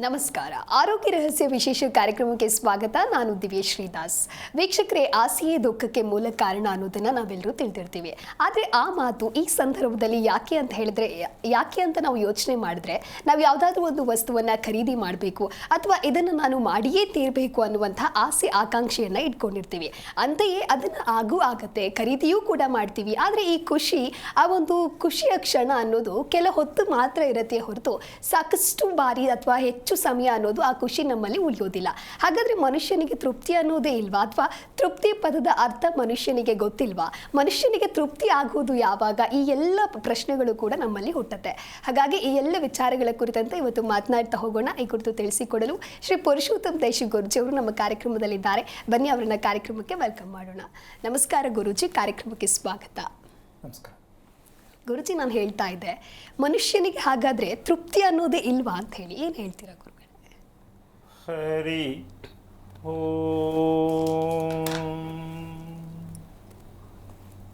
ನಮಸ್ಕಾರ. ಆರೋಗ್ಯ ರಹಸ್ಯ ವಿಶೇಷ ಕಾರ್ಯಕ್ರಮಕ್ಕೆ ಸ್ವಾಗತ. ನಾನು ದಿವ್ಯ ಶ್ರೀದಾಸ್. ವೀಕ್ಷಕರೇ, ಆಸೆಯೇ ದುಃಖಕ್ಕೆ ಮೂಲ ಕಾರಣ ಅನ್ನೋದನ್ನ ನಾವೆಲ್ಲರೂ ತಿಳಿದಿರ್ತೀವಿ. ಆದರೆ ಆ ಮಾತು ಈ ಸಂದರ್ಭದಲ್ಲಿ ಯಾಕೆ ಅಂತ ನಾವು ಯೋಚನೆ ಮಾಡಿದ್ರೆ, ನಾವು ಯಾವುದಾದ್ರೂ ಒಂದು ವಸ್ತುವನ್ನು ಖರೀದಿ ಮಾಡಬೇಕು ಅಥವಾ ಇದನ್ನು ನಾನು ಮಾಡಿಯೇ ತೀರಬೇಕು ಅನ್ನುವಂಥ ಆಸೆ ಆಕಾಂಕ್ಷೆಯನ್ನು ಇಟ್ಕೊಂಡಿರ್ತೀವಿ. ಅಂತೆಯೇ ಅದನ್ನು ಆಗತ್ತೆ, ಖರೀದಿಯೂ ಕೂಡ ಮಾಡ್ತೀವಿ. ಆದರೆ ಈ ಆ ಒಂದು ಖುಷಿಯ ಕ್ಷಣ ಅನ್ನೋದು ಕೆಲ ಹೊತ್ತು ಮಾತ್ರ ಇರುತ್ತೆ ಹೊರತು ಸಾಕಷ್ಟು ಬಾರಿ ಅಥವಾ ಹೆಚ್ಚು ಸಮಯ ಅನ್ನೋದು ಆ ಖುಷಿ ನಮ್ಮಲ್ಲಿ ಉಳಿಯೋದಿಲ್ಲ. ಹಾಗಾದ್ರೆ ಮನುಷ್ಯನಿಗೆ ತೃಪ್ತಿ ಅನ್ನೋದೇ ಇಲ್ವಾ? ಅಥವಾ ತೃಪ್ತಿ ಪದದ ಅರ್ಥ ಮನುಷ್ಯನಿಗೆ ಗೊತ್ತಿಲ್ವಾ? ಮನುಷ್ಯನಿಗೆ ತೃಪ್ತಿ ಆಗುವುದು ಯಾವಾಗ? ಈ ಎಲ್ಲ ಪ್ರಶ್ನೆಗಳು ಕೂಡ ನಮ್ಮಲ್ಲಿ ಹುಟ್ಟುತ್ತೆ. ಹಾಗಾಗಿ ಈ ಎಲ್ಲ ವಿಚಾರಗಳ ಕುರಿತಂತೆ ಇವತ್ತು ಮಾತನಾಡ್ತಾ ಹೋಗೋಣ. ಈ ಕುರಿತು ತಿಳಿಸಿಕೊಡಲು ಶ್ರೀ ಪುರುಷೋತ್ತಮ್ ದೇಶಿ ಗುರುಜಿ ಅವರು ನಮ್ಮ ಕಾರ್ಯಕ್ರಮದಲ್ಲಿದ್ದಾರೆ. ಬನ್ನಿ, ಅವರನ್ನ ಕಾರ್ಯಕ್ರಮಕ್ಕೆ ವೆಲ್ಕಮ್ ಮಾಡೋಣ. ನಮಸ್ಕಾರ ಗುರುಜಿ, ಕಾರ್ಯಕ್ರಮಕ್ಕೆ ಸ್ವಾಗತ. ನಮಸ್ಕಾರ ಗುರುಜಿ, ನಾನು ಹೇಳ್ತಾ ಇದ್ದೆ, ಮನುಷ್ಯನಿಗೆ ಹಾಗಾದ್ರೆ ತೃಪ್ತಿ ಅನ್ನೋದೇ ಇಲ್ವಾ ಅಂತ ಹೇಳಿ ಏನು ಹೇಳ್ತೀರಾ ಗುರುಗಳೇ? ಹರಿ ಓಂ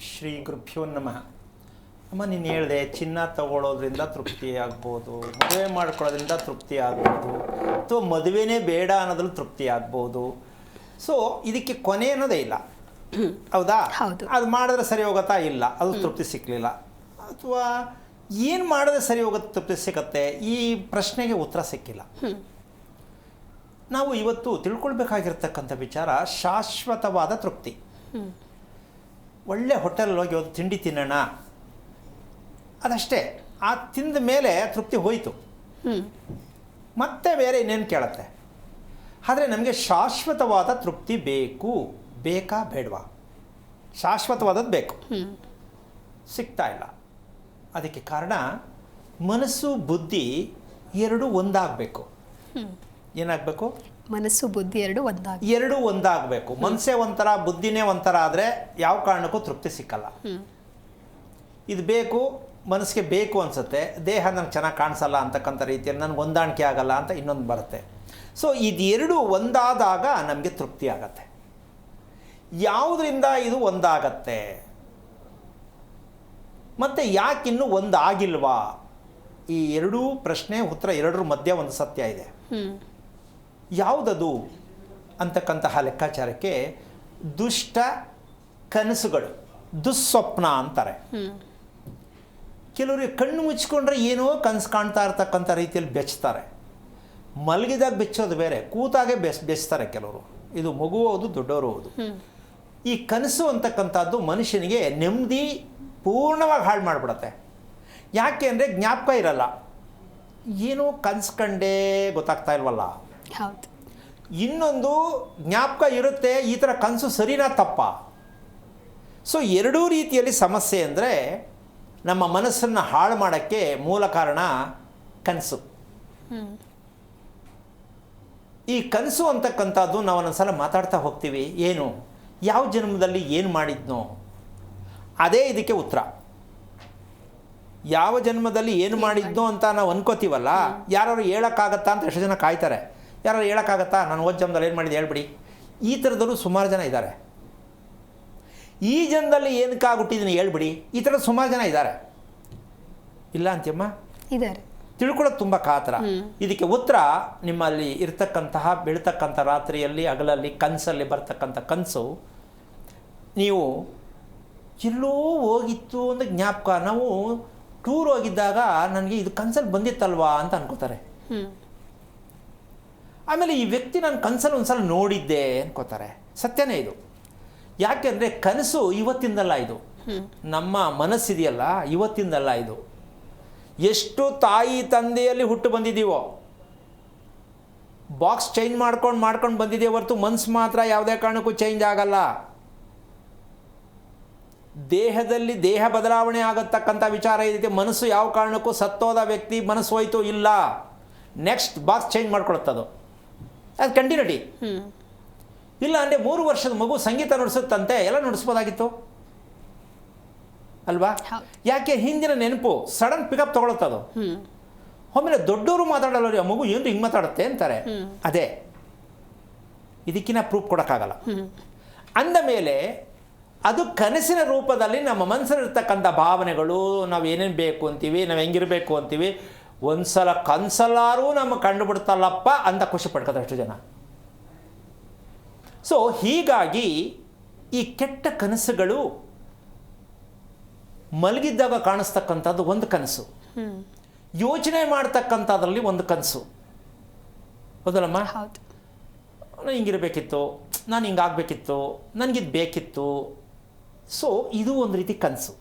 ಶ್ರೀ ಗುರುಭ್ಯೋ ನಮಃ. ಅಮ್ಮ, ನೀನು ಹೇಳಿದೆ ಚಿನ್ನ ತಗೊಳ್ಳೋದ್ರಿಂದ ತೃಪ್ತಿ ಆಗ್ಬೋದು, ಮದುವೆ ಮಾಡ್ಕೊಳ್ಳೋದ್ರಿಂದ ತೃಪ್ತಿ ಆಗ್ಬೋದು, ಅಥವಾ ಮದುವೆನೇ ಬೇಡ ಅನ್ನೋದ್ರಲ್ಲಿ ತೃಪ್ತಿ ಆಗ್ಬೋದು. ಸೊ ಇದಕ್ಕೆ ಕೊನೆ ಅನ್ನೋದೇ ಇಲ್ಲ, ಹೌದಾ? ಅದು ಮಾಡಿದ್ರೆ ಸರಿ ಹೋಗುತ್ತಾ? ಇಲ್ಲ, ಅದು ತೃಪ್ತಿ ಸಿಕ್ಕಲಿಲ್ಲ. ಅಥವಾ ಏನು ಮಾಡಿದ್ರೆ ಸರಿ ಹೋಗುತ್ತೆ, ತೃಪ್ತಿ ಸಿಗತ್ತೆ? ಈ ಪ್ರಶ್ನೆಗೆ ಉತ್ತರ ಸಿಕ್ಕಿಲ್ಲ. ನಾವು ಇವತ್ತು ತಿಳ್ಕೊಳ್ಬೇಕಾಗಿರ್ತಕ್ಕಂಥ ವಿಚಾರ ಶಾಶ್ವತವಾದ ತೃಪ್ತಿ. ಒಳ್ಳೆ ಹೋಟೆಲ್ ಹೋಗಿ ಒಂದು ತಿಂಡಿ ತಿನ್ನೋಣ, ಅದಷ್ಟೇ. ಆ ತಿಂದ ಮೇಲೆ ತೃಪ್ತಿ ಹೋಯಿತು, ಮತ್ತೆ ಬೇರೆ ಇನ್ನೇನು ಕೇಳತ್ತೆ. ಆದರೆ ನಮಗೆ ಶಾಶ್ವತವಾದ ತೃಪ್ತಿ ಬೇಕಾ ಬೇಡವಾ? ಶಾಶ್ವತವಾದದ್ದು ಬೇಕು, ಸಿಗ್ತಾ ಇಲ್ಲ. ಅದಕ್ಕೆ ಕಾರಣ ಮನಸ್ಸು ಬುದ್ಧಿ ಎರಡೂ ಒಂದಾಗಬೇಕು. ಏನಾಗಬೇಕು? ಮನಸ್ಸು ಬುದ್ಧಿ ಎರಡೂ ಒಂದಾಗಬೇಕು. ಮನಸ್ಸೇ ಒಂಥರ, ಬುದ್ಧಿನೇ ಒಂಥರ ಆದರೆ ಯಾವ ಕಾರಣಕ್ಕೂ ತೃಪ್ತಿ ಸಿಕ್ಕಲ್ಲ. ಇದು ಬೇಕು, ಮನಸ್ಸಿಗೆ ಬೇಕು ಅನಿಸುತ್ತೆ, ದೇಹ ನನಗೆ ಚೆನ್ನಾಗಿ ಕಾಣಿಸಲ್ಲ ಅಂತಕ್ಕಂಥ ರೀತಿಯಲ್ಲಿ ನನಗೆ ಹೊಂದಾಣಿಕೆ ಆಗಲ್ಲ ಅಂತ ಇನ್ನೊಂದು ಬರುತ್ತೆ. ಸೊ ಇದೆರಡು ಒಂದಾದಾಗ ನಮಗೆ ತೃಪ್ತಿ ಆಗತ್ತೆ. ಯಾವುದರಿಂದ ಇದು ಒಂದಾಗತ್ತೆ ಮತ್ತು ಯಾಕಿನ್ನೂ ಒಂದಾಗಿಲ್ವಾ? ಈ ಎರಡೂ ಪ್ರಶ್ನೆ ಉತ್ತರ, ಎರಡರ ಮಧ್ಯೆ ಒಂದು ಸತ್ಯ ಇದೆ. ಯಾವುದದು ಅಂತಕ್ಕಂತಹ ಲೆಕ್ಕಾಚಾರಕ್ಕೆ ದುಷ್ಟ ಕನಸುಗಳು, ದುಸ್ವಪ್ನ ಅಂತಾರೆ. ಕೆಲವರಿಗೆ ಕಣ್ಣು ಮುಚ್ಕೊಂಡ್ರೆ ಏನೋ ಕನಸು ಕಾಣ್ತಾ ಇರ್ತಕ್ಕಂಥ ರೀತಿಯಲ್ಲಿ ಬೆಚ್ತಾರೆ. ಮಲಗಿದಾಗ ಬೆಚ್ಚೋದು ಬೇರೆ, ಕೂತಾಗೆ ಬೆಚ್ತಾರೆ ಕೆಲವರು. ಇದು ಮಗು ಹೌದು, ದೊಡ್ಡವರು ಹೌದು. ಈ ಕನಸು ಅಂತಕ್ಕಂಥದ್ದು ಮನುಷ್ಯನಿಗೆ ನೆಮ್ಮದಿ ಪೂರ್ಣವಾಗಿ ಹಾಳು ಮಾಡಿಬಿಡತ್ತೆ. ಯಾಕೆ ಅಂದರೆ ಜ್ಞಾಪಕ ಇರಲ್ಲ, ಏನೋ ಕನಸು ಕಂಡೇ ಗೊತ್ತಾಗ್ತಾ ಇಲ್ವಲ್ಲ. ಇನ್ನೊಂದು ಜ್ಞಾಪಕ ಇರುತ್ತೆ, ಈ ಥರ ಕನಸು ಸರಿನಾ ತಪ್ಪಾ? ಸೊ ಎರಡೂ ರೀತಿಯಲ್ಲಿ ಸಮಸ್ಯೆ ಅಂದರೆ ನಮ್ಮ ಮನಸ್ಸನ್ನು ಹಾಳು ಮಾಡೋಕ್ಕೆ ಮೂಲ ಕಾರಣ ಕನಸು. ಈ ಕನಸು ಅಂತಕ್ಕಂಥದ್ದು ನಾವು ಒಂದೊಂದ್ಸಲ ಮಾತಾಡ್ತಾ ಹೋಗ್ತೀವಿ. ಏನು, ಯಾವ ಜನ್ಮದಲ್ಲಿ ಏನು ಮಾಡಿದ್ನೋ ಅದೇ ಇದಕ್ಕೆ ಉತ್ತರ. ಯಾವ ಜನ್ಮದಲ್ಲಿ ಏನು ಮಾಡಿದ್ನೋ ಅಂತ ನಾವು ಅನ್ಕೋತೀವಲ್ಲ, ಯಾರು ಹೇಳೋಕ್ಕಾಗತ್ತಾ ಅಂತ ಎಷ್ಟು ಜನ ಕಾಯ್ತಾರೆ. ಯಾರು ಹೇಳೋಕ್ಕಾಗತ್ತಾ, ನಾನು ಹೋದ ಜನ್ಮದಲ್ಲಿ ಏನು ಮಾಡಿದ್ದು ಹೇಳ್ಬಿಡಿ. ಈ ಥರದವರು ಸುಮಾರು ಜನ ಇದ್ದಾರೆ. ಈ ಜನ್ಮದಲ್ಲಿ ಏನಕ್ಕಾಗ್ಬಿಟ್ಟಿದ್ದೀನಿ ಹೇಳ್ಬಿಡಿ, ಈ ಥರದ ಸುಮಾರು ಜನ ಇದ್ದಾರೆ. ಇಲ್ಲ ಅಂತ್ಯಮ್ಮ, ಇದ್ದಾರೆ. ತಿಳ್ಕೊಳ್ಳೋದು ತುಂಬ ಕಾತರ. ಇದಕ್ಕೆ ಉತ್ತರ ನಿಮ್ಮಲ್ಲಿ ಇರ್ತಕ್ಕಂತಹ ಬೆಳೀತಕ್ಕಂಥ ರಾತ್ರಿಯಲ್ಲಿ ಹಗಲಲ್ಲಿ ಕನಸಲ್ಲಿ ಬರ್ತಕ್ಕಂಥ ಕನಸು ನೀವು ಎಲ್ಲೋ ಹೋಗಿತ್ತು ಅಂತ ಜ್ಞಾಪಕ. ನಾವು ಟೂರ್ ಹೋಗಿದ್ದಾಗ ನನಗೆ ಇದು ಕನಸಲ್ಲಿ ಬಂದಿತ್ತಲ್ವಾ ಅಂತ ಅನ್ಕೋತಾರೆ. ಆಮೇಲೆ ಈ ವ್ಯಕ್ತಿ ನಾನು ಕನಸಲ್ಲಿ ಒಂದ್ಸಲ ನೋಡಿದ್ದೆ ಅನ್ಕೋತಾರೆ. ಸತ್ಯನೇ ಇದು. ಯಾಕೆಂದರೆ ಕನಸು ಇವತ್ತಿಂದಲ್ಲ, ಇದು ನಮ್ಮ ಮನಸ್ಸಿದೆಯಲ್ಲ ಇವತ್ತಿಂದಲ್ಲ. ಇದು ಎಷ್ಟು ತಾಯಿ ತಂದೆಯಲ್ಲಿ ಹುಟ್ಟು ಬಂದಿದ್ದೀವೋ, ಬಾಕ್ಸ್ ಚೇಂಜ್ ಮಾಡ್ಕೊಂಡು ಬಂದಿದ್ದೀವಿ ಹೊರತು ಮನಸ್ಸು ಮಾತ್ರ ಯಾವುದೇ ಕಾರಣಕ್ಕೂ ಚೇಂಜ್ ಆಗಲ್ಲ. ದೇಹದಲ್ಲಿ ದೇಹ ಬದಲಾವಣೆ ಆಗತಕ್ಕಂಥ ವಿಚಾರ ಇದಕ್ಕೆ. ಮನಸ್ಸು ಯಾವ ಕಾರಣಕ್ಕೂ ಸತ್ತೋದ ವ್ಯಕ್ತಿ ಮನಸ್ಸು ಹೋಯ್ತು ಇಲ್ಲ, ನೆಕ್ಸ್ಟ್ ಬಾಕ್ಸ್ ಚೇಂಜ್ ಮಾಡ್ಕೊಳುತ್ತದು, ಅದು ಕಂಟಿನ್ಯೂಟಿ. ಇಲ್ಲ ಅಂದರೆ 3 ವರ್ಷದ ಮಗು ಸಂಗೀತ ನುಡಿಸುತ್ತಂತೆ, ಎಲ್ಲ ನುಡಿಸ್ಬೋದಾಗಿತ್ತು ಅಲ್ವಾ? ಯಾಕೆ? ಹಿಂದಿನ ನೆನಪು ಸಡನ್ ಪಿಕಪ್ ತಗೊಳುತ್ತದು. ಆಮೇಲೆ ದೊಡ್ಡವರು ಮಾತಾಡಲ್ಲ, ಆ ಮಗು ಏನು ಹಿಂಗೆ ಮಾತಾಡುತ್ತೆ ಅಂತಾರೆ. ಅದೇ ಇದಕ್ಕಿನ್ನ ಪ್ರೂಫ್ ಕೊಡೋಕ್ಕಾಗಲ್ಲ. ಅಂದ ಮೇಲೆ ಅದು ಕನಸಿನ ರೂಪದಲ್ಲಿ ನಮ್ಮ ಮನಸ್ಸಲ್ಲಿರ್ತಕ್ಕಂಥ ಭಾವನೆಗಳು, ನಾವು ಏನೇನು ಬೇಕು ಅಂತೀವಿ, ನಾವು ಹೆಂಗಿರಬೇಕು ಅಂತೀವಿ, ಒಂದು ಸಲ ಕನ್ಸಲ್ಲಾರೂ ನಮಗೆ ಕಂಡುಬಿಡ್ತಲ್ಲಪ್ಪ ಅಂತ ಖುಷಿ ಪಡ್ಕೋತಾರೆ ಅಷ್ಟು ಜನ. ಸೊ ಹೀಗಾಗಿ ಈ ಕೆಟ್ಟ ಕನಸುಗಳು ಮಲಗಿದ್ದಾಗ ಕಾಣಿಸ್ತಕ್ಕಂಥದ್ದು ಒಂದು ಕನಸು, ಯೋಚನೆ ಮಾಡ್ತಕ್ಕಂಥದ್ರಲ್ಲಿ ಒಂದು ಕನಸು. ಹೌದಲ್ಲಮ್ಮ? ಹೌದು. ನಾನು ಹಿಂಗಿರಬೇಕಿತ್ತು, ನಾನು ಹಿಂಗಾಗಬೇಕಿತ್ತು, ನನಗಿದು ಬೇಕಿತ್ತು. ಸೊ ಇದು ಒಂದು ರೀತಿ ಕನಸು.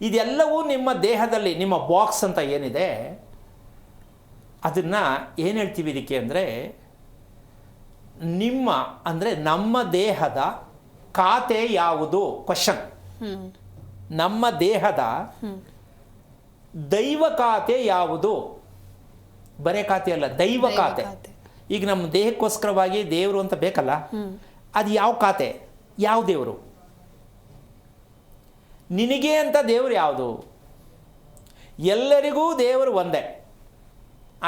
ಇದೆಲ್ಲವೂ ನಿಮ್ಮ ದೇಹದಲ್ಲಿ, ನಿಮ್ಮ ಬಾಕ್ಸ್ ಅಂತ ಏನಿದೆ ಅದನ್ನು ಏನು ಹೇಳ್ತೀವಿ ಇದಕ್ಕೆ ಅಂದರೆ, ನಿಮ್ಮ ಅಂದರೆ ನಮ್ಮ ದೇಹದ ಖಾತೆ ಯಾವುದು? ಕ್ವಶನ್. ನಮ್ಮ ದೇಹದ ದೈವ ಖಾತೆ ಯಾವುದು? ಬರೇ ಖಾತೆ ಅಲ್ಲ, ದೈವ ಖಾತೆ. ಈಗ ನಮ್ಮ ದೇಹಕ್ಕೋಸ್ಕರವಾಗಿ ದೇವರು ಅಂತ ಬೇಕಲ್ಲ, ಅದು ಯಾವ ಖಾತೆ? ಯಾವ ದೇವರು? ನಿನಗೆ ಅಂತ ದೇವರು ಯಾವುದು? ಎಲ್ಲರಿಗೂ ದೇವರು ಒಂದೇ.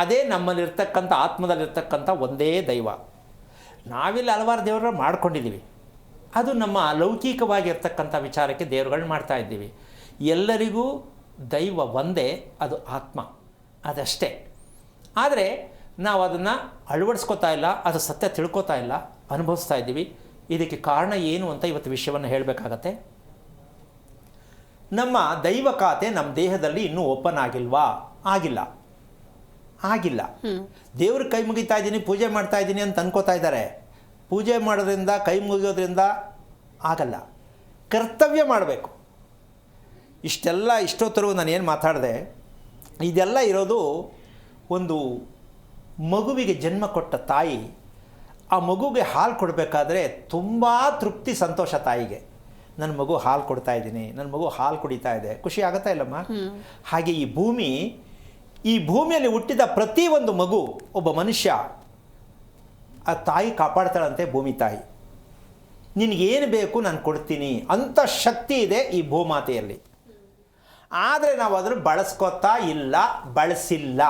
ಅದೇ ನಮ್ಮಲ್ಲಿರ್ತಕ್ಕಂಥ ಆತ್ಮದಲ್ಲಿರ್ತಕ್ಕಂಥ ಒಂದೇ ದೈವ. ನಾವಿಲ್ಲಿ ಹಲವಾರು ದೇವರ ಮಾಡ್ಕೊಂಡಿದ್ದೀವಿ, ಅದು ನಮ್ಮ ಲೌಕಿಕವಾಗಿರ್ತಕ್ಕಂಥ ವಿಚಾರಕ್ಕೆ ದೇವರುಗಳನ್ನ ಮಾಡ್ತಾ ಇದ್ದೀವಿ. ಎಲ್ಲರಿಗೂ ದೈವ ಒಂದೇ, ಅದು ಆತ್ಮ, ಅದಷ್ಟೇ. ಆದರೆ ನಾವು ಅದನ್ನು ಅಳವಡಿಸ್ಕೋತಾ ಇಲ್ಲ, ಅದು ಸತ್ಯ ತಿಳ್ಕೊತಾ ಇಲ್ಲ, ಅನುಭವಿಸ್ತಾ ಇದ್ದೀವಿ. ಇದಕ್ಕೆ ಕಾರಣ ಏನು ಅಂತ ಇವತ್ತು ವಿಷಯವನ್ನು ಹೇಳಬೇಕಾಗತ್ತೆ. ನಮ್ಮ ದೈವ ಖಾತೆ ನಮ್ಮ ದೇಹದಲ್ಲಿ ಇನ್ನೂ ಓಪನ್ ಆಗಿಲ್ವಾ? ಆಗಿಲ್ಲ. ದೇವ್ರ ಕೈ ಮುಗಿತಾ ಇದ್ದೀನಿ, ಪೂಜೆ ಮಾಡ್ತಾ ಇದ್ದೀನಿ ಅಂತ ಅನ್ಕೋತಾ ಇದ್ದಾರೆ. ಪೂಜೆ ಮಾಡೋದ್ರಿಂದ, ಕೈ ಮುಗಿಯೋದ್ರಿಂದ ಆಗಲ್ಲ. ಕರ್ತವ್ಯ ಮಾಡಬೇಕು. ಇಷ್ಟೊತ್ತರೆಗೂ ನಾನು ಏನು ಮಾತಾಡಿದೆ, ಇದೆಲ್ಲ ಇರೋದು ಒಂದು ಮಗುವಿಗೆ ಜನ್ಮ ಕೊಟ್ಟ ತಾಯಿ. ಆ ಮಗುಗೆ ಹಾಲು ಕೊಡಬೇಕಾದ್ರೆ ತುಂಬ ತೃಪ್ತಿ, ಸಂತೋಷ ತಾಯಿಗೆ. ನನ್ನ ಮಗು ಹಾಲು ಕೊಡ್ತಾ ಇದ್ದೀನಿ, ನನ್ನ ಮಗು ಹಾಲು ಕುಡಿತಾ ಇದೆ, ಖುಷಿ ಆಗುತ್ತಾ ಇಲ್ಲಮ್ಮ? ಹಾಗೆ ಈ ಭೂಮಿಯಲ್ಲಿ ಹುಟ್ಟಿದ ಪ್ರತಿ ಒಂದು ಮಗು, ಒಬ್ಬ ಮನುಷ್ಯ, ಆ ತಾಯಿ ಕಾಪಾಡ್ತಾಳಂತೆ. ಭೂಮಿ ತಾಯಿ ನಿನಗೇನು ಬೇಕು ನಾನು ಕೊಡ್ತೀನಿ ಅಂಥ ಶಕ್ತಿ ಇದೆ ಈ ಭೂಮಾತೆಯಲ್ಲಿ. ಆದರೆ ನಾವು ಅದನ್ನು ಬಳಸ್ಕೊತಾ ಇಲ್ಲ, ಬಳಸಿಲ್ಲ.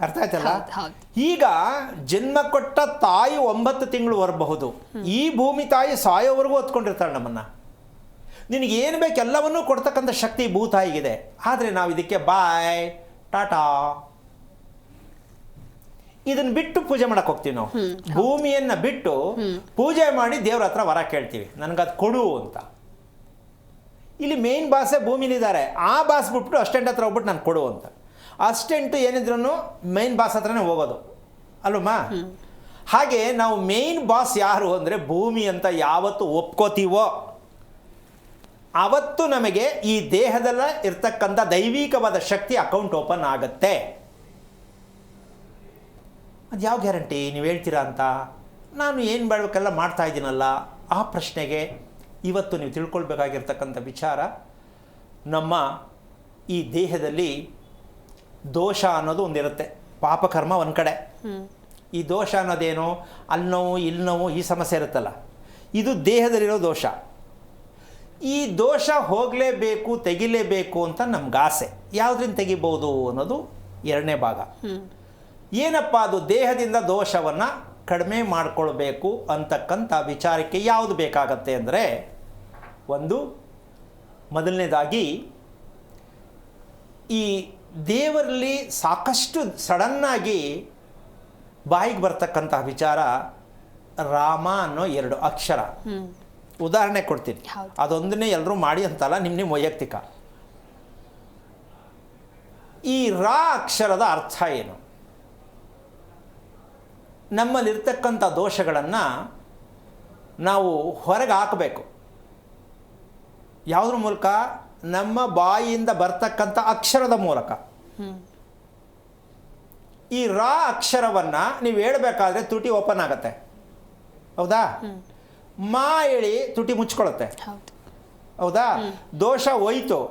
ಅರ್ಥ ಆಯ್ತಲ್ಲ? ಈಗ ಜನ್ಮ ಕೊಟ್ಟ ತಾಯಿ 9 ತಿಂಗಳು ಬರಬಹುದು. ಈ ಭೂಮಿ ತಾಯಿ ಸಾಯೋವರೆಗೂ ಹೊತ್ಕೊಂಡಿರ್ತಾಳೆ ನಮ್ಮನ್ನು. ನಿನಗೇನು ಬೇಕು ಎಲ್ಲವನ್ನೂ ಕೊಡ್ತಕ್ಕಂಥ ಶಕ್ತಿ ಭೂತಾಯಿಗಿದೆ. ಆದರೆ ನಾವು ಇದಕ್ಕೆ ಬಾಯ್ ಟಾಟಾ ಇದನ್ನು ಬಿಟ್ಟು ಪೂಜೆ ಮಾಡಕ್ಕೆ ಹೋಗ್ತೀವಿ. ನಾವು ಭೂಮಿಯನ್ನು ಬಿಟ್ಟು ಪೂಜೆ ಮಾಡಿ ದೇವ್ರ ಹತ್ರ ವರ ಕೇಳ್ತೀವಿ, ನನಗದು ಕೊಡು ಅಂತ. ಇಲ್ಲಿ ಮೇನ್ ಬಾಸೇ ಭೂಮಿಲಿದ್ದಾರೆ. ಆ ಬಾಸ್ ಬಿಟ್ಬಿಟ್ಟು ಅಸ್ಟೆಂಟ್ ಹತ್ರ ಹೋಗ್ಬಿಟ್ಟು ನಾನು ಕೊಡು ಅಂತ. ಅಸ್ಟೆಂಟು ಏನಿದ್ರು ಮೇನ್ ಬಾಸ್ ಹತ್ರನೇ ಹೋಗೋದು ಅಲ್ಲಮ್ಮ? ಹಾಗೆ ನಾವು ಮೇನ್ ಬಾಸ್ ಯಾರು ಅಂದರೆ ಭೂಮಿ ಅಂತ ಯಾವತ್ತು ಒಪ್ಕೋತೀವೋ ಆವತ್ತು ನಮಗೆ ಈ ದೇಹದಲ್ಲ ಇರ್ತಕ್ಕಂಥ ದೈವಿಕವಾದ ಶಕ್ತಿ ಅಕೌಂಟ್ ಓಪನ್ ಆಗುತ್ತೆ. ಅದು ಯಾವ ಗ್ಯಾರಂಟಿ ನೀವು ಹೇಳ್ತೀರಾ ಅಂತ? ನಾನು ಏನು ಮಾಡಬೇಕೆಲ್ಲ ಮಾಡ್ತಾ ಇದ್ದೀನಲ್ಲ. ಆ ಪ್ರಶ್ನೆಗೆ ಇವತ್ತು ನೀವು ತಿಳ್ಕೊಳ್ಬೇಕಾಗಿರ್ತಕ್ಕಂಥ ವಿಚಾರ, ನಮ್ಮ ಈ ದೇಹದಲ್ಲಿ ದೋಷ ಅನ್ನೋದು ಒಂದಿರುತ್ತೆ. ಪಾಪಕರ್ಮ ಒಂದು ಕಡೆ, ಈ ದೋಷ ಅನ್ನೋದೇನು, ಅಲ್ಲಿ ನೋವು ಇಲ್ಲಿ ನೋವು ಈ ಸಮಸ್ಯೆ ಇರುತ್ತಲ್ಲ, ಇದು ದೇಹದಲ್ಲಿರೋ ದೋಷ. ಈ ದೋಷ ಹೋಗಲೇಬೇಕು, ತೆಗಿಲೇಬೇಕು ಅಂತ ನಮ್ಗೆ ಆಸೆ. ಯಾವುದರಿಂದ ತೆಗಿಬೋದು ಅನ್ನೋದು ಎರಡನೇ ಭಾಗ. ಏನಪ್ಪ ಅದು? ದೇಹದಿಂದ ದೋಷವನ್ನು ಕಡಿಮೆ ಮಾಡಿಕೊಳ್ಬೇಕು ಅಂತಕ್ಕಂಥ ವಿಚಾರಕ್ಕೆ ಯಾವುದು ಬೇಕಾಗತ್ತೆ ಅಂದರೆ, ಮೊದಲನೇದಾಗಿ ಈ ದೇವರಲ್ಲಿ ಸಾಕಷ್ಟು ಸಡನ್ನಾಗಿ ಬಾಯಿಗೆ ಬರ್ತಕ್ಕಂಥ ವಿಚಾರ ರಾಮ ಅನ್ನೋ 2 ಅಕ್ಷರ. ಉದಾಹರಣೆ ಕೊಡ್ತೀನಿ, ಅದೊಂದನ್ನೇ ಎಲ್ಲರೂ ಮಾಡಿ ಅಂತಲ್ಲ, ನಿಮ್ಮ ವೈಯಕ್ತಿಕ. ಈ ರಾ ಅಕ್ಷರದ ಅರ್ಥ ಏನು? ನಮ್ಮಲ್ಲಿರ್ತಕ್ಕಂಥ ದೋಷಗಳನ್ನು ನಾವು ಹೊರಗೆ ಹಾಕಬೇಕು. ಯಾವುದ್ರ ಮೂಲಕ? ನಮ್ಮ ಬಾಯಿಯಿಂದ ಬರ್ತಕ್ಕಂಥ ಅಕ್ಷರದ ಮೂಲಕ. ಈ ರಾ ಅಕ್ಷರವನ್ನು ನೀವು ಹೇಳಬೇಕಾದ್ರೆ ತುಟಿ ಓಪನ್ ಆಗುತ್ತೆ, ಹೌದಾ? ಮಾ ಹೇಳಿ ತುಟಿ ಮುಚ್ಕೊಳ್ಳುತ್ತೆ, ಹೌದಾ? ದೋಷ ಹೋಯ್ತು.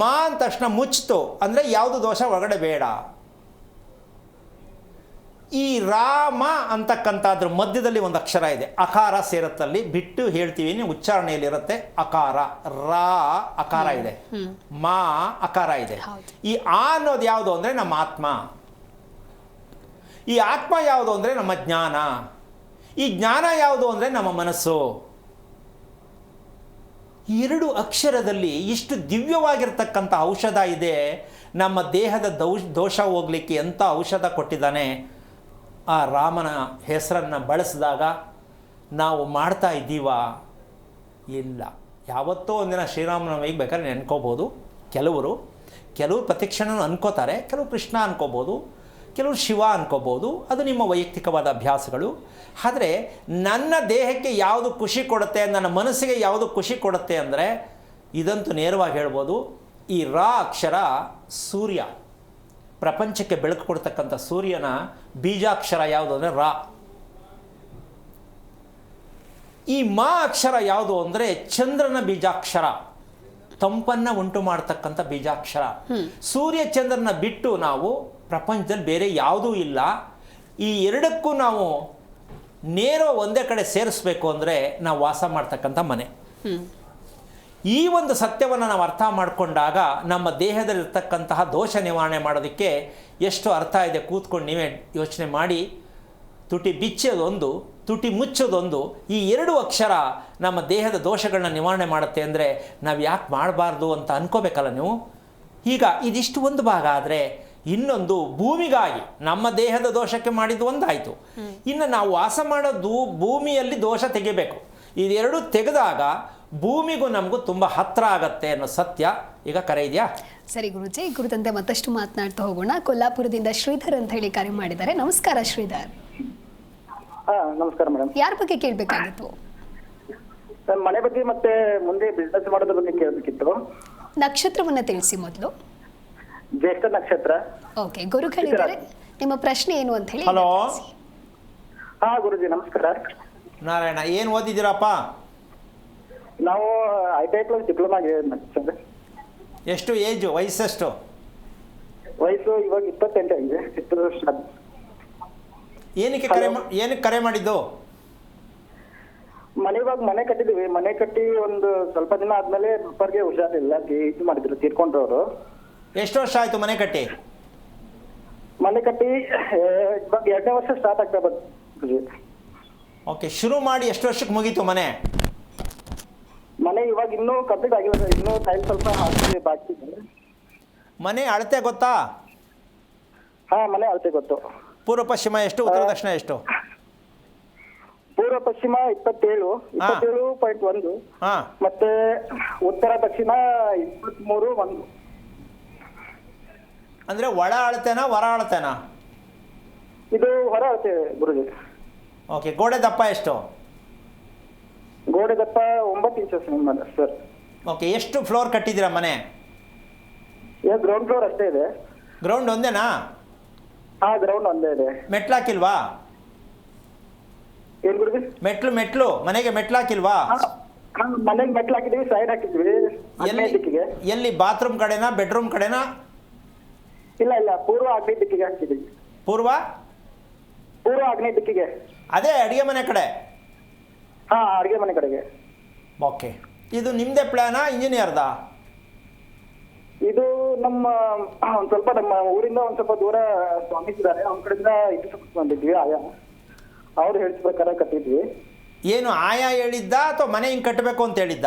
ಮಾ ಅಂದ ತಕ್ಷಣ ಮುಚ್ಚಿತು ಅಂದರೆ ಯಾವುದು ದೋಷ ಒಳಗಡೆ ಬೇಡ. ಈ ರಾಮ ಅಂತಕ್ಕಂಥದ್ರ ಮಧ್ಯದಲ್ಲಿ ಒಂದು ಅಕ್ಷರ ಇದೆ, ಅಕಾರ ಸೇರುತ್ತಲ್ಲಿ. ಬಿಟ್ಟು ಹೇಳ್ತೀವಿ, ನೀವು ಉಚ್ಚಾರಣೆಯಲ್ಲಿರುತ್ತೆ ಅಕಾರ. ರಾ ಅಕಾರ ಇದೆ, ಮಾ ಅಕಾರ ಇದೆ. ಈ ಆ ಅನ್ನೋದು ಯಾವುದು ಅಂದರೆ ನಮ್ಮ ಆತ್ಮ. ಈ ಆತ್ಮ ಯಾವುದು ಅಂದರೆ ನಮ್ಮ ಜ್ಞಾನ. ಈ ಜ್ಞಾನ ಯಾವುದು ಅಂದರೆ ನಮ್ಮ ಮನಸ್ಸು. 2 ಅಕ್ಷರದಲ್ಲಿ ಇಷ್ಟು ದಿವ್ಯವಾಗಿರ್ತಕ್ಕಂಥ ಔಷಧ ಇದೆ. ನಮ್ಮ ದೇಹದ ದೋಷ ಹೋಗಲಿಕ್ಕೆ ಎಂಥ ಔಷಧ ಕೊಟ್ಟಿದ್ದಾನೆ. ಆ ರಾಮನ ಹೆಸರನ್ನು ಬಳಸಿದಾಗ ನಾವು ಮಾಡ್ತಾ ಇದ್ದೀವಾ? ಇಲ್ಲ. ಯಾವತ್ತೋ ಒಂದಿನ ಶ್ರೀರಾಮನವಮಿಗೆ ಬೇಕಾದ್ರೆ ನೆನ್ಕೋಬೋದು. ಕೆಲವರು ಪ್ರತಿಕ್ಷಣನೂ ಅನ್ಕೋತಾರೆ, ಕೆಲವರು ಕೃಷ್ಣ ಅನ್ಕೋಬೋದು, ಕೆಲವರು ಶಿವ ಅನ್ಕೋಬೋದು. ಅದು ನಿಮ್ಮ ವೈಯಕ್ತಿಕವಾದ ಅಭ್ಯಾಸಗಳು. ಆದರೆ ನನ್ನ ದೇಹಕ್ಕೆ ಯಾವುದು ಖುಷಿ ಕೊಡುತ್ತೆ, ನನ್ನ ಮನಸ್ಸಿಗೆ ಯಾವುದು ಖುಷಿ ಕೊಡುತ್ತೆ ಅಂದರೆ ಇದಂತೂ ನೇರವಾಗಿ ಹೇಳ್ಬೋದು. ಈ ರಾ ಅಕ್ಷರ ಸೂರ್ಯ, ಪ್ರಪಂಚಕ್ಕೆ ಬೆಳಕು ಕೊಡ್ತಕ್ಕಂಥ ಸೂರ್ಯನ ಬೀಜಾಕ್ಷರ ಯಾವುದು ಅಂದರೆ ರಾ. ಈ ಮಾ ಅಕ್ಷರ ಯಾವುದು ಅಂದರೆ ಚಂದ್ರನ ಬೀಜಾಕ್ಷರ, ತಂಪನ್ನು ಉಂಟು ಮಾಡ್ತಕ್ಕಂಥ ಬೀಜಾಕ್ಷರ. ಸೂರ್ಯ ಚಂದ್ರನ ಬಿಟ್ಟು ನಾವು ಪ್ರಪಂಚದಲ್ಲಿ ಬೇರೆ ಯಾವುದೂ ಇಲ್ಲ. ಈ ಎರಡಕ್ಕೂ ನಾವು ನೇರ ಒಂದೇ ಕಡೆ ಸೇರಿಸ್ಬೇಕು ಅಂದರೆ ನಾವು ವಾಸ ಮಾಡ್ತಕ್ಕಂಥ ಮನೆ. ಈ ಒಂದು ಸತ್ಯವನ್ನು ನಾವು ಅರ್ಥ ಮಾಡಿಕೊಂಡಾಗ ನಮ್ಮ ದೇಹದಲ್ಲಿರ್ತಕ್ಕಂತಹ ದೋಷ ನಿವಾರಣೆ ಮಾಡೋದಕ್ಕೆ ಎಷ್ಟು ಅರ್ಥ ಇದೆ ಕೂತ್ಕೊಂಡು ನೀವೇ ಯೋಚನೆ ಮಾಡಿ. ತುಟಿ ಬಿಚ್ಚೋದೊಂದು, ತುಟಿ ಮುಚ್ಚೋದೊಂದು, ಈ 2 ಅಕ್ಷರ ನಮ್ಮ ದೇಹದ ದೋಷಗಳನ್ನ ನಿವಾರಣೆ ಮಾಡುತ್ತೆ ಅಂದರೆ ನಾವು ಯಾಕೆ ಮಾಡಬಾರ್ದು ಅಂತ ಅನ್ಕೋಬೇಕಲ್ಲ ನೀವು. ಈಗ ಇದಿಷ್ಟು ಒಂದು ಭಾಗ ಆದರೆ ಇನ್ನೊಂದು ಭೂಮಿಗಾಗಿ ನಮ್ಮ ದೇಹದ ದೋಷಕ್ಕೆ ಮಾಡಿದ್ದು ಒಂದಾಯಿತು. ಇನ್ನು ನಾವು ವಾಸ ಮಾಡೋದು ಭೂಮಿಯಲ್ಲಿ ದೋಷ ತೆಗಿಬೇಕು. ಇದೆರಡು ತೆಗೆದಾಗ ಭೂಮಿಗೂ ನಮಗೂ ತುಂಬ ಹತ್ತಿರ ಆಗತ್ತೆ ಅನ್ನೋ ಸತ್ಯ. ಈಗ ಕರೆ ಇದೆಯಾ? ಸರಿ ಗುರುಜಿ, ಈ ಕುರಿತಂತೆ ಮತ್ತಷ್ಟು ಮಾತನಾಡ್ತಾ ಹೋಗೋಣ. ಕೊಲ್ಲಾಪುರದಿಂದ ಶ್ರೀಧರ್ ಅಂತ ಹೇಳಿ ಕರೆ ಮಾಡಿದ್ದಾರೆ. ನಮಸ್ಕಾರ ಶ್ರೀಧರ್. ನಮಸ್ಕಾರ ಮೇಡಮ್. ಯಾರ ಬಗ್ಗೆ ಕೇಳಬೇಕಾಗಿತ್ತು? ಮನೆ ಬಗ್ಗೆ ಮತ್ತೆ ಮುಂದೆ ಬಿಸ್ನೆಸ್ ಮಾಡೋದ್ರ ಬಗ್ಗೆ ಕೇಳಬೇಕಿತ್ತು. ನಕ್ಷತ್ರವನ್ನ ತಿಳಿಸಿ ಮೊದಲು. ಜ್ಯೇಷ್ಠ ನಕ್ಷತ್ರ. ಓಕೆ, ಗುರುಗಳಿದ್ದಾರೆ, ನಿಮ್ಮ ಪ್ರಶ್ನೆ ಏನು ಅಂತ ಹೇಳಿ. ಹಲೋ. ಹಾ ಗುರುಜಿ ನಮಸ್ಕಾರ. ನಾರಾಯಣ, ಏನು ಓದಿದ್ದೀರಪ್ಪ? ನಾವು ITI ಪ್ಲಸ್ ಡಿಪ್ಲೊಮಾ ಸರ್. ಎಷ್ಟು ಏಜು, ವಯಸ್ಸೆಷ್ಟು? ವಯಸ್ಸು ಇವಾಗ 28 ಆಗಿದೆ. 20 ವರ್ಷ. ಏನಕ್ಕೆ ಕರೆ ಮಾಡಿದ್ದು? ಇವಾಗ ಮನೆ ಕಟ್ಟಿದ್ವಿ. ಮನೆ ಕಟ್ಟಿ ಒಂದು ಸ್ವಲ್ಪ ದಿನ ಆದ್ಮೇಲೆ ಪಪ್ಪರ್ಗೆ ಹುಷಾರಿಲ್ಲ, ಇದು ಮಾಡಿದ್ರು, ತೀರ್ಕೊಂಡ್ರು ಅವರು. ಎಷ್ಟು ವರ್ಷ ಆಯ್ತು ಮನೆ ಕಟ್ಟಿ? ಮನೆ ಕಟ್ಟಿ ಇವಾಗ 2ನೇ ವರ್ಷ ಸ್ಟಾರ್ಟ್ ಆಗ್ತಾ ಬಂತು. ಓಕೆ, ಶುರು ಮಾಡಿ ಎಷ್ಟು ವರ್ಷಕ್ಕೆ ಮುಗೀತು ಮನೆ? ಮನೆ ಇವಾಗ ಇನ್ನೂ ಕಂಪ್ಲೀಟ್ ಆಗಿಲ್ಲ ಸರ್. ಇನ್ನೂ ಟೈಮ್ ಸ್ವಲ್ಪ ಹಾಕಿ ಬಾಕಿ ಇದೆ. ಮನೆ ಅಳತೆ ಗೊತ್ತಾ? ಹಾ, ಮನೆ ಅಳತೆ ಗೊತ್ತು. ಪೂರ್ವ ಪಶ್ಚಿಮ ಎಷ್ಟು, ಉತ್ತರ ದಕ್ಷಿಣ ಎಷ್ಟು? ಪೂರ್ವ ಪಶ್ಚಿಮ 27.1 ಮತ್ತೆ ಉತ್ತರ ದಕ್ಷಿಣ 23.1. ಅಂದ್ರೆ ಒಳ ಅಳತೆನಾ ಹೊರ ಅಳತೆನಾ? ಇದು ಹೊರ ಅಳತೆ ಗುರುಜಿ. ಓಕೆ, ಗೋಡೆ ದಪ್ಪ ಎಷ್ಟು? ಗೋಡೆ ದಪ್ಪ 9 ಇಂಚಸ್ ಸರ್. ಓಕೆ, ಎಷ್ಟು ಫ್ಲೋರ್ ಕಟ್ಟಿದ್ದೀರಾ ಮನೆ? ಗ್ರೌಂಡ್ ಫ್ಲೋರ್ ಅಷ್ಟೇ ಇದೆ. ಗ್ರೌಂಡ್ ಒಂದೇನಾ? ಹಾ, ಗ್ರೌಂಡ್ ಒಂದೇ ಇದೆ. ಮೆಟ್ಲಾಕಿಲ್ವಾ? ಏನ್ ಗುರುಜಿ? ಮೆಟ್ಲು ಮನೆಗೆ ಮೆಟ್ಲಾಕಿಲ್ವಾ? ಮನೆಗೆ ಮೆಟ್ಲು ಹಾಕಿದ್ವಿ, ಸೈಡ್ ಹಾಕಿದ್ವಿ. ದಿಕ್ಕಿಗೆ. ಎಲ್ಲಿ, ಬಾತ್ರೂಮ್ ಕಡೆನಾ ಬೆಡ್ರೂಮ್ ಕಡೆನಾ? ಇಲ್ಲ, ಪೂರ್ವ ಆಗ್ನೇಯ ದಿಕ್ಕಿಗೆ ಹಾಕಿದ್ವಿ. ಪೂರ್ವ ಆಗ್ನೇಯ ದಿಕ್ಕಿಗೆ. ಅದೇ ಅಡಿಗೆ ಮನೆ ಕಡೆ? ಹಾ, ಅಡಿಗೆ ಮನೆ ಕಡೆಗೆ. ಓಕೆ, ಇದು ನಿಮ್ದೇ ಪ್ಲಾನಾ ಇಂಜಿನಿಯರ್ದಾ? ಇದು ನಮ್ಮ ಒಂದ್ ಸ್ವಲ್ಪ ನಮ್ಮ ಊರಿಂದ ಒಂದ್ ಸ್ವಲ್ಪ ದೂರ ಸ್ವಾಮೀಜಿದ್ದಾರೆ, ಅವ್ನ ಕಡೆಯಿಂದ ಇದು ಬಂದಿದ್ವಿ. ಅವ್ರು ಹೇಳಿದ ಪ್ರಕಾರ ಕಟ್ಟಿದ್ವಿ. ಏನು ಆಯಾ ಹೇಳಿದ್ದ ಅಥವಾ ಮನೆ ಹಿಂಗೆ ಕಟ್ಟಬೇಕು ಅಂತ ಹೇಳಿದ್ದ?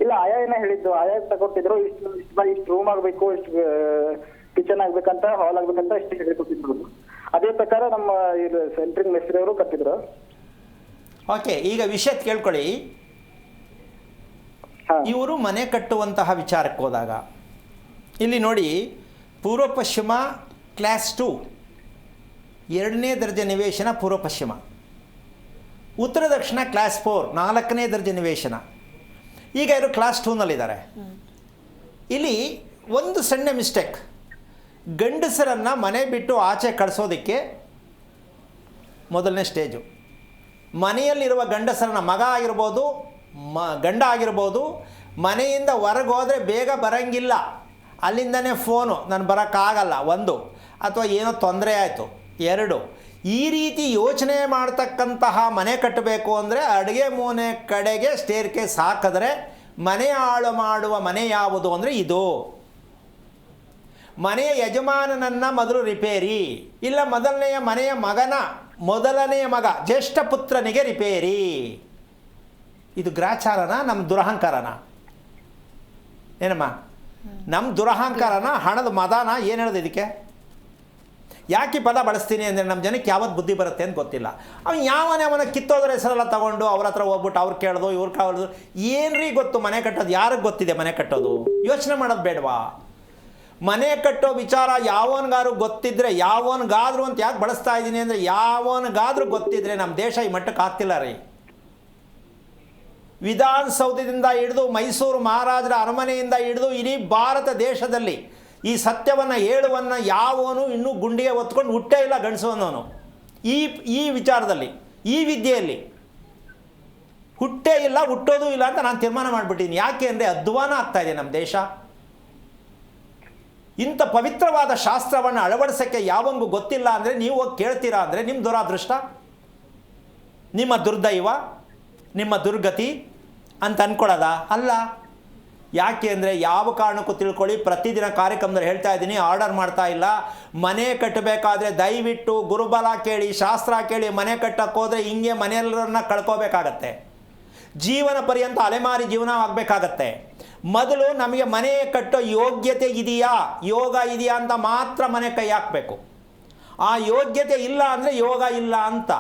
ಇಲ್ಲ, ಏನ ಹೇಳಿದ್ದು. ತಗೊಟ್ಟಿದ್ರು. ಇಷ್ಟು ರೂಮ್ ಆಗ್ಬೇಕು, ಇಷ್ಟು ಕಿಚನ್ ಆಗ್ಬೇಕಂತ, ಹಾಲ್ ಆಗ್ಬೇಕಂತ ಇಷ್ಟು ಹೇಳಿಕೊಟ್ಟಿದ್ರು. ಅದೇ ಪ್ರಕಾರ ನಮ್ಮ ಸೆಂಟ್ರಿಂಗ್ ಮೆಸ್ತ್ರಿ ಅವರು ಕಟ್ಟಿದ್ರು. ಓಕೆ, ಈಗ ವಿಷಯ ಕೇಳ್ಕೊಳ್ಳಿ. ಇವರು ಮನೆ ಕಟ್ಟುವಂತಹ ವಿಚಾರಕ್ಕೆ ಹೋದಾಗ ಇಲ್ಲಿ ನೋಡಿ, ಪೂರ್ವ ಪಶ್ಚಿಮ ಕ್ಲಾಸ್ 2 2ನೇ ದರ್ಜೆ ನಿವೇಶನ ಪೂರ್ವ ಪಶ್ಚಿಮ, ಉತ್ತರ ದಕ್ಷಿಣ ಕ್ಲಾಸ್ 4 4ನೇ ದರ್ಜೆ ನಿವೇಶನ. ಈಗ ಇವರು ಕ್ಲಾಸ್ 2ನಲ್ಲಿದ್ದಾರೆ. ಇಲ್ಲಿ ಒಂದು ಸಣ್ಣ ಮಿಸ್ಟೇಕ್. ಗಂಡಸರನ್ನು ಮನೆ ಬಿಟ್ಟು ಆಚೆ ಕಳಿಸೋದಕ್ಕೆ ಮೊದಲನೇ ಸ್ಟೇಜು. ಮನೆಯಲ್ಲಿರುವ ಗಂಡಸರನ್ನ, ಮಗ ಆಗಿರ್ಬೋದು, ಗಂಡ ಆಗಿರ್ಬೋದು, ಮನೆಯಿಂದ ಹೊರಗೆ ಹೋದರೆ ಬೇಗ ಬರೋಂಗಿಲ್ಲ, ಅಲ್ಲಿಂದನೇ ಫೋನು, ನಾನು ಬರೋಕ್ಕಾಗಲ್ಲ ಒಂದು, ಅಥವಾ ಏನೋ ತೊಂದರೆ ಆಯಿತು 2. ಈ ರೀತಿ ಯೋಚನೆ ಮಾಡ್ತಕ್ಕಂತಹ ಮನೆ ಕಟ್ಟಬೇಕು ಅಂದರೆ ಅಡುಗೆ ಮನೆ ಕಡೆಗೆ ಸ್ಟೇರ್ ಕೇಸ್ ಹಾಕಿದ್ರೆ ಮನೆ ಹಾಳು ಮಾಡುವ ಮನೆ ಯಾವುದು ಅಂದರೆ ಇದು. ಮನೆಯ ಯಜಮಾನನನ್ನು ಮೊದಲು ರಿಪೇರಿ, ಇಲ್ಲ ಮೊದಲನೆಯ ಮಗ ಜ್ಯೇಷ್ಠ ಪುತ್ರನಿಗೆ ರಿಪೇರಿ. ಇದು ಗ್ರಾಚಾರನ ನಮ್ಮ ದುರಹಂಕಾರನ? ಏನಮ್ಮ, ನಮ್ಮ ದುರಹಂಕಾರನ, ಹಣದ ಮದನ? ಏನು ಹೇಳೋದು ಇದಕ್ಕೆ? ಯಾಕೆ ಈ ಪದ ಬಳಸ್ತೀನಿ ಅಂದರೆ ನಮ್ಮ ಜನಕ್ಕೆ ಯಾವತ್ತು ಬುದ್ಧಿ ಬರುತ್ತೆ ಅಂತ ಗೊತ್ತಿಲ್ಲ. ಅವ್ನು ಅವನ ಕಿತ್ತೋದ್ರ ಹೆಸರೆಲ್ಲ ತೊಗೊಂಡು ಅವ್ರ ಹತ್ರ ಹೋಗ್ಬಿಟ್ಟು ಅವ್ರು ಕೇಳೋದು ಇವ್ರು ಕೇಳೋದು. ಏನ್ರಿ ಗೊತ್ತು ಮನೆ ಕಟ್ಟೋದು? ಯಾರಿಗೆ ಗೊತ್ತಿದೆ ಮನೆ ಕಟ್ಟೋದು? ಯೋಚನೆ ಮಾಡೋದು ಬೇಡವಾ? ಮನೆ ಕಟ್ಟೋ ವಿಚಾರ ಯಾವನಿಗಾರು ಗೊತ್ತಿದ್ರೆ, ಯಾವನಿಗಾದ್ರು ಅಂತ ಯಾಕೆ ಬಳಸ್ತಾ ಇದ್ದೀನಿ ಅಂದರೆ, ಯಾವನಿಗಾದ್ರೂ ಗೊತ್ತಿದ್ರೆ ನಮ್ಮ ದೇಶ ಈ ಮಟ್ಟಕ್ಕೆ ಆಗ್ತಿಲ್ಲ ರೀ. ವಿಧಾನಸೌಧದಿಂದ ಹಿಡಿದು ಮೈಸೂರು ಮಹಾರಾಜರ ಅರಮನೆಯಿಂದ ಹಿಡಿದು ಇಡೀ ಭಾರತ ದೇಶದಲ್ಲಿ ಈ ಸತ್ಯವನ್ನು ಹೇಳುವನ್ನ ಯಾವನು ಇನ್ನೂ ಗುಂಡಿಗೆ ಹೊತ್ಕೊಂಡು ಹುಟ್ಟೇ ಇಲ್ಲ ಗಂಡಸವನವನು. ಈ ವಿಚಾರದಲ್ಲಿ, ಈ ವಿದ್ಯೆಯಲ್ಲಿ ಹುಟ್ಟೇ ಇಲ್ಲ, ಹುಟ್ಟೋದು ಇಲ್ಲ ಅಂತ ನಾನು ತೀರ್ಮಾನ ಮಾಡಿಬಿಟ್ಟಿದ್ದೀನಿ. ಯಾಕೆ ಅಂದರೆ ಅಧ್ವಾನ ಆಗ್ತಾ ಇದೆ ನಮ್ಮ ದೇಶ. ಇಂಥ ಪವಿತ್ರವಾದ ಶಾಸ್ತ್ರವನ್ನು ಅಳವಡಿಸೋಕ್ಕೆ ಯಾವನಿಗೂ ಗೊತ್ತಿಲ್ಲ ಅಂದರೆ ನೀವು ಹೋಗಿ ಕೇಳ್ತೀರಾ ಅಂದರೆ ನಿಮ್ಮ ದುರಾದೃಷ್ಟ, ನಿಮ್ಮ ದುರ್ದೈವ, ನಿಮ್ಮ ದುರ್ಗತಿ ಅಂತ ಅಂದ್ಕೊಳ್ಳೋದ? ಅಲ್ಲ. ಯಾಕೆ ಅಂದರೆ ಯಾವ ಕಾರಣಕ್ಕೂ ತಿಳ್ಕೊಳ್ಳಿ, ಪ್ರತಿದಿನ ಕಾರ್ಯಕ್ರಮದಲ್ಲಿ ಹೇಳ್ತಾ ಇದ್ದೀನಿ, ಆರ್ಡರ್ ಮಾಡ್ತಾ ಇಲ್ಲ. ಮನೆ ಕಟ್ಟಬೇಕಾದ್ರೆ ದಯವಿಟ್ಟು ಗುರುಬಲ ಕೇಳಿ, ಶಾಸ್ತ್ರ ಕೇಳಿ ಮನೆ ಕಟ್ಟಕ್ಕೆ ಹೋದರೆ ಹಿಂಗೆ ಮನೆಯಲ್ಲರನ್ನ ಕಳ್ಕೋಬೇಕಾಗತ್ತೆ. ಜೀವನ ಪರ್ಯಂತ ಅಲೆಮಾರಿ ಜೀವನ ಆಗಬೇಕಾಗತ್ತೆ. ಮೊದಲು ನಮಗೆ ಮನೆ ಕಟ್ಟೋ ಯೋಗ್ಯತೆ ಇದೆಯಾ, ಯೋಗ ಇದೆಯಾ ಅಂತ ಮಾತ್ರ ಮನೆ ಕೈ ಹಾಕಬೇಕು. ಆ ಯೋಗ್ಯತೆ ಇಲ್ಲ ಅಂದರೆ ಯೋಗ ಇಲ್ಲ ಅಂತ.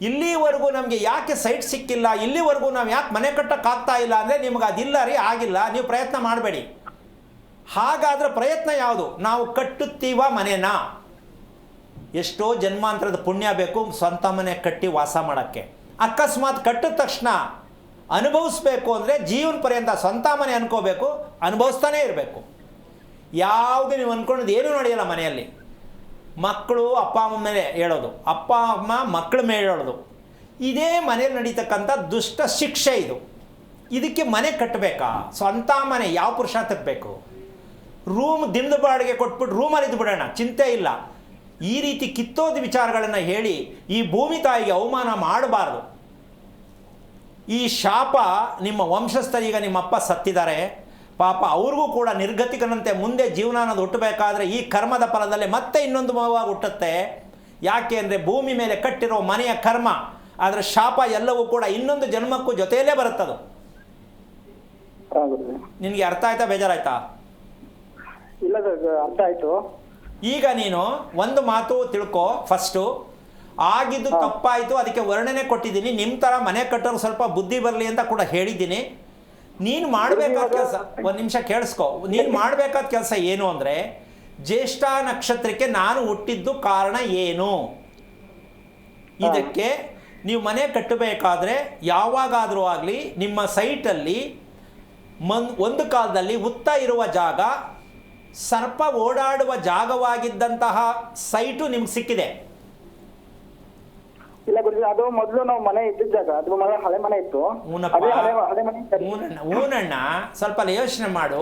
ಇಲ್ಲಿವರೆಗೂ ನಮಗೆ ಯಾಕೆ ಸೈಟ್ ಸಿಕ್ಕಿಲ್ಲ, ಇಲ್ಲಿವರೆಗೂ ನಾವು ಯಾಕೆ ಮನೆ ಕಟ್ಟೋಕ್ಕಾಗ್ತಾ ಇಲ್ಲ ಅಂದರೆ ನಿಮ್ಗೆ ಅದಿಲ್ಲ ರೀ, ಆಗಿಲ್ಲ. ನೀವು ಪ್ರಯತ್ನ ಮಾಡಬೇಡಿ. ಹಾಗಾದರೆ ಪ್ರಯತ್ನ ಯಾವುದು? ನಾವು ಕಟ್ಟುತ್ತೀವ ಮನೆನಾ? ಎಷ್ಟೋ ಜನ್ಮಾಂತರದ ಪುಣ್ಯ ಬೇಕು ಸ್ವಂತ ಮನೆ ಕಟ್ಟಿ ವಾಸ ಮಾಡೋಕ್ಕೆ. ಅಕಸ್ಮಾತ್ ಕಟ್ಟಿದ ತಕ್ಷಣ ಅನುಭವಿಸ್ಬೇಕು ಅಂದರೆ ಜೀವನ ಪರ್ಯಂತ ಸ್ವಂತ ಮನೆ ಅನ್ಕೋಬೇಕು, ಅನುಭವಿಸ್ತಾನೇ ಇರಬೇಕು. ಯಾವುದು ನೀವು ಅಂದ್ಕೊಂಡಿದ್ದು ಏನೂ ನಡೆಯಲ್ಲ ಮನೆಯಲ್ಲಿ. ಮಕ್ಕಳು ಅಪ್ಪ ಅಮ್ಮ ಮೇಲೆ ಹೇಳೋದು, ಅಪ್ಪ ಅಮ್ಮ ಮಕ್ಕಳ ಮೇಲೆ ಹೇಳೋದು, ಇದೇ ಮನೇಲಿ ನಡೀತಕ್ಕಂಥ ದುಷ್ಟ ಶಿಕ್ಷೆ ಇದು. ಇದಕ್ಕೆ ಮನೆ ಕಟ್ಟಬೇಕಾ? ಸ್ವಂತ ಮನೆ ಯಾವ ಪುರುಷಾರ್ಥಕ್ಕೆ ಬೇಕು? ರೂಮ್ ದಿನದ ಬಾಡಿಗೆ ಕೊಟ್ಬಿಟ್ಟು ರೂಮಲ್ಲಿ ಇದ್ದು ಬಿಡೋಣ, ಚಿಂತೆ ಇಲ್ಲ. ಈ ರೀತಿ ಕಿತ್ತೋದ ವಿಚಾರಗಳನ್ನು ಹೇಳಿ ಈ ಭೂಮಿ ತಾಯಿಗೆ ಅವಮಾನ ಮಾಡಬಾರ್ದು. ಈ ಶಾಪ ನಿಮ್ಮ ವಂಶಸ್ಥರೀಗ ನಿಮ್ಮಪ್ಪ ಸತ್ತಿದ್ದಾರೆ, ಪಾಪ ಅವ್ರಿಗೂ ಕೂಡ ನಿರ್ಗತಿಕನಂತೆ ಮುಂದೆ ಜೀವನ ಅನ್ನೋದು ಹುಟ್ಟಬೇಕಾದ್ರೆ ಈ ಕರ್ಮದ ಫಲದಲ್ಲೇ ಮತ್ತೆ ಇನ್ನೊಂದು ಮಗುವಾಗಿ ಹುಟ್ಟುತ್ತೆ. ಯಾಕೆ ಅಂದರೆ ಭೂಮಿ ಮೇಲೆ ಕಟ್ಟಿರೋ ಮನೆಯ ಕರ್ಮ, ಅದರ ಶಾಪ ಎಲ್ಲವೂ ಕೂಡ ಇನ್ನೊಂದು ಜನ್ಮಕ್ಕೂ ಜೊತೆಯಲ್ಲೇ ಬರುತ್ತದು. ನಿನಗೆ ಅರ್ಥ ಆಯ್ತಾ, ಬೇಜಾರಾಯ್ತಾ? ಇಲ್ಲ ಸರ್, ಅರ್ಥ ಆಯ್ತು. ಈಗ ನೀನು ಒಂದು ಮಾತು ತಿಳ್ಕೊ. ಫಸ್ಟು ಆಗಿದ್ದು ತಪ್ಪಾಯಿತು, ಅದಕ್ಕೆ ವರ್ಣನೆ ಕೊಟ್ಟಿದ್ದೀನಿ. ನಿಮ್ಮ ಥರ ಮನೆ ಕಟ್ಟೋರು ಸ್ವಲ್ಪ ಬುದ್ಧಿ ಬರಲಿ ಅಂತ ಕೂಡ ಹೇಳಿದ್ದೀನಿ. ನೀನು ಮಾಡಬೇಕಾದ ಕೆಲಸ, ಒಂದು ನಿಮಿಷ ಕೇಳಿಸ್ಕೊ. ನೀನು ಮಾಡಬೇಕಾದ ಕೆಲಸ ಏನು ಅಂದರೆ, ಜ್ಯೇಷ್ಠ ನಕ್ಷತ್ರಕ್ಕೆ ನಾನು ಹುಟ್ಟಿದ್ದು ಕಾರಣ ಏನು, ಇದಕ್ಕೆ ನೀವು ಮನೆ ಕಟ್ಟಬೇಕಾದ್ರೆ ಯಾವಾಗಾದರೂ ಆಗಲಿ ನಿಮ್ಮ ಸೈಟಲ್ಲಿ ಒಂದು ಕಾಲದಲ್ಲಿ ಹುತ್ತ ಇರುವ ಜಾಗ, ಸರ್ಪ ಓಡಾಡುವ ಜಾಗವಾಗಿದ್ದಂತಹ ಸೈಟು ನಿಮ್ಗೆ ಸಿಕ್ಕಿದೆ. ಇಲ್ಲ ಗುರುಜಿ, ಅದು ಮೊದಲು ನಾವು ಮನೆ ಇದ್ದಿದ್ದ ಜಾಗ, ಅದು ಹಳೆ ಮನೆ ಇತ್ತು. ಊನಣ್ಣ, ಸ್ವಲ್ಪ ಯೋಚನೆ ಮಾಡು.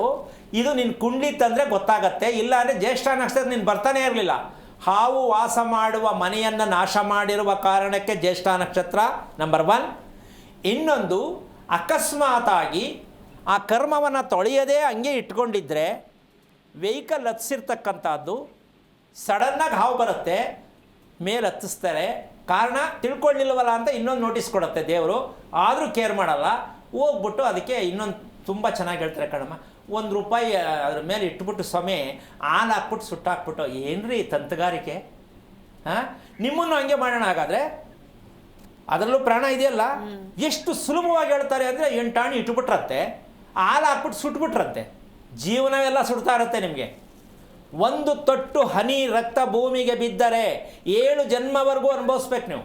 ಇದು ನಿನ್ನ ಕುಂಡ್ಲಿ ತಂದರೆ ಗೊತ್ತಾಗತ್ತೆ. ಇಲ್ಲ ಅಂದರೆ ಜ್ಯೇಷ್ಠ ನಕ್ಷತ್ರ ನೀನು ಬರ್ತಾನೆ ಇರಲಿಲ್ಲ. ಹಾವು ವಾಸ ಮಾಡುವ ಮನೆಯನ್ನು ನಾಶ ಮಾಡಿರುವ ಕಾರಣಕ್ಕೆ ಜ್ಯೇಷ್ಠ ನಕ್ಷತ್ರ ನಂಬರ್ 1. ಇನ್ನೊಂದು, ಅಕಸ್ಮಾತಾಗಿ ಆ ಕರ್ಮವನ್ನು ತೊಳೆಯದೇ ಹಂಗೆ ಇಟ್ಕೊಂಡಿದ್ರೆ ವೆಹಿಕಲ್ ಹತ್ತಿಸಿರ್ತಕ್ಕಂಥದ್ದು ಸಡನ್ನಾಗಿ ಹಾವು ಬರುತ್ತೆ, ಮೇಲೆ ಹತ್ತಿಸ್ತಾರೆ. ಕಾರಣ ತಿಳ್ಕೊಳ್ಳಿಲ್ವಲ್ಲ ಅಂತ ಇನ್ನೊಂದು ನೋಟಿಸ್ ಕೊಡುತ್ತೆ ದೇವರು. ಆದರೂ ಕೇರ್ ಮಾಡಲ್ಲ. ಹೋಗ್ಬಿಟ್ಟು ಅದಕ್ಕೆ ಇನ್ನೊಂದು ತುಂಬ ಚೆನ್ನಾಗಿ ಹೇಳ್ತಾರೆ ಕಣಮ್ಮ, ₹1 ಅದ್ರ ಮೇಲೆ ಇಟ್ಬಿಟ್ಟು ಸ್ವಾಮಿ ಹಾಲು ಹಾಕ್ಬಿಟ್ಟು ಸುಟ್ಟಾಕ್ಬಿಟ್ಟು, ಏನ್ರಿ ತಂತ್ರಗಾರಿಕೆ? ಹಾಂ, ನಿಮ್ಮನ್ನು ಹಂಗೆ ಮಾಡೋಣ. ಹಾಗಾದರೆ ಅದರಲ್ಲೂ ಪ್ರಾಣ ಇದೆಯಲ್ಲ. ಎಷ್ಟು ಸುಲಭವಾಗಿ ಹೇಳ್ತಾರೆ ಅಂದರೆ 8 ಆಣಿ ಇಟ್ಬಿಟ್ರಂತೆ, ಹಾಲು ಹಾಕ್ಬಿಟ್ಟು ಸುಟ್ಬಿಟ್ರಂತೆ, ಜೀವನವೆಲ್ಲ ಸುಡ್ತಾ ಇರುತ್ತೆ ನಿಮಗೆ. 1 ತೊಟ್ಟು ಹನಿ ರಕ್ತ ಭೂಮಿಗೆ ಬಿದ್ದರೆ 7 ಜನ್ಮವರೆಗೂ ಅನುಭವಿಸ್ಬೇಕು ನೀವು.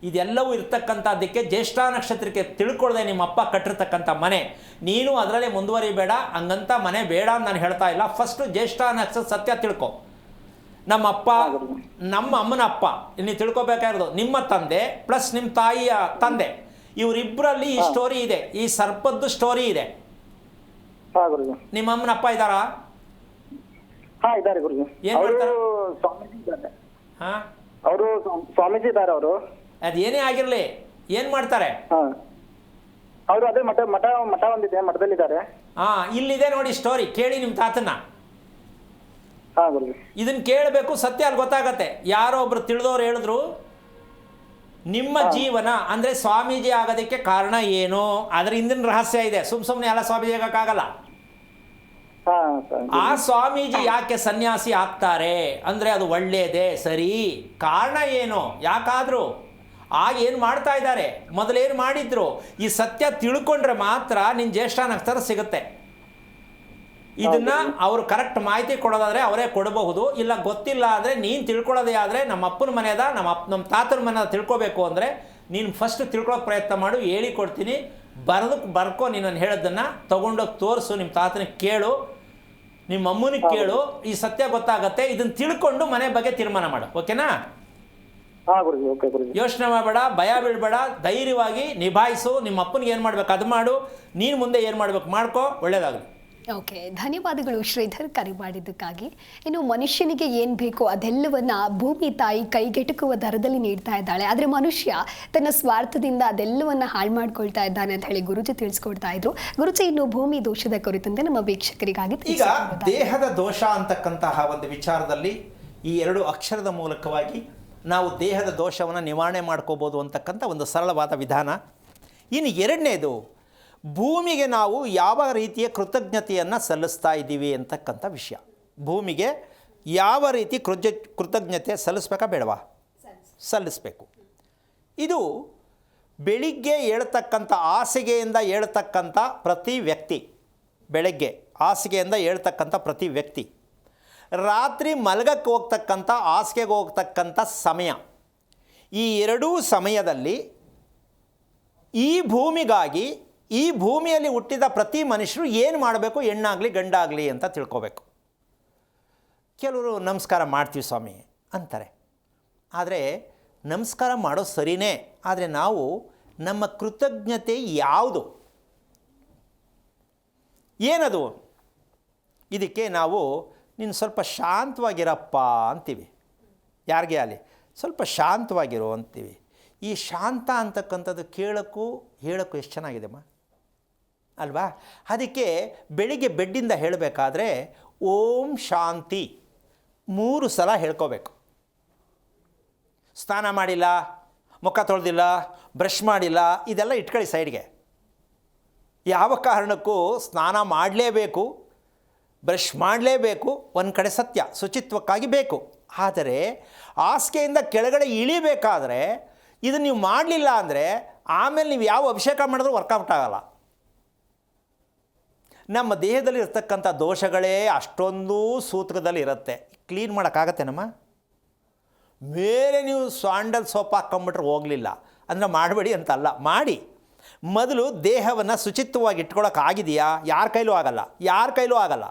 ಇದೆಲ್ಲವೂ ಇರ್ತಕ್ಕಂಥದ್ದಕ್ಕೆ ಜ್ಯೇಷ್ಠ ನಕ್ಷತ್ರಕ್ಕೆ ತಿಳ್ಕೊಳ್ಳದೆ ನಿಮ್ಮಪ್ಪ ಕಟ್ಟಿರ್ತಕ್ಕಂಥ ಮನೆ, ನೀನು ಅದರಲ್ಲೇ ಮುಂದುವರಿಬೇಡ. ಹಂಗಂತ ಮನೆ ಬೇಡ ಅಂತ ನಾನು ಹೇಳ್ತಾ ಇಲ್ಲ. ಫಸ್ಟು ಜ್ಯೇಷ್ಠ ನಕ್ಷತ್ರ ಸತ್ಯ ತಿಳ್ಕೊ. ನಮ್ಮಪ್ಪ, ನಮ್ಮ ಅಮ್ಮನ ಅಪ್ಪ, ನೀವು ತಿಳ್ಕೊಬೇಕಾಗಿರೋದು ನಿಮ್ಮ ತಂದೆ ಪ್ಲಸ್ ನಿಮ್ಮ ತಾಯಿಯ ತಂದೆ, ಇವರಿಬ್ಬರಲ್ಲಿ ಈ ಸ್ಟೋರಿ ಇದೆ, ಈ ಸರ್ಪದ್ದು ಸ್ಟೋರಿ ಇದೆ. ನಿಮ್ಮ ಅಮ್ಮನ ಅಪ್ಪ ಇದ್ದಾರಾ? ಇದ್ದಾರೆ ಗುರುಜಿ. ಏನ್ ಮಾಡ್ತಾರೆ? ಸ್ವಾಮೀಜಿ ಇದ್ದಾರೆ. ಹಾಂ, ಅವರು ಸ್ವಾಮೀಜಿ ಇದ್ದಾರೆ. ಅವರು ಅದೇನೇ ಆಗಿರಲಿ, ಏನು ಮಾಡ್ತಾರೆ? ಅವರು ಅದೇ ಮಠ ಒಂದಿದೆ, ಮಠದಲ್ಲಿದ್ದಾರೆ. ಇಲ್ಲಿದೆ ನೋಡಿ ಸ್ಟೋರಿ, ಕೇಳಿ ನಿಮ್ಮ ತಾತನ. ಇದನ್ನು ಕೇಳಬೇಕು, ಸತ್ಯ ಅಲ್ಲಿ ಗೊತ್ತಾಗತ್ತೆ. ಯಾರೋ ಒಬ್ರು ತಿಳಿದವ್ರು ಹೇಳಿದ್ರು, ನಿಮ್ಮ ಜೀವನ ಅಂದರೆ ಸ್ವಾಮೀಜಿ ಆಗೋದಕ್ಕೆ ಕಾರಣ ಏನು, ಅದರ ಹಿಂದಿನ ರಹಸ್ಯ ಇದೆ. ಸುಮ್ಮನೆ ಎಲ್ಲ ಸ್ವಾಮೀಜಿ ಆಗೋಕ್ಕಾಗಲ್ಲ. ಹಾ ಸರ್. ಆ ಸ್ವಾಮೀಜಿ ಯಾಕೆ ಸನ್ಯಾಸಿ ಆಗ್ತಾರೆ ಅಂದರೆ ಅದು ಒಳ್ಳೆಯದೇ, ಸರಿ. ಕಾರಣ ಏನು, ಯಾಕಾದರೂ ಆಗ ಏನು ಮಾಡ್ತಾ ಇದ್ದಾರೆ, ಮೊದಲೇನು ಮಾಡಿದ್ರು, ಈ ಸತ್ಯ ತಿಳ್ಕೊಂಡ್ರೆ ಮಾತ್ರ ನಿನ್ನ ಜ್ಯೇಷ್ಠ ನಕ್ಷತ್ರ ಸಿಗುತ್ತೆ. ಇದನ್ನ ಅವರು ಕರೆಕ್ಟ್ ಮಾಹಿತಿ ಕೊಡೋದಾದರೆ ಅವರೇ ಕೊಡಬಹುದು, ಇಲ್ಲ ಗೊತ್ತಿಲ್ಲ ಅಂದರೆ ನೀನು ತಿಳ್ಕೊಳ್ಳೋದೇ ಆದರೆ ನಮ್ಮ ಅಪ್ಪನ ಮನೆಯದ ನಮ್ಮ ತಾತನ ಮನೆಯದ ತಿಳ್ಕೊಬೇಕು ಅಂದರೆ ನೀನು ಫಸ್ಟ್ ತಿಳ್ಕೊಳ್ಳೋಕೆ ಪ್ರಯತ್ನ ಮಾಡು, ಹೇಳಿ ಕೊಡ್ತೀನಿ. ಬರ್ಕೋ, ನೀನು ಹೇಳೋದನ್ನು ತೊಗೊಂಡೋಗಿ ತೋರಿಸು, ನಿಮ್ಮ ತಾತನಿಗೆ ಕೇಳು, ನಿಮ್ಮ ಅಮ್ಮನಿಗೆ ಕೇಳು, ಈ ಸತ್ಯ ಗೊತ್ತಾಗತ್ತೆ. ಇದನ್ನು ತಿಳ್ಕೊಂಡು ಮನೆ ಬಗ್ಗೆ ತೀರ್ಮಾನ ಮಾಡು, ಓಕೆನಾ? ಯೋಚನೆ ಮಾಡಬೇಡ, ಭಯ ಬೀಳಬೇಡ, ಧೈರ್ಯವಾಗಿ ನಿಭಾಯಿಸು. ನಿಮ್ಮ ಅಪ್ಪನಿಗೆ ಏನು ಮಾಡ್ಬೇಕು ಅದು ಮಾಡು, ನೀನು ಮುಂದೆ ಏನು ಮಾಡ್ಬೇಕು ಮಾಡ್ಕೋ, ಒಳ್ಳೇದಾಗಲಿ. ಓಕೆ, ಧನ್ಯವಾದಗಳು ಶ್ರೀಧರ್ ಕರೆ ಮಾಡಿದ್ದಕ್ಕಾಗಿ. ಇನ್ನು ಮನುಷ್ಯನಿಗೆ ಏನು ಬೇಕೋ ಅದೆಲ್ಲವನ್ನ ಭೂಮಿ ತಾಯಿ ಕೈಗೆಟುಕುವ ದರದಲ್ಲಿ ನೀಡ್ತಾ ಇದ್ದಾಳೆ, ಆದರೆ ಮನುಷ್ಯ ತನ್ನ ಸ್ವಾರ್ಥದಿಂದ ಅದೆಲ್ಲವನ್ನ ಹಾಳು ಮಾಡ್ಕೊಳ್ತಾ ಇದ್ದಾನೆ ಅಂತ ಹೇಳಿ ಗುರುಜಿ ತಿಳಿಸ್ಕೊಡ್ತಾ ಇದ್ರು. ಗುರುಜಿ, ಇನ್ನು ಭೂಮಿ ದೋಷದ ಕುರಿತಂತೆ ನಮ್ಮ ವೀಕ್ಷಕರಿಗಾಗಿ ಈಗ ದೇಹದ ದೋಷ ಅಂತಕ್ಕಂತಹ ಒಂದು ವಿಚಾರದಲ್ಲಿ ಈ 2 ಅಕ್ಷರದ ಮೂಲಕವಾಗಿ ನಾವು ದೇಹದ ದೋಷವನ್ನು ನಿವಾರಣೆ ಮಾಡ್ಕೋಬೋದು ಅಂತಕ್ಕಂಥ ಒಂದು ಸರಳವಾದ ವಿಧಾನ. ಇನ್ನು ಎರಡನೇದು, ಭೂಮಿಗೆ ನಾವು ಯಾವ ರೀತಿಯ ಕೃತಜ್ಞತೆಯನ್ನು ಸಲ್ಲಿಸ್ತಾ ಇದ್ದೀವಿ ಅಂತಕ್ಕಂಥ ವಿಷಯ. ಭೂಮಿಗೆ ಯಾವ ರೀತಿ ಕೃತಜ್ಞತೆ ಸಲ್ಲಿಸ್ಬೇಕಾ ಬೇಡವಾ? ಸಲ್ಲಿಸಬೇಕು. ಇದು ಬೆಳಿಗ್ಗೆ ಹೇಳ್ತಕ್ಕಂಥ ಹಾಸಿಗೆಯಿಂದ ಹೇಳ್ತಕ್ಕಂಥ ಪ್ರತಿ ವ್ಯಕ್ತಿ, ಬೆಳಗ್ಗೆ ಹಾಸಿಗೆಯಿಂದ ಹೇಳ್ತಕ್ಕಂಥ ಪ್ರತಿ ವ್ಯಕ್ತಿ, ರಾತ್ರಿ ಮಲಗಕ್ಕೆ ಹೋಗ್ತಕ್ಕಂಥ ಹಾಸಿಗೆಗೆ ಹೋಗ್ತಕ್ಕಂಥ ಸಮಯ, ಈ ಎರಡೂ ಸಮಯದಲ್ಲಿ ಈ ಭೂಮಿಗಾಗಿ, ಈ ಭೂಮಿಯಲ್ಲಿ ಹುಟ್ಟಿದ ಪ್ರತಿ ಮನುಷ್ಯರು ಏನು ಮಾಡಬೇಕು, ಹೆಣ್ಣಾಗಲಿ ಗಂಡಾಗಲಿ ಅಂತ ತಿಳ್ಕೊಬೇಕು. ಕೆಲವರು ನಮಸ್ಕಾರ ಮಾಡ್ತೀವಿ ಸ್ವಾಮಿ ಅಂತಾರೆ, ಆದರೆ ನಮಸ್ಕಾರ ಮಾಡೋದು ಸರಿಯೇ, ಆದರೆ ನಾವು ನಮ್ಮ ಕೃತಜ್ಞತೆ ಯಾವುದು, ಏನದು? ಇದಕ್ಕೆ ನಾವು ನೀನು ಸ್ವಲ್ಪ ಶಾಂತವಾಗಿರಪ್ಪ ಅಂತೀವಿ. ಯಾರಿಗೆ ಆಗಲಿ ಸ್ವಲ್ಪ ಶಾಂತವಾಗಿರು ಅಂತೀವಿ. ಈ ಶಾಂತ ಅಂತಕ್ಕಂಥದ್ದು ಕೇಳೋಕ್ಕೂ ಹೇಳೋಕ್ಕೂ ಎಷ್ಟು ಚೆನ್ನಾಗಿದೆಮ್ಮ ಅಲ್ವಾ? ಅದಕ್ಕೆ ಬೆಳಿಗ್ಗೆ ಬೆಡ್ಡಿಂದ ಹೇಳಬೇಕಾದ್ರೆ ಓಂ ಶಾಂತಿ 3 ಸಲ ಹೇಳ್ಕೋಬೇಕು. ಸ್ನಾನ ಮಾಡಿಲ್ಲ, ಮುಖ ತೊಳೆದಿಲ್ಲ, ಬ್ರಷ್ ಮಾಡಿಲ್ಲ, ಇದೆಲ್ಲ ಇಟ್ಕೊಳ್ಳಿ ಸೈಡ್ಗೆ. ಯಾವ ಕಾರಣಕ್ಕೂ ಸ್ನಾನ ಮಾಡಲೇಬೇಕು, ಬ್ರಷ್ ಮಾಡಲೇಬೇಕು, ಒಂದು ಕಡೆ ಸತ್ಯ ಶುಚಿತ್ವಕ್ಕಾಗಿ ಬೇಕು. ಆದರೆ ಹಾಸಿಗೆಯಿಂದ ಕೆಳಗಡೆ ಇಳಿಬೇಕಾದ್ರೆ ಇದು ನೀವು ಮಾಡಲಿಲ್ಲ ಅಂದರೆ ಆಮೇಲೆ ನೀವು ಯಾವ ಅಭಿಷೇಕ ಮಾಡಿದ್ರೂ ವರ್ಕೌಟ್ ಆಗಲ್ಲ. ನಮ್ಮ ದೇಹದಲ್ಲಿ ಇರ್ತಕ್ಕಂಥ ದೋಷಗಳೇ ಅಷ್ಟೊಂದು ಸೂತ್ರದಲ್ಲಿ ಇರುತ್ತೆ. ಕ್ಲೀನ್ ಮಾಡೋಕ್ಕಾಗತ್ತೆ ನಮ್ಮ ಮೇಲೆ ನೀವು ಸ್ಯಾಂಡಲ್ ಸೋಪ್ ಹಾಕ್ಕೊಂಬಿಟ್ರೆ ಹೋಗಲಿಲ್ಲ ಅಂದರೆ ಮಾಡಬೇಡಿ ಅಂತಲ್ಲ, ಮಾಡಿ. ಮೊದಲು ದೇಹವನ್ನು ಶುಚಿತ್ವವಾಗಿ ಇಟ್ಕೊಳ್ಳೋಕ್ಕಾಗಿದೆಯಾ? ಯಾರ ಕೈಲೂ ಆಗಲ್ಲ.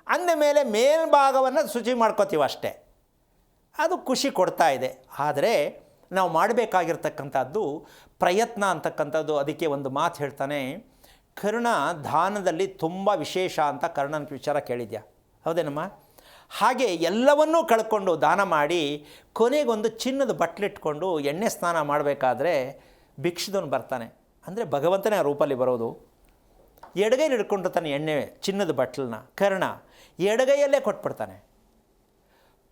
ಅಂದ ಮೇಲೆ ಮೇಲ್ಭಾಗವನ್ನು ಶುಚಿ ಮಾಡ್ಕೋತೀವಿ ಅಷ್ಟೇ, ಅದು ಖುಷಿ ಕೊಡ್ತಾ ಇದೆ. ಆದರೆ ನಾವು ಮಾಡಬೇಕಾಗಿರ್ತಕ್ಕಂಥದ್ದು ಪ್ರಯತ್ನ ಅಂತಕ್ಕಂಥದ್ದು. ಅದಕ್ಕೆ ಒಂದು ಮಾತು ಹೇಳ್ತಾನೆ, ಕರ್ಣ ದಾನದಲ್ಲಿ ತುಂಬ ವಿಶೇಷ ಅಂತ ಕರ್ಣನ ವಿಚಾರ ಕೇಳಿದ್ಯಾ? ಹೌದೇನಮ್ಮ? ಹಾಗೆ ಎಲ್ಲವನ್ನೂ ಕಳ್ಕೊಂಡು ದಾನ ಮಾಡಿ ಕೊನೆಗೊಂದು ಚಿನ್ನದ ಬಟ್ಲಿಟ್ಕೊಂಡು ಎಣ್ಣೆ ಸ್ನಾನ ಮಾಡಬೇಕಾದ್ರೆ ಭಿಕ್ಷದವನು ಬರ್ತಾನೆ, ಅಂದರೆ ಭಗವಂತನೇ ಆ ರೂಪಲ್ಲಿ ಬರೋದು. ಎಡಗೈಲಿ ಹಿಡ್ಕೊಂಡಿರ್ತಾನೆ ಎಣ್ಣೆ ಚಿನ್ನದ ಬಟ್ಲನ್ನ. ಕರ್ಣ ಎಡಗೈಯಲ್ಲೇ ಕೊಟ್ಬಿಡ್ತಾನೆ.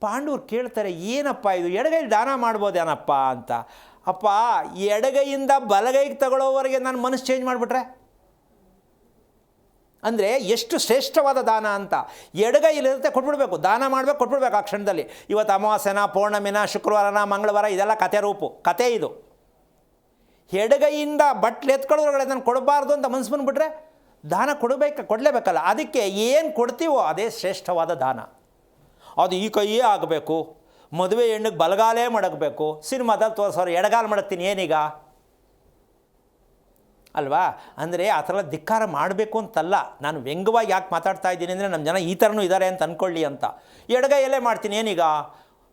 ಪಾಂಡವರು ಕೇಳ್ತಾರೆ, ಏನಪ್ಪ ಇದು, ಎಡಗೈಲಿ ದಾನ ಮಾಡ್ಬೋದೇನಪ್ಪ ಅಂತ. ಅಪ್ಪ, ಎಡಗೈಯಿಂದ ಬಲಗೈಗೆ ತಗೊಳ್ಳೋವರೆಗೆ ನಾನು ಮನಸ್ಸು ಚೇಂಜ್ ಮಾಡಿಬಿಟ್ರೆ ಅಂದರೆ ಎಷ್ಟು ಶ್ರೇಷ್ಠವಾದ ದಾನ ಅಂತ. ಎಡಗೈಲಿರುತ್ತೆ ಕೊಟ್ಬಿಡ್ಬೇಕು, ದಾನ ಮಾಡಬೇಕು, ಕೊಟ್ಬಿಡ್ಬೇಕು ಆ ಕ್ಷಣದಲ್ಲಿ. ಇವತ್ತು ಅಮಾವಾಸ್ಯೆನ, ಪೌರ್ಣಮಿನ, ಶುಕ್ರವಾರನ, ಮಂಗಳವಾರ, ಇದೆಲ್ಲ ಕತೆ ಇದು. ಎಡಗೈಯಿಂದ ಬಟ್ಲು ಎತ್ಕೊಳ್ಳೋದ್ರೊಳಗಡೆ ನಾನು ಕೊಡಬಾರ್ದು ಅಂತ ಮನಸ್ಸು ಬಂದುಬಿಟ್ರೆ ದಾನ ಕೊಡಲೇಬೇಕಲ್ಲ. ಅದಕ್ಕೆ ಏನು ಕೊಡ್ತೀವೋ ಅದೇ ಶ್ರೇಷ್ಠವಾದ ದಾನ. ಅದು ಈ ಕೈಯೇ ಆಗಬೇಕು, ಮದುವೆ ಹೆಣ್ಣಿಗೆ ಬಲಗಾಲೇ ಮಡಗಬೇಕು, ಸಿನಿಮಾದಲ್ಲಿ ತೋರಿಸೋರು ಎಡಗಾಲು ಮಡಗ್ತೀನಿ ಏನೀಗ ಅಲ್ವಾ? ಅಂದರೆ ಆ ಥರ ಧಿಕ್ಕಾರ ಮಾಡಬೇಕು ಅಂತಲ್ಲ. ನಾನು ವ್ಯಂಗ್ಯವಾಗಿ ಯಾಕೆ ಮಾತಾಡ್ತಾ ಇದ್ದೀನಿ ಅಂದರೆ ನಮ್ಮ ಜನ ಈ ಥರನೂ ಇದ್ದಾರೆ ಅಂತ ಅಂದ್ಕೊಳ್ಳಿ ಅಂತ. ಎಡಗೈಯಲ್ಲೇ ಮಾಡ್ತೀನಿ ಏನೀಗ,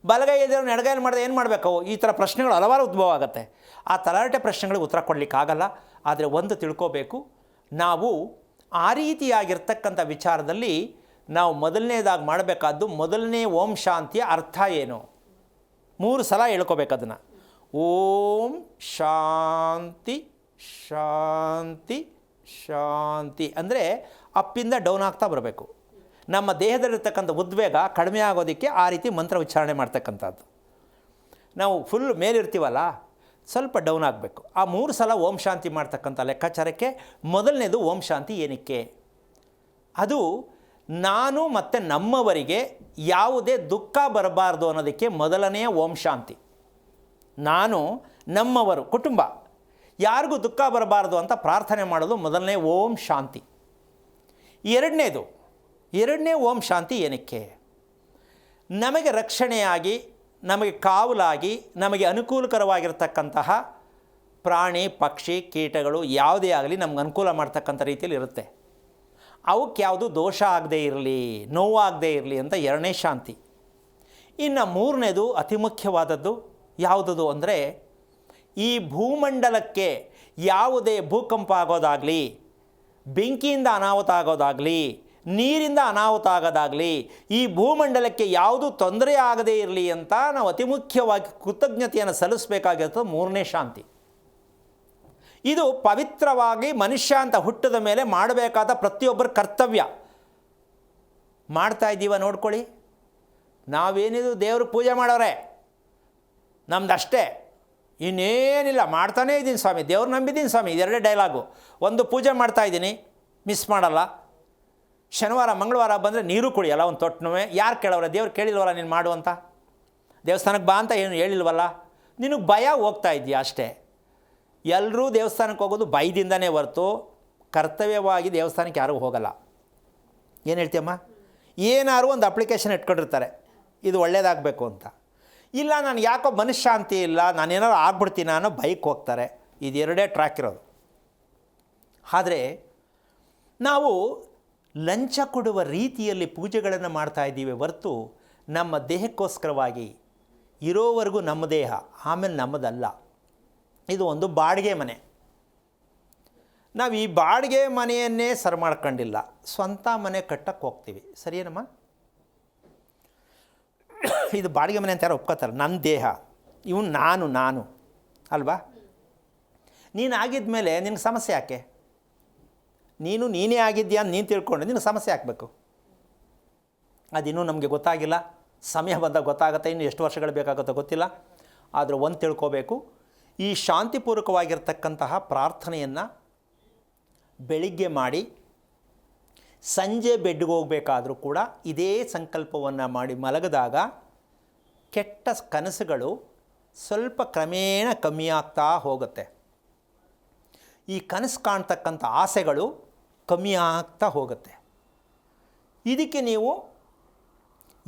ಬಲಗೈ ಇದ್ದವ್ರನ್ನ ಎಡಗೈಯಲ್ಲಿ ಮಾಡಿದೆ ಏನು ಮಾಡಬೇಕು? ಈ ಥರ ಪ್ರಶ್ನೆಗಳು ಹಲವಾರು ಉದ್ಭವ ಆಗುತ್ತೆ. ಆ ತಲಾಟೆ ಪ್ರಶ್ನೆಗಳಿಗೆ ಉತ್ತರ ಕೊಡಲಿಕ್ಕಾಗಲ್ಲ. ಆದರೆ ಒಂದು ತಿಳ್ಕೋಬೇಕು, ನಾವು ಆ ರೀತಿಯಾಗಿರ್ತಕ್ಕಂಥ ವಿಚಾರದಲ್ಲಿ ನಾವು ಮೊದಲನೇದಾಗಿ ಮಾಡಬೇಕಾದ್ದು, ಮೊದಲನೇ ಓಂ ಶಾಂತಿಯ ಅರ್ಥ ಏನು? 3 ಸಲ ಹೇಳ್ಕೋಬೇಕು ಅದನ್ನು. ಓಂ ಶಾಂತಿ ಶಾಂತಿ ಶಾಂತಿ ಅಂದರೆ ಅಪ್ಪಿಂದ ಡೌನ್ ಆಗ್ತಾ ಬರಬೇಕು. ನಮ್ಮ ದೇಹದಲ್ಲಿರ್ತಕ್ಕಂಥ ಉದ್ವೇಗ ಕಡಿಮೆ ಆಗೋದಕ್ಕೆ ಆ ರೀತಿ ಮಂತ್ರ ಉಚ್ಚಾರಣೆ ಮಾಡ್ತಕ್ಕಂಥದ್ದು. ನಾವು ಫುಲ್ ಮೇಲಿರ್ತೀವಲ್ಲ, ಸ್ವಲ್ಪ ಡೌನ್ ಆಗಬೇಕು. ಆ 3 ಸಲ ಓಂ ಶಾಂತಿ ಮಾಡ್ತಕ್ಕಂಥ ಲೆಕ್ಕಾಚಾರಕ್ಕೆ ಮೊದಲನೇದು ಓಂ ಶಾಂತಿ ಏನಕ್ಕೆ? ಅದು ನಾನು ಮತ್ತು ನಮ್ಮವರಿಗೆ ಯಾವುದೇ ದುಃಖ ಬರಬಾರ್ದು ಅನ್ನೋದಕ್ಕೆ ಮೊದಲನೆಯ ಓಂ ಶಾಂತಿ. ನಾನು, ನಮ್ಮವರು, ಕುಟುಂಬ ಯಾರಿಗೂ ದುಃಖ ಬರಬಾರ್ದು ಅಂತ ಪ್ರಾರ್ಥನೆ ಮಾಡೋದು ಮೊದಲನೇ ಓಂ ಶಾಂತಿ. ಎರಡನೇ ಓಂ ಶಾಂತಿ ಏನಕ್ಕೆ? ನಮಗೆ ರಕ್ಷಣೆಯಾಗಿ, ನಮಗೆ ಕಾವಲಾಗಿ, ನಮಗೆ ಅನುಕೂಲಕರವಾಗಿರ್ತಕ್ಕಂತಹ ಪ್ರಾಣಿ ಪಕ್ಷಿ ಕೀಟಗಳು ಯಾವುದೇ ಆಗಲಿ ನಮ್ಗೆ ಅನುಕೂಲ ಮಾಡ್ತಕ್ಕಂಥ ರೀತಿಯಲ್ಲಿ ಇರುತ್ತೆ. ಅವಕ್ಕೆ ಯಾವುದು ದೋಷ ಆಗದೇ ಇರಲಿ, ನೋವಾಗದೇ ಇರಲಿ ಅಂತ ಎರಡನೇ ಶಾಂತಿ. ಇನ್ನು ಮೂರನೇದು ಅತಿ ಮುಖ್ಯವಾದದ್ದು ಯಾವುದದು ಅಂದರೆ, ಈ ಭೂಮಂಡಲಕ್ಕೆ ಯಾವುದೇ ಭೂಕಂಪ ಆಗೋದಾಗಲಿ, ಬೆಂಕಿಯಿಂದ ಅನಾಹುತ ಆಗೋದಾಗಲಿ, ನೀರಿಂದ ಅನಾಹುತ ಆಗೋದಾಗಲಿ, ಈ ಭೂಮಂಡಲಕ್ಕೆ ಯಾವುದೂ ತೊಂದರೆ ಆಗದೇ ಇರಲಿ ಅಂತ ನಾವು ಅತಿ ಮುಖ್ಯವಾಗಿ ಕೃತಜ್ಞತೆಯನ್ನು ಸಲ್ಲಿಸಬೇಕಾಗಿರ್ತದೆ ಮೂರನೇ ಶಾಂತಿ. ಇದು ಪವಿತ್ರವಾಗಿ ಮನುಷ್ಯ ಅಂತ ಹುಟ್ಟಿದ ಮೇಲೆ ಮಾಡಬೇಕಾದ ಪ್ರತಿಯೊಬ್ಬರ ಕರ್ತವ್ಯ. ಮಾಡ್ತಾ ಇದ್ದೀವ ನೋಡ್ಕೊಳ್ಳಿ. ನಾವೇನಿದು ದೇವ್ರಿಗೆ ಪೂಜೆ ಮಾಡೋರೆ, ನಮ್ದಷ್ಟೇ, ಇನ್ನೇನಿಲ್ಲ, ಮಾಡ್ತಾನೇ ಇದ್ದೀನಿ ಸ್ವಾಮಿ, ದೇವ್ರು ನಂಬಿದ್ದೀನಿ ಸ್ವಾಮಿ, ಇದೆರಡೇ ಡೈಲಾಗು. ಒಂದು ಪೂಜೆ ಮಾಡ್ತಾಯಿದ್ದೀನಿ, ಮಿಸ್ ಮಾಡಲ್ಲ. ಶನಿವಾರ ಮಂಗಳವಾರ ಬಂದರೆ ನೀರು ಕುಡಿಯಲ್ಲ ಒಂದು ತೊಟ್ಟನೂ. ಯಾರು ಕೇಳೋರ? ದೇವ್ರು ಕೇಳಿಲ್ವಲ್ಲ ನೀನು ಮಾಡು ಅಂತ, ದೇವಸ್ಥಾನಕ್ಕೆ ಬಾ ಅಂತ ಏನು ಹೇಳಿಲ್ವಲ್ಲ. ನಿನಗೆ ಭಯ, ಹೋಗ್ತಾ ಇದೆಯಾ ಅಷ್ಟೇ. ಎಲ್ಲರೂ ದೇವಸ್ಥಾನಕ್ಕೆ ಹೋಗೋದು ಭಯದಿಂದನೇ ಹೊರತು ಕರ್ತವ್ಯವಾಗಿ ದೇವಸ್ಥಾನಕ್ಕೆ ಯಾರಿಗೂ ಹೋಗಲ್ಲ. ಏನು ಹೇಳ್ತೀಯಮ್ಮ? ಏನಾದ್ರು ಒಂದು ಅಪ್ಲಿಕೇಶನ್ ಇಟ್ಕೊಂಡಿರ್ತಾರೆ, ಇದು ಒಳ್ಳೇದಾಗಬೇಕು ಅಂತ. ಇಲ್ಲ ನನಗೆ ಯಾಕೋ ಮನಃಶಾಂತಿ ಇಲ್ಲ, ನಾನೇನಾದ್ರು ಆಗ್ಬಿಡ್ತೀನಿ ಅನ್ನೋ ಬೈಕ್ ಹೋಗ್ತಾರೆ. ಇದೆರಡೇ ಟ್ರ್ಯಾಕ್ ಇರೋದು. ಆದರೆ ನಾವು ಲಂಚ ಕೊಡುವ ರೀತಿಯಲ್ಲಿ ಪೂಜೆಗಳನ್ನು ಮಾಡ್ತಾ ಇದ್ದೀವಿ ಹೊರತು ನಮ್ಮ ದೇಹಕ್ಕೋಸ್ಕರವಾಗಿ ಇರೋವರೆಗೂ ನಮ್ಮ ದೇಹ, ಆಮೇಲೆ ನಮ್ಮದಲ್ಲ. ಇದು ಒಂದು ಬಾಡಿಗೆ ಮನೆ. ನಾವು ಈ ಬಾಡಿಗೆ ಮನೆಯನ್ನೇ ಸರಿ ಮಾಡ್ಕೊಂಡಿಲ್ಲ, ಸ್ವಂತ ಮನೆ ಕಟ್ಟಕ್ಕೆ ಹೋಗ್ತೀವಿ. ಸರಿಯೇನಮ್ಮ? ಇದು ಬಾಡಿಗೆ ಮನೆ ಅಂತ ಯಾರು ಒಪ್ಕೋತಾರೆ? ನನ್ನ ದೇಹ, ಇವನು ನಾನು ಅಲ್ವಾ? ನೀನು ಆಗಿದ ಮೇಲೆ ನಿನಗೆ ಸಮಸ್ಯೆ ಯಾಕೆ? ನೀನೇ ಆಗಿದ್ದೀಯಾ ಅಂತ ನೀನು ತಿಳ್ಕೊಂಡು ನಿನಗೆ ಸಮಸ್ಯೆ ಹಾಕಬೇಕು? ಅದಿನ್ನೂ ನಮಗೆ ಗೊತ್ತಾಗಿಲ್ಲ. ಸಮಯ ಬಂದಾಗ ಗೊತ್ತಾಗುತ್ತೆ. ಇನ್ನು ಎಷ್ಟು ವರ್ಷಗಳು ಬೇಕಾಗುತ್ತೋ ಗೊತ್ತಿಲ್ಲ. ಆದರೆ ಒಂದು ತಿಳ್ಕೋಬೇಕು, ಈ ಶಾಂತಿಪೂರ್ವಕವಾಗಿರ್ತಕ್ಕಂತಹ ಪ್ರಾರ್ಥನೆಯನ್ನು ಬೆಳಿಗ್ಗೆ ಮಾಡಿ ಸಂಜೆ ಬೆಡ್ಗೆ ಹೋಗಬೇಕಾದ್ರೂ ಕೂಡ ಇದೇ ಸಂಕಲ್ಪವನ್ನು ಮಾಡಿ ಮಲಗಿದಾಗ ಕೆಟ್ಟ ಕನಸುಗಳು ಸ್ವಲ್ಪ ಕ್ರಮೇಣ ಕಮ್ಮಿ ಆಗ್ತಾ ಹೋಗುತ್ತೆ. ಈ ಕನಸು ಕಾಣ್ತಕ್ಕಂಥ ಆಸೆಗಳು ಕಮ್ಮಿ ಆಗ್ತಾ ಹೋಗುತ್ತೆ. ಇದಕ್ಕೆ ನೀವು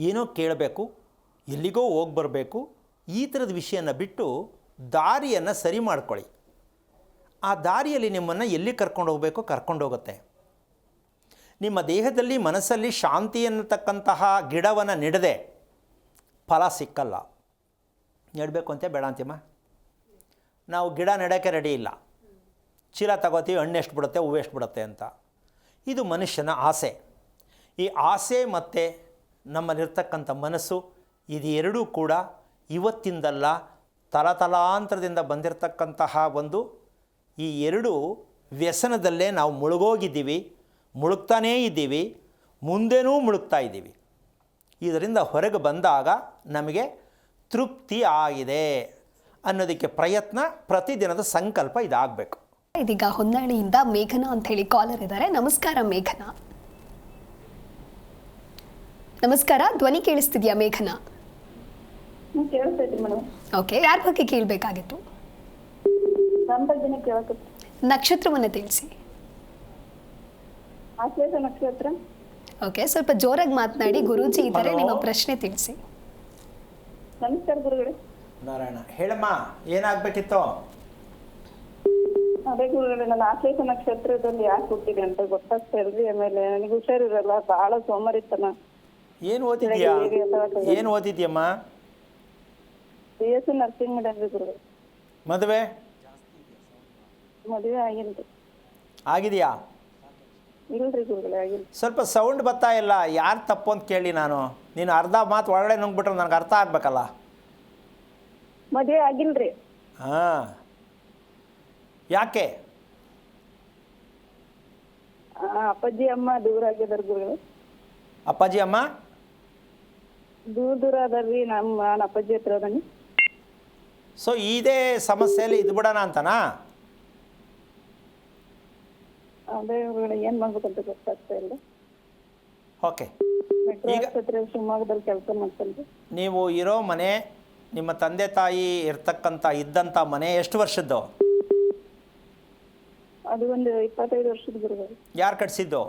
ಏನೋ ಕೇಳಬೇಕು, ಎಲ್ಲಿಗೋ ಹೋಗಿ ಬರಬೇಕು, ಈ ಥರದ ವಿಷಯನ ಬಿಟ್ಟು ದಾರಿಯನ್ನು ಸರಿ ಮಾಡ್ಕೊಳ್ಳಿ. ಆ ದಾರಿಯಲ್ಲಿ ನಿಮ್ಮನ್ನು ಎಲ್ಲಿ ಕರ್ಕೊಂಡು ಹೋಗಬೇಕು ಕರ್ಕೊಂಡು ಹೋಗುತ್ತೆ. ನಿಮ್ಮ ದೇಹದಲ್ಲಿ ಮನಸ್ಸಲ್ಲಿ ಶಾಂತಿ ಅನ್ನತಕ್ಕಂತಹ ಗಿಡವನ್ನು ನೆಡದೆ ಫಲ ಸಿಕ್ಕಲ್ಲ. ನೆಡಬೇಕು ಅಂತ ಬೇಡ ಅಂತೀಮ್ಮ. ನಾವು ಗಿಡ ನೆಡೋಕ್ಕೆ ರೆಡಿ ಇಲ್ಲ. ಚೀಲ ತಗೋತೀವಿ, ಹಣ್ಣು ಎಷ್ಟು ಬಿಡುತ್ತೆ, ಹೂವು ಎಷ್ಟು ಬಿಡುತ್ತೆ ಅಂತ. ಇದು ಮನುಷ್ಯನ ಆಸೆ. ಈ ಆಸೆ ಮತ್ತು ನಮ್ಮಲ್ಲಿರ್ತಕ್ಕಂಥ ಮನಸ್ಸು, ಇದು ಎರಡೂ ಕೂಡ ಇವತ್ತಿಂದಲ್ಲ, ತಲತಲಾಂತರದಿಂದ ಬಂದಿರತಕ್ಕಂತಹ ಒಂದು ಈ ಎರಡು ವ್ಯಸನದಲ್ಲೇ ನಾವು ಮುಳುಗೋಗಿದ್ದೀವಿ, ಮುಳುಗ್ತಾನೇ ಇದ್ದೀವಿ, ಮುಂದೇನೂ ಮುಳುಗ್ತಾ ಇದ್ದೀವಿ. ಇದರಿಂದ ಹೊರಗೆ ಬಂದಾಗ ನಮಗೆ ತೃಪ್ತಿ ಆಗಿದೆ ಅನ್ನೋದಕ್ಕೆ ಪ್ರಯತ್ನ, ಪ್ರತಿದಿನದ ಸಂಕಲ್ಪ ಇದಾಗಬೇಕು. ಇದೀಗ ಹೊನ್ನಾಳಿಯಿಂದ ಮೇಘನಾ ಅಂತ ಹೇಳಿ ಕಾಲರ್ ಇದ್ದಾರೆ. ನಮಸ್ಕಾರ ಮೇಘನಾ. ನಮಸ್ಕಾರ, ಧ್ವನಿ ಕೇಳಿಸ್ತಿದ್ಯಾ ಮೇಘನಾ? ಕೇಳಿಸ್ತೈತಿ ಮೇಡಮ್. ಓಕೆ, ಯಾರ ಬಗ್ಗೆ ಕೇಳಬೇಕಾಗಿತ್ತು? ನಮ್ಮ ಬಗ್ಗೆನೇ ಕೇಳಕ್ಕೆ. ನಕ್ಷತ್ರವನ್ನು ತಿಳಿಸಿ. ಆಶ್ಲೇಷ ನಕ್ಷತ್ರ. ಓಕೆ, ಸ್ವಲ್ಪ ಜೋರಾಗಿ ಮಾತನಾಡಿ, ಗುರೂಜಿ ಇದ್ದಾರೆ, ನಿಮ್ಮ ಪ್ರಶ್ನೆ ತಿಳಿಸಿ. ನಮಸ್ಕಾರ ಗುರುಗಳೇ. ನಾರಾಯಣ, ಹೇಳಮ್ಮ, ಏನಾಗಬೇಕಿತ್ತು? ಅದೇ ಗುರುಗಳೇ, ನನ್ನ ಆಶ್ಲೇಷ ನಕ್ಷತ್ರದಲ್ಲಿ ಯಾಕೆ ಹುಟ್ಟಿದೆ ಅಂತ ಗೊತ್ತಾಗ್ತಾ ಇಲ್ರಿ. ಆಮೇಲೆ ನನಗೆ ಹುಷಾರಿರಲ್ಲ, ಬಹಳ ಸೋಮಾರಿತನ. ಏನು ಓದಿದ್ಯಾ? ಏನು ಓದಿದ್ಯಮ್ಮ? BSc ನರ್ಸಿಂಗ್ ಮಾಡಿದ್ರಿ ಗುರುಗಳೇ. ಮದುವೆ ಆಗಿಲ್ರಿ. ಆಗಿದೆಯಾ? ಇಲ್ರಿ ಗುರುಗಳೇ, ಆಗಿಲ್ಲ. ಸ್ವಲ್ಪ ಸೌಂಡ್ ಬರ್ತಾ ಇಲ್ಲ. ಯಾರು ತಪ್ಪು ಅಂತ ಕೇಳಿ ನಾನು. ನೀನು ಅರ್ಧ ಮಾತು ಒಳಗಡೆ ನುಂಗ್ಬಿಟ್ರೆ ನನಗೆ ಅರ್ಥ ಆಗ್ಬೇಕಲ್ಲ. ಮದುವೆ ಆಗಿಲ್ರಿ. ಹಾಂ, ಯಾಕೆ? ಅಪ್ಪಾಜಿ ಅಮ್ಮ ದೂರ ಆಗಿದಾರ ಗುರುಗಳೇ. ಅಪ್ಪಾಜಿ ಅಮ್ಮ ದೂರ ಅದಾರ್ರಿ. ನಮ್ಮ ಅಪ್ಪಾಜಿ ಹತ್ರ ಅದನಿ. ಸೊ ಇದೇ ಸಮಸ್ಯೆಯಲ್ಲಿ ಇದು ಬಿಡೋಣ ಅಂತನಾ? ಅದೇ ಗುರುಗಳೇ ಏನ್ ಮಾಡ್ಬೇಕಂತ ಗೊತ್ತಾಗ್ತಾ ಇಲ್ಲ. ಓಕೆ. ಮೆಟ್ರೋ ಆಸ್ಪತ್ರೆ ಶಿವಮೊಗ್ಗದಲ್ಲಿ ಕೆಲಸ ಮಾಡ್ತೇನೆ. ನೀವು ಇರೋ ಮನೆ, ನಿಮ್ಮ ತಂದೆ ತಾಯಿ ಇದ್ದಂಥ ಮನೆ ಎಷ್ಟು ವರ್ಷದ್ದು? ಅದು ಒಂದು 25 ವರ್ಷದ ಗುರುಗಳು. ಯಾರು ಕಟ್ಸಿದ್ದು?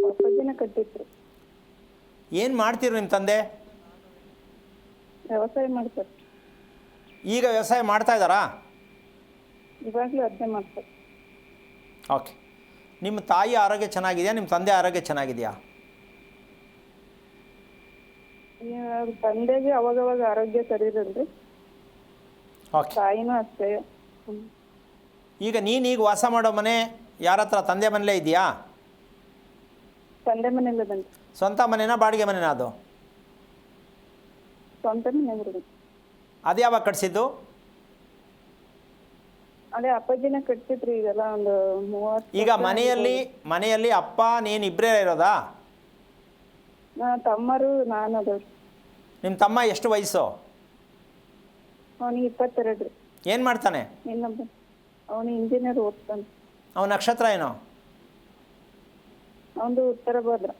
ಅಪ್ಪಾಜಿನ ಕಟ್ಟಿದ್ರು. ಏನು ಮಾಡ್ತೀರಿ ನಿಮ್ಮ ತಂದೆ? ವ್ಯವಸಾಯ ಮಾಡ್ತಾರೆ. ಈಗ ವ್ಯವಸಾಯ ಮಾಡ್ತಾ ಇದ್ದಾರಾ? ಇವಾಗಲೂ ಅದನ್ನೇ ಮಾಡ್ತಾರೆ. ಓಕೆ. ನಿಮ್ಮ ತಾಯಿ ಆರೋಗ್ಯ ಚೆನ್ನಾಗಿದೆಯಾ? ನಿಮ್ಮ ತಂದೆ ಆರೋಗ್ಯ ಚೆನ್ನಾಗಿದೆಯಾ? ಅವ್ರ ತಂದೆಗೆ ಅವಾಗವಾಗ ಆರೋಗ್ಯ ಸರಿ ಇರಲ್ರಿ. ಓಕೆ. ತಾಯಿನೂ ಅಷ್ಟೇ. ಈಗ ನೀನೀಗ ವಾಸ ಮಾಡೋ ಮನೆ ಯಾರ ಹತ್ರ? ತಂದೆ ಮನೇಲೇ ಇದೆಯಾ? ತಂದೆ ಮನೆಯಲ್ಲ ಬಂತು. ಸ್ವಂತ ಮನೆನಾ ಬಾಡಿಗೆ ಮನೆನಾ ಅದು? ಸ್ವಂತ ಮನೆ ಗುರುಗಳು. ಅದು ಯಾವಾಗ ಕಟ್ಸಿದ್ದು? ಅದೇ ಅಪ್ಪಾಜಿನ ಕಟ್ತಿದ್ರಿ. ಈಗೆಲ್ಲ ಒಂದು 30. ಈಗ ಮನೆಯಲ್ಲಿ ಅಪ್ಪ ನೀನು ಇಬ್ಬರೇ ಇರೋದಾ? ತಮ್ಮರು ನಾನು ಅದವ್ರಿ. ನಿಮ್ಮ ತಮ್ಮ ಎಷ್ಟು ವಯಸ್ಸು? ಅವನಿಗೆ 22 ರೀ. ಏನು ಮಾಡ್ತಾನೆ? ಇನ್ನೊಬ್ಬ ಅವನು ಇಂಜಿನಿಯರ್ ಓದ್ತಾನೆ. ಅವನ ನಕ್ಷತ್ರ ಏನು? ಅವನು ಉತ್ತರ ಭದ್ರ.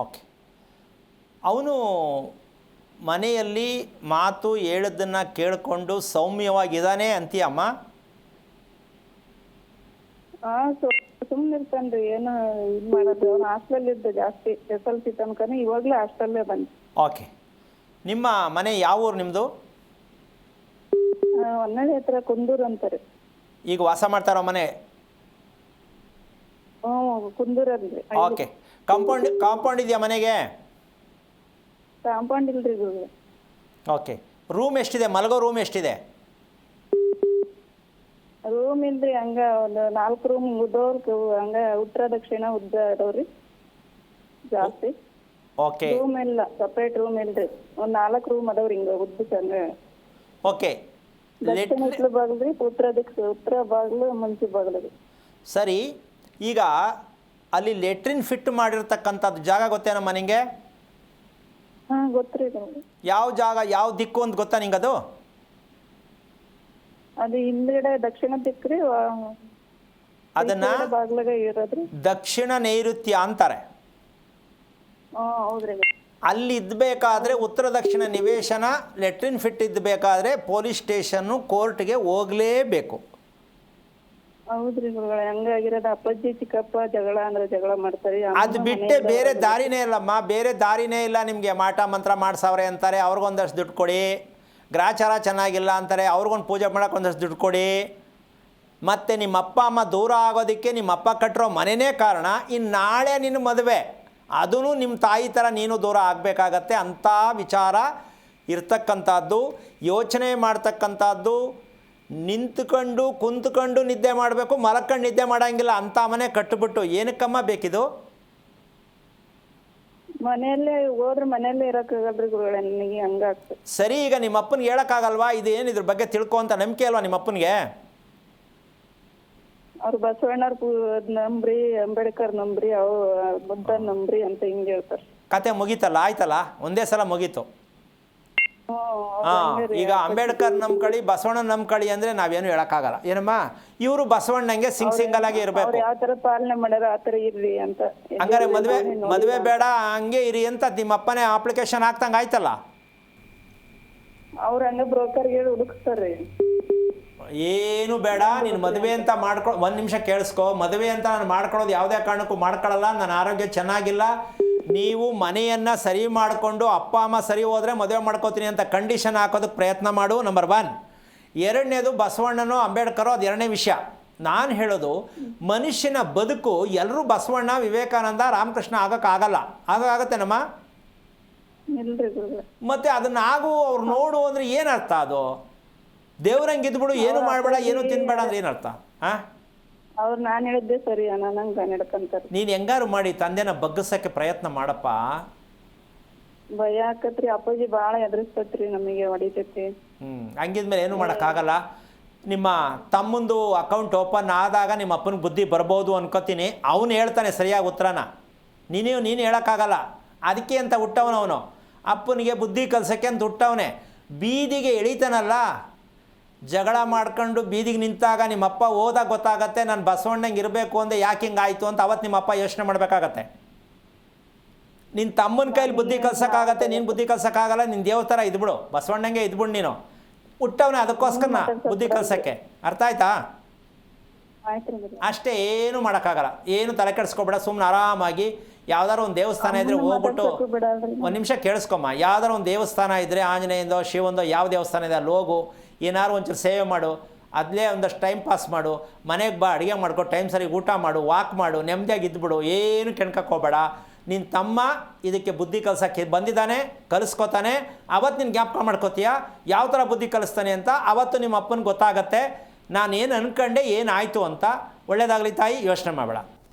ಓಕೆ. ಅವನು ಮನೆಯಲ್ಲಿ ಮಾತು ಹೇಳಿದ್ದನ್ನು ಕೇಳಿಕೊಂಡು ಸೌಮ್ಯವಾಗಿದ್ದಾನೆ ಅಂತೀಯಮ್ಮ? ಸುಮ್ಮನೆ ಇರ್ತಾನ್ರಿ. ಏನು ಇದು ಮಾಡೋದು. ಅವ್ನು ಹಾಸ್ಟೆಲ್ ಇದ್ದ ಜಾಸ್ತಿ SLC ತನಕನೇ. ಇವಾಗಲೂ ಹಾಸ್ಟೆಲ್ಲೇ ಬಂದು. ಓಕೆ. ನಿಮ್ಮ ಮನೆ ಯಾವ ಊರು ನಿಮ್ಮದು? ಹೊನ್ನಾಳಿ ಹತ್ರ ಕುಂದೂರು ಅಂತಾರೆ. ಈಗ ವಾಸ ಮಾಡ್ತಾರೋ ಮನೆ? ಕುಂದೂರಲ್ಲಿ. ಓಕೆ. ಕಾಂಪೌಂಡ್ ಇದೆಯಾ ಮನೆಗೆ? ಕಾಂಪೌಂಡ್ ಇಲ್ರಿ ಗುರುಗಳೇ. ಓಕೆ. ರೂಮ್ ಎಷ್ಟಿದೆ? ಮಲಗೋ ರೂಮ್ ಎಷ್ಟಿದೆ? ರೂಮ್ ಇಲ್ರಿ. ಹಂಗ ಒಂದು 4 ರೂಮ್ ಉದ್ದೋರ್ ಹಂಗ ಉತ್ತರ ದಕ್ಷಿಣ ಉದ್ದ ಅದಾವ್ರಿ ಜಾಸ್ತಿ. ಓಕೆ. ರೂಮ್ ಇಲ್ಲ, ಸಪ್ರೇಟ್ ರೂಮ್ ಇಲ್ರಿ. ಒಂದ್ 4 ರೂಮ್ ಅದಾವ್ರಿ ಹಿಂಗ ಉದ್ದಕ್ಕೆ ಹಂಗ. ಓಕೆ. ದಕ್ಷಿಣ ಉತ್ತರ ಬಾಗಿಲ್ರಿ, ಉತ್ತರ ಬಾಗಿಲು ಮುಂಚೆ ಬಾಗಿಲು. ಸರಿ. ಈಗ ಅಲ್ಲಿ ಲೆಟ್ರಿನ್ ಫಿಟ್ ಮಾಡಿರ್ತಕ್ಕಂಥದ್ದು ಜಾಗ ಗೊತ್ತೇನಮ್ಮ ನಿಂಗೆ? ಹಾ ಗೊತ್ತ್ರಿ. ಯಾವ ಜಾಗ, ಯಾವ ದಿಕ್ಕು ಅಂತ ಗೊತ್ತಾ ನಿಂಗದು? ಅದು ಹಿಂದ್ಗಡೆ ದಕ್ಷಿಣ ದಿಕ್ಕ್ರಿ. ಅದನ್ನ ಬಾಗ್ಲಾಗ ಇರೋದ್ರಿ. ದಕ್ಷಿಣ ನೈಋತ್ಯ ಅಂತಾರೆ. ಹೌದ್ರಿ. ಅಲ್ಲಿ ಇದ್ಬೇಕಾದ್ರೆ ಉತ್ತರ ದಕ್ಷಿಣ ನಿವೇಶನ ಲೆಟ್ರಿನ್ ಫಿಟ್ ಇದ್ದಬೇಕಾದ್ರೆ ಪೊಲೀಸ್ ಸ್ಟೇಷನ್ನು ಕೋರ್ಟ್ಗೆ ಹೋಗಲೇಬೇಕು. ಹೌದ್ರಿ ಗುರುಗಳೇ. ಹಂಗಾಗಿರೋದು. ಅಪ್ಪಾಜಿ ಚಿಕ್ಕಪ್ಪ ಜಗಳ ಅಂದ್ರೆ ಜಗಳ ಮಾಡ್ತಾರೆ. ಅದು ಬಿಟ್ಟೆ ಬೇರೆ ದಾರಿನೇ ಇಲ್ಲಮ್ಮ. ಬೇರೆ ದಾರಿನೇ ಇಲ್ಲ ನಿಮಗೆ. ಮಾಟ ಮಂತ್ರ ಮಾಡ್ಸವ್ರೆ ಅಂತಾರೆ, ಅವ್ರಿಗೊಂದಷ್ಟು ದುಡ್ಡು ಕೊಡಿ. ಗ್ರಾಚಾರ ಚೆನ್ನಾಗಿಲ್ಲ ಅಂತಾರೆ, ಅವ್ರಿಗೊಂದು ಪೂಜೆ ಮಾಡೋಕೆ ಒಂದಷ್ಟು ದುಡ್ಡು ಕೊಡಿ. ಮತ್ತು ನಿಮ್ಮ ಅಪ್ಪ ಅಮ್ಮ ದೂರ ಆಗೋದಕ್ಕೆ ನಿಮ್ಮ ಅಪ್ಪ ಕಟ್ಟಿರೋ ಮನೆಯೇ ಕಾರಣ. ಇನ್ನು ನಾಳೆ ನಿನ್ನ ಮದುವೆ, ಅದೂ ನಿಮ್ಮ ತಾಯಿ ಥರ ನೀನು ದೂರ ಆಗಬೇಕಾಗತ್ತೆ. ಅಂಥ ವಿಚಾರ ಇರ್ತಕ್ಕಂಥದ್ದು, ಯೋಚನೆ ಮಾಡ್ತಕ್ಕಂಥದ್ದು. ನಿಂತ್ಕೊಂಡು ಕುಂತ್ಕೊಂಡು ನಿದ್ದೆ ಮಾಡಬೇಕು, ಮಲಕೊಂಡು ನಿದ್ದೆ ಮಾಡೋಂಗಿಲ್ಲ. ಅಂಥ ಮನೆ ಕಟ್ಟಿಬಿಟ್ಟು ಏನಕ್ಕಮ್ಮ ಬೇಕಿದು? ಮನೆಯಲ್ಲೇ ಹೋದ್ರೆ ಮನೆಯಲ್ಲೇ ಇರೋಕ್ಕಾಗಲ್ರಿ ಗುರುಗಳೇ. ನನಗೆ ಹಂಗಾಗ್ತದೆ. ಸರಿ. ಈಗ ನಿಮ್ಮ ಅಪ್ಪನಿಗೆ ಹೇಳೋಕ್ಕಾಗಲ್ವಾ ಇದು ಏನು ಇದ್ರ ಬಗ್ಗೆ ತಿಳ್ಕೊ ಅಂತ? ನಂಬಿಕೆ ಅಲ್ವಾ ನಿಮ್ಮ ಅಪ್ಪನಿಗೆ? ಅವ್ರು ಬಸವಣ್ಣವ್ರ ನಂಬ್ರಿ, ಅಂಬೇಡ್ಕರ್ ನಂಬ್ರಿ, ಬುದ್ಧ ನಂಬ್ರಿ ಅಂತ ಹಿಂಗೆ ಹೇಳ್ತಾರೆ. ಕತೆ ಮುಗೀತಲ್ಲ, ಆಯ್ತಲ್ಲ, ಒಂದೇ ಸಲ ಮುಗೀತು. ಹಾಂ. ಈಗ ಅಂಬೇಡ್ಕರ್ ನಂಬ್ಕಳಿ, ಬಸವಣ್ಣ ನಂಬ್ಕಳಿ ಅಂದರೆ ನಾವೇನು ಹೇಳೋಕ್ಕಾಗಲ್ಲ. ಏನಮ್ಮ, ಇವರು ಬಸವಣ್ಣಂಗೆ ಸಿಂಗಲ್ ಆಗಿ ಇರಬೇಕು. ಯಾವ ಥರ ಪಾಲನೆ ಮಾಡ್ಯಾರ ಆ ಥರ ಇರ್ರಿ ಅಂತ. ಹಂಗಾರೆ ಮದುವೆ ಬೇಡ, ಹಂಗೆ ಇರಿ ಅಂತ ನಿಮ್ಮ ಅಪ್ಪನೇ ಅಪ್ಲಿಕೇಶನ್ ಹಾಕ್ತಂಗೆ ಆಯ್ತಲ್ಲ. ಅವ್ರು ಹಂಗೆ ಬ್ರೋಕರ್ಗೆ ಹೇಳಿ ಹುಡುಕ್ತಾರೆ. ಏನು ಬೇಡ, ನೀನು ಮದುವೆ ಅಂತ ಒಂದು ನಿಮಿಷ ಕೇಳಿಸ್ಕೊ. ಮದುವೆ ಅಂತ ನಾನು ಮಾಡ್ಕೊಳ್ಳೋದು ಯಾವುದೇ ಕಾರಣಕ್ಕೂ ಮಾಡ್ಕೊಳ್ಳಲ್ಲ. ನನ್ನ ಆರೋಗ್ಯ ಚೆನ್ನಾಗಿಲ್ಲ. ನೀವು ಮನೆಯನ್ನು ಸರಿ ಮಾಡಿಕೊಂಡು ಅಪ್ಪ ಅಮ್ಮ ಸರಿ ಹೋದರೆ ಮದುವೆ ಮಾಡ್ಕೋತೀನಿ ಅಂತ ಕಂಡೀಷನ್ ಹಾಕೋದಕ್ಕೆ ಪ್ರಯತ್ನ ಮಾಡು. ನಂಬರ್ 1. ಎರಡನೇದು, ಬಸವಣ್ಣನೋ ಅಂಬೇಡ್ಕರೋ ಅದು ಎರಡನೇ ವಿಷಯ. ನಾನು ಹೇಳೋದು, ಮನುಷ್ಯನ ಬದುಕು ಎಲ್ಲರೂ ಬಸವಣ್ಣ, ವಿವೇಕಾನಂದ, ರಾಮಕೃಷ್ಣ ಆಗೋಕ್ಕಾಗಲ್ಲ. ಆಗೋಕ್ಕಾಗತ್ತೇನಮ್ಮ? ಮತ್ತು ಅದನ್ನು ಅವ್ರು ನೋಡು ಅಂದರೆ ಏನು ಅರ್ಥ? ಅದು ದೇವ್ರಂಗೆ ಇದ್ಬಿಡು, ಏನು ಮಾಡಬೇಡ, ಏನು ತಿನ್ಬೇಡ ಅಂದ್ರೆ ಏನರ್ಥ? ಹಾಂ. ಅವ್ರು ನಾನು ಹೇಳಿದ್ದೆ ಸರಿ, ನಂಗೆ ನಡ್ಕೊಂತಾರೆ. ನೀನು ಹೆಂಗಾರು ಮಾಡಿ ತಂದೆನ ಬಗ್ಗಿಸೋಕ್ಕೆ ಪ್ರಯತ್ನ ಮಾಡಪ್ಪ. ಭಯ ಆಕತ್ರಿ. ಅಪ್ಪಾಜಿ ಭಾಳ ಎದುರಿಸ್ತತ್ರಿ, ನಮಗೆ ಹೊಡಿತೈತಿ. ಹಂಗಿದ್ಮೇಲೆ ಏನು ಮಾಡೋಕ್ಕಾಗಲ್ಲ. ನಿಮ್ಮ ತಮ್ಮಂದು ಅಕೌಂಟ್ ಓಪನ್ ಆದಾಗ ನಿಮ್ಮ ಅಪ್ಪನಿಗೆ ಬುದ್ಧಿ ಬರ್ಬೋದು ಅನ್ಕೋತೀನಿ. ಅವನು ಹೇಳ್ತಾನೆ ಸರಿಯಾಗಿ ಉತ್ತರನ. ನೀನು ಹೇಳೋಕ್ಕಾಗಲ್ಲ. ಅದಕ್ಕೆ ಅಂತ ಹುಟ್ಟವನವನು. ಅಪ್ಪನಿಗೆ ಬುದ್ಧಿ ಕಲ್ಸೋಕ್ಕೆ ಅಂತ ಹುಟ್ಟವನೆ. ಬೀದಿಗೆ ಎಳಿತಾನಲ್ಲ, ಜಗಳ ಮಾಡ್ಕೊಂಡು ಬೀದಿಗೆ ನಿಂತಾಗ ನಿಮ್ಮಪ್ಪ ಹೋದಾಗ ಗೊತ್ತಾಗತ್ತೆ ನಾನು ಬಸವಣ್ಣಂಗೆ ಇರಬೇಕು ಅಂದೆ ಯಾಕೆ ಹಿಂಗಾಯಿತು ಅಂತ. ಅವತ್ತು ನಿಮ್ಮಪ್ಪ ಯೋಚನೆ ಮಾಡಬೇಕಾಗತ್ತೆ. ನಿನ್ನ ತಮ್ಮನ ಕೈಲಿ ಬುದ್ಧಿ ಕಲ್ಸೋಕ್ಕಾಗತ್ತೆ, ನೀನು ಬುದ್ಧಿ ಕಲ್ಸೋಕ್ಕಾಗಲ್ಲ. ನಿನ್ನ ದೇವ್ರ ಥರ ಇದ್ಬಿಡು, ಬಸವಣ್ಣಂಗೆ ಇದ್ಬಿಡು. ನೀನು ಹುಟ್ಟವನೇ ಅದಕ್ಕೋಸ್ಕರ ಬುದ್ಧಿ ಕಲ್ಸೋಕ್ಕೆ. ಅರ್ಥ ಆಯ್ತಾ? ಅಷ್ಟೇ, ಏನು ಮಾಡೋಕ್ಕಾಗಲ್ಲ. ಏನು ತಲೆ ಕೆಡಿಸ್ಕೊಬೇಡ. ಸುಮ್ಮನೆ ಆರಾಮಾಗಿ ಯಾವ್ದಾರು ಒಂದು ದೇವಸ್ಥಾನ ಇದ್ದರೆ ಹೋಗ್ಬಿಟ್ಟು ಒಂದು ನಿಮಿಷ ಕೇಳಿಸ್ಕೊಮ್ಮ. ಯಾವ್ದಾರು ಒಂದು ದೇವಸ್ಥಾನ ಇದ್ದರೆ ಆಂಜನೇಯಂದೋ ಶಿವಂದೋ ಯಾವ ದೇವಸ್ಥಾನ ಇದೆ ಅಲ್ಲಿ ಹೋಗು. ಏನಾದ್ರು ಒಂಚೂರು ಸೇವೆ ಮಾಡು, ಅಲ್ಲೇ ಒಂದಷ್ಟು ಟೈಮ್ ಪಾಸ್ ಮಾಡು. ಮನೆಗೆ ಬಾ, ಅಡುಗೆ ಮಾಡ್ಕೊ, ಟೈಮ್ ಸರಿಗೆ ಊಟ ಮಾಡು, ವಾಕ್ ಮಾಡು, ನೆಮ್ಮದಿಯಾಗಿ ಇದ್ಬಿಡು. ಏನು ಕೆಣ್ಕಕ್ಕೆ ಹೋಗಬೇಡ. ನಿನ್ನ ತಮ್ಮ ಇದಕ್ಕೆ ಬುದ್ಧಿ ಕಲ್ಸೋಕ್ಕೆ ಬಂದಿದ್ದಾನೆ, ಕಲಿಸ್ಕೊತಾನೆ. ಅವತ್ತು ನಿನ್ನ ಜ್ಞಾಪಕ ಮಾಡ್ಕೋತೀಯ ಯಾವ ಥರ ಬುದ್ಧಿ ಕಲಿಸ್ತಾನೆ ಅಂತ. ಅವತ್ತು ನಿಮ್ಮ ಅಪ್ಪನಿಗೆ ಗೊತ್ತಾಗತ್ತೆ ನಾನೇನು ಅನ್ಕೊಂಡೆ ಏನಾಯಿತು ಅಂತ. ಒಳ್ಳೇದಾಗಲಿ ತಾಯಿ, ಯೋಚನೆ ಮಾಡಬೇಡ.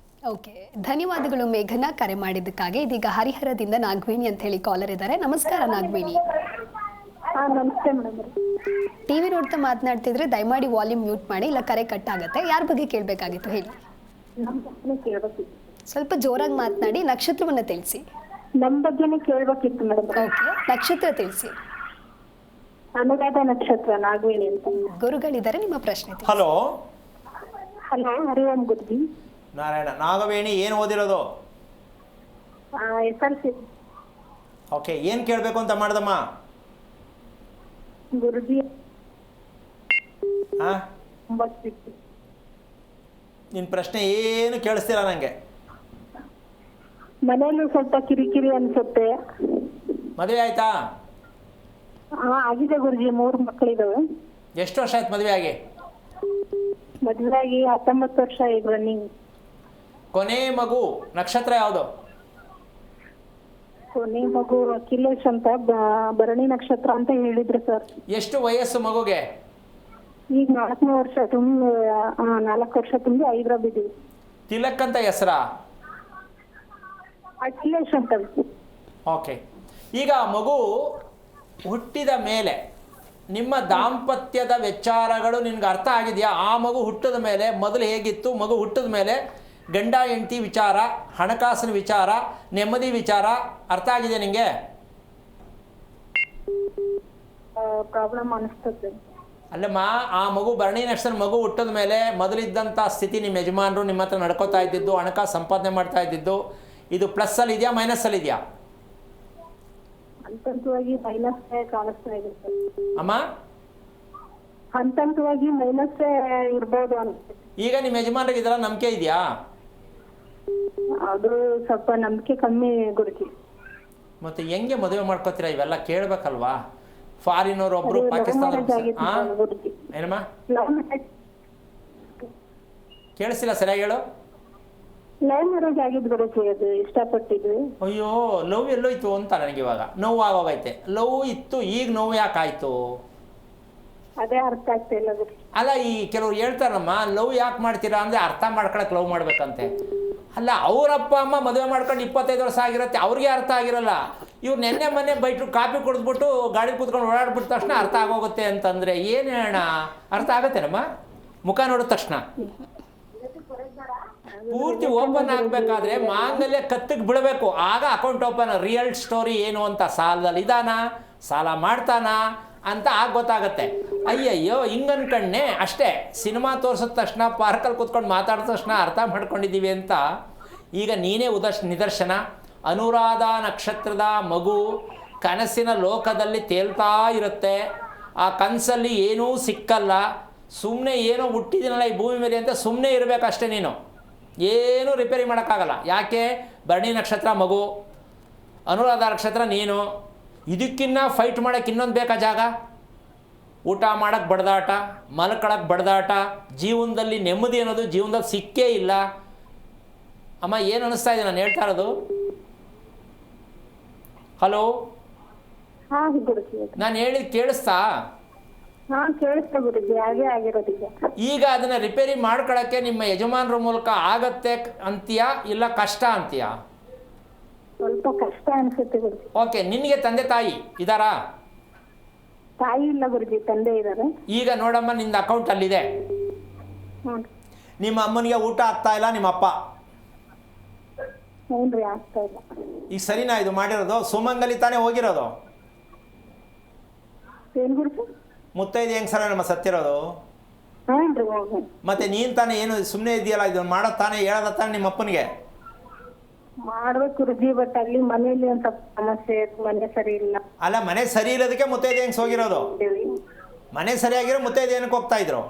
ಓಕೆ, ಧನ್ಯವಾದಗಳು ಮೇಘನಾ ಕರೆ ಮಾಡಿದ್ದಕ್ಕಾಗಿ. ಇದೀಗ ಹರಿಹರದಿಂದ ನಾಗವೇಣಿ ಅಂತ ಹೇಳಿ ಕಾಲರ್ ಇದ್ದಾರೆ. ನಮಸ್ಕಾರ ನಾಗವೇಣಿ. ನಮಸ್ತೆ ಮೇಡಮ್. ಟಿವಿ ನೋಡ್ತಾ ಮಾತನಾಡ್ತಿದ್ರೆ ದಯಮಾಡಿ ವಾಲ್ಯೂಮ್ ಮ್ಯೂಟ್ ಮಾಡಿ, ಇಲ್ಲ ಕರೆ ಕಟ್ ಆಗುತ್ತೆ. ಯಾರ ಬಗ್ಗೆ ಕೇಳಬೇಕಾಗಿತ್ತು ಹೇಳಿ? ಸ್ವಲ್ಪ ಜೋರಾಗಿ ಮಾತನಾಡಿ. ನಕ್ಷತ್ರವನ್ನ ತಿಳಿಸಿ. ನಮ್ಮ ಬಗ್ಗೆನೇ ಕೇಳ್ಬೇಕಿತ್ತು ಮೇಡಮ್. ಓಕೆ, ನಕ್ಷತ್ರ ತಿಳಿಸಿ. ಅನುರಾಧ ನಕ್ಷತ್ರ, ನಾಗವೇಣಿ ಅಂತ. ಗುರುಗಳಿದ್ದಾರೆ, ನಿಮ್ಮ ಪ್ರಶ್ನೆ ತಿಳಿಸಿ. ಹಲೋ. ಹಲೋ, ಹರಿ ಓಂ ಗುರುಜಿ. ನಾರಾಯಣ. ನಾಗವೇಣಿ ಏನು ಓದಿರೋದು? SLC. ಓಕೆ, ಏನು ಕೇಳಬೇಕು ಅಂತ ಮಾಡ್ದಮ್ಮ? ಗುರುಜಿ ಹಾಂ, ನಿನ್ನ ಪ್ರಶ್ನೆ ಏನು ಕೇಳಿಸ್ತಿಲ್ಲ ನನಗೆ. ಮನೇಲಿ ಸ್ವಲ್ಪ ಕಿರಿಕಿರಿ ಅನ್ಸುತ್ತೆ. ಮದುವೆ ಆಯ್ತಾ? ಆಗಿದೆ ಗುರುಜಿ, 3 ಮಕ್ಕಳಿದಾವೆ. ಎಷ್ಟು ವರ್ಷ ಆಯ್ತು ಮದುವೆ ಆಗಿ? ಮದುವೆ ಆಗಿ 19 ವರ್ಷ ಈಗ ರನ್ನಿಂಗ್. ಕೊನೆ ಮಗು ನಕ್ಷತ್ರ ಯಾವುದು? ಕೊನೆ ಮಗು ಅಖಿಲೇಶ್ ಅಂತ, ಭರಣಿ ನಕ್ಷತ್ರ ಅಂತ ಹೇಳಿದ್ರು ಸರ್. ಎಷ್ಟು ವಯಸ್ಸು ಮಗುಗೆ? ಈಗ 4ನೇ ವರ್ಷ ತುಂಬಿ 4 ವರ್ಷ ತುಂಬಿ 5ರ ಬಿದ್ದೀವಿ. ತಿಲಕ್ ಅಂತ ಹೆಸರಾ? ಅಖಿಲೇಶ್ ಅಂತ. ಓಕೆ, ಈಗ ಮಗು ಹುಟ್ಟಿದ ಮೇಲೆ ನಿಮ್ಮ ದಾಂಪತ್ಯದ ವಿಚಾರಗಳು ನಿನ್ಗೆ ಅರ್ಥ ಆಗಿದೆಯಾ? ಆ ಮಗು ಹುಟ್ಟಿದ ಮೇಲೆ ಮೊದಲು ಹೇಗಿತ್ತು, ಮಗು ಹುಟ್ಟಿದ ಮೇಲೆ ಗಂಡ ಹೆಂಡತಿ ವಿಚಾರ, ಹಣಕಾಸಿನ ವಿಚಾರ, ನೆಮ್ಮದಿ ವಿಚಾರ ಅರ್ಥ ಆಗಿದೆ ನಿಮಗೆ? ಪ್ರಾಬ್ಲಮ್ ಅನಿಸ್ತದೆ. ಅಲ್ಲಮ್ಮ, ಆ ಮಗು ಭರಣಿ ನಕ್ಷತ್ರ ಮಗು ಹುಟ್ಟಿದ ಮೇಲೆ ಮೊದಲಿದ್ದಂಥ ಸ್ಥಿತಿ ನಿಮ್ಮ ಯಜಮಾನರು ನಿಮ್ಮ ಹತ್ರ ನಡ್ಕೋತಾ ಇದ್ದಿದ್ದು, ಹಣಕಾಸು ಸಂಪಾದನೆ ಮಾಡ್ತಾ ಇದ್ದಿದ್ದು, ಇದು ಪ್ಲಸ್ಸಲ್ಲಿ ಇದೆಯಾ ಮೈನಸ್ಸಲ್ಲಿ ಇದೆಯಾ? ಹಂತವಾಗಿ ಮೈನಸ್ ಕಾಣಿಸ್ತಾ ಇದೆ ಸರ್. ಅಮ್ಮ, ಹಂತವಾಗಿ ಮೈನಸ್ ಇರ್ಬೋದು ಅಂತ. ಈಗ ನಿಮ್ಮ ಯಜಮಾನರಿಗೆ ಇದರ ನಂಬಿಕೆ ಇದೆಯಾ? ಅದು ಸ್ವಲ್ಪ ನಂಬಿಕೆ ಕಮ್ಮಿ ಗುರುಜಿ. ಮತ್ತೆ ಹೆಂಗೆ ಮದುವೆ ಮಾಡ್ಕೋತೀರಾ? ಇವೆಲ್ಲ ಕೇಳಬೇಕಲ್ವಾ? ಫಾರಿನವ್ರು ಒಬ್ರು ಪಾಕಿಸ್ತಾನ. ಏನಮ್ಮ ಕೇಳಿಸಿಲ್ಲ, ಸರಿಯಾಗಿ ಹೇಳು. ಲವ್ ಮ್ಯಾರೇಜ್ ಆಗಿದ್ದು ಗುರುಜಿ, ಅದು ಇಷ್ಟಪಟ್ಟಿದ್ವಿ. ಅಯ್ಯೋ, ಲವ್ ಎಲ್ಲೋಯ್ತು ಅಂತ ನನಗೆ ಇವಾಗ ನೋವು ಆಗೋಗೈತೆ. ಲವ್ ಇತ್ತು, ಈಗ ನೋವು ಯಾಕಾಯ್ತು? ಅದೇ ಅರ್ಥ ಆಗ್ತಾ ಇಲ್ಲ ಗುರುಜಿ. ಅಲ್ಲ, ಈ ಕೆಲವ್ರು ಹೇಳ್ತಾರಮ್ಮ ಲವ್ ಯಾಕೆ ಮಾಡ್ತೀರಾ ಅಂದರೆ ಅರ್ಥ ಮಾಡ್ಕೊಳಕ್ಕೆ ಲವ್ ಮಾಡ್ಬೇಕಂತೆ. ಅಲ್ಲ, ಅವರಪ್ಪ ಅಮ್ಮ ಮದುವೆ ಮಾಡ್ಕೊಂಡು 25 ವರ್ಷ ಆಗಿರುತ್ತೆ, ಅವ್ರಿಗೆ ಅರ್ಥ ಆಗಿರಲ್ಲ. ಇವ್ರು ನೆನ್ನೆ ಮೊನ್ನೆ ಬೈಟ್ರು ಕಾಫಿ ಕುಡಿದ್ಬಿಟ್ಟು ಗಾಡಿ ಕೂತ್ಕೊಂಡು ಓಡಾಡ್ಬಿಟ್ಟ ತಕ್ಷಣ ಅರ್ಥ ಆಗೋಗುತ್ತೆ ಅಂತಂದರೆ ಏನು ಹೇಳೋಣ? ಅರ್ಥ ಆಗುತ್ತೇನಮ್ಮ? ಮುಖ ನೋಡಿದ ತಕ್ಷಣ ಪೂರ್ತಿ ಓಪನ್ ಆಗಬೇಕಾದ್ರೆ ಮಾಂಗಲ್ಯ ಕತ್ತಿಗೆ ಬಿಡಬೇಕು, ಆಗ ಅಕೌಂಟ್ ಓಪನ್. ರಿಯಲ್ ಸ್ಟೋರಿ ಏನು ಅಂತ, ಸಾಲದಲ್ಲಿ ಇದಾನ, ಸಾಲ ಮಾಡ್ತಾನ ಅಂತ ಆಗ ಗೊತ್ತಾಗತ್ತೆ. ಅಯ್ಯಯ್ಯೋ ಹಿಂಗನ್ಕಣ್ಣೆ ಅಷ್ಟೇ. ಸಿನಿಮಾ ತೋರಿಸಿದ ತಕ್ಷಣ, ಪಾರ್ಕಲ್ಲಿ ಕೂತ್ಕೊಂಡು ಮಾತಾಡಿದ ತಕ್ಷಣ ಅರ್ಥ ಮಾಡ್ಕೊಂಡಿದ್ದೀವಿ ಅಂತ ಈಗ ನೀನೇ ನಿದರ್ಶನ. ಅನುರಾಧ ನಕ್ಷತ್ರದ ಮಗು ಕನಸಿನ ಲೋಕದಲ್ಲಿ ತೇಲ್ತಾ ಇರುತ್ತೆ. ಆ ಕನಸಲ್ಲಿ ಏನೂ ಸಿಕ್ಕಲ್ಲ. ಸುಮ್ಮನೆ ಏನೋ ಹುಟ್ಟಿದಿನಲ್ಲ ಈ ಭೂಮಿ ಮೇಲೆ ಅಂತ ಸುಮ್ಮನೆ ಇರಬೇಕಷ್ಟೇ. ನೀನು ಏನೂ ರಿಪೇರಿ ಮಾಡೋಕ್ಕಾಗಲ್ಲ. ಯಾಕೆ? ಭರಣಿ ನಕ್ಷತ್ರ ಮಗು, ಅನುರಾಧ ನಕ್ಷತ್ರ ನೀನು. ಇದಕ್ಕಿನ್ನ ಫೈಟ್ ಮಾಡೋಕ್ಕೆ ಇನ್ನೊಂದು ಬೇಕಾ ಜಾಗ? ಊಟ ಮಾಡೋಕ್ಕೆ ಬಡ್ದಾಟ, ಮಲ್ಕೊಳಕ್ಕೆ ಬಡ್ದಾಟ, ಜೀವನದಲ್ಲಿ ನೆಮ್ಮದಿ ಅನ್ನೋದು ಜೀವನದಲ್ಲಿ ಸಿಕ್ಕೇ ಇಲ್ಲ. ಅಮ್ಮ, ಏನು ಅನ್ನಿಸ್ತಾ ಇದೆ ನಾನು ಹೇಳ್ತಾ ಇರೋದು? ಹಲೋ, ನಾನು ಹೇಳಿದ್ದು ಕೇಳಿಸ್ತಾ? ಕೇಳಿಸ್ತಾ ಗುರುಜಿ, ಹಾಗೆ ಆಗಿರೋದಿಲ್ಲ. ಈಗ ಅದನ್ನು ರಿಪೇರಿ ಮಾಡ್ಕೊಳ್ಳೋಕ್ಕೆ ನಿಮ್ಮ ಯಜಮಾನರ ಮೂಲಕ ಆಗತ್ತೆ ಅಂತೀಯಾ, ಇಲ್ಲ ಕಷ್ಟ ಅಂತೀಯಾ? ಸ್ವಲ್ಪ ಕಷ್ಟ ಅನ್ಸುತ್ತೆ ಗುರುಜಿ. ಓಕೆ, ನಿನಗೆ ತಂದೆ ತಾಯಿ ಇದ್ದಾರಾ? ತಾಯಿ ಇಲ್ಲ ಗುರುಜಿ, ತಂದೆ ಇದ್ದಾರೆ. ಈಗ ನೋಡಮ್ಮ, ನಿಂದು ಅಕೌಂಟ್ ಅಲ್ಲಿದೆ. ನಿಮ್ಮ ಅಮ್ಮನಿಗೆ ಊಟ ಆಗ್ತಾ ಇಲ್ಲ, ನಿಮ್ಮ ಅಪ್ಪ ಹ್ಞೂ ಆಗ್ತಾ ಇಲ್ಲ. ಈಗ ಸರಿನಾ ಇದು ಮಾಡಿರೋದು? ಸುಮಂಗಲಿ ತಾನೇ ಹೋಗಿರೋದು? ಏನ್ ಗುರುಜಿ? ಮುತ್ತೈದೆ ಹೆಂಗ್ ಸರ ನಮ್ಮ ಸತ್ತಿರೋದು? ಹ್ಞೂ. ಮತ್ತೆ ನೀನ್ ತಾನೇ ಏನು ಸುಮ್ಮನೆ ಇದೆಯಲ್ಲ, ಇದನ್ನ ಮಾಡೋದ್ ತಾನೇ ಹೇಳದ ತಾನೆ ನಿಮ್ಮ ಅಪ್ಪನಿಗೆ? ಮಾಡ್ಬೇಕು ಗುರುಜಿ, ಬಟ್ ಅಲ್ಲಿ ಮನೇಲಿ ಒಂದ್ ಸ್ವಲ್ಪ ಸಮಸ್ಯೆ, ಮನೆ ಸರಿ ಇಲ್ಲ. ಅಲ್ಲ, ಮನೆ ಸರಿ ಇಲ್ಲದಕ್ಕೆ ಮುತ್ತೈದೆ ಹೆಂಗ್ಸ್ ಹೋಗಿರೋದು. ಮನೆ ಸರಿಯಾಗಿರೋ ಮುತ್ತೈದೆ ಏನಕ್ಕೆ ಹೋಗ್ತಾ ಇದ್ರು?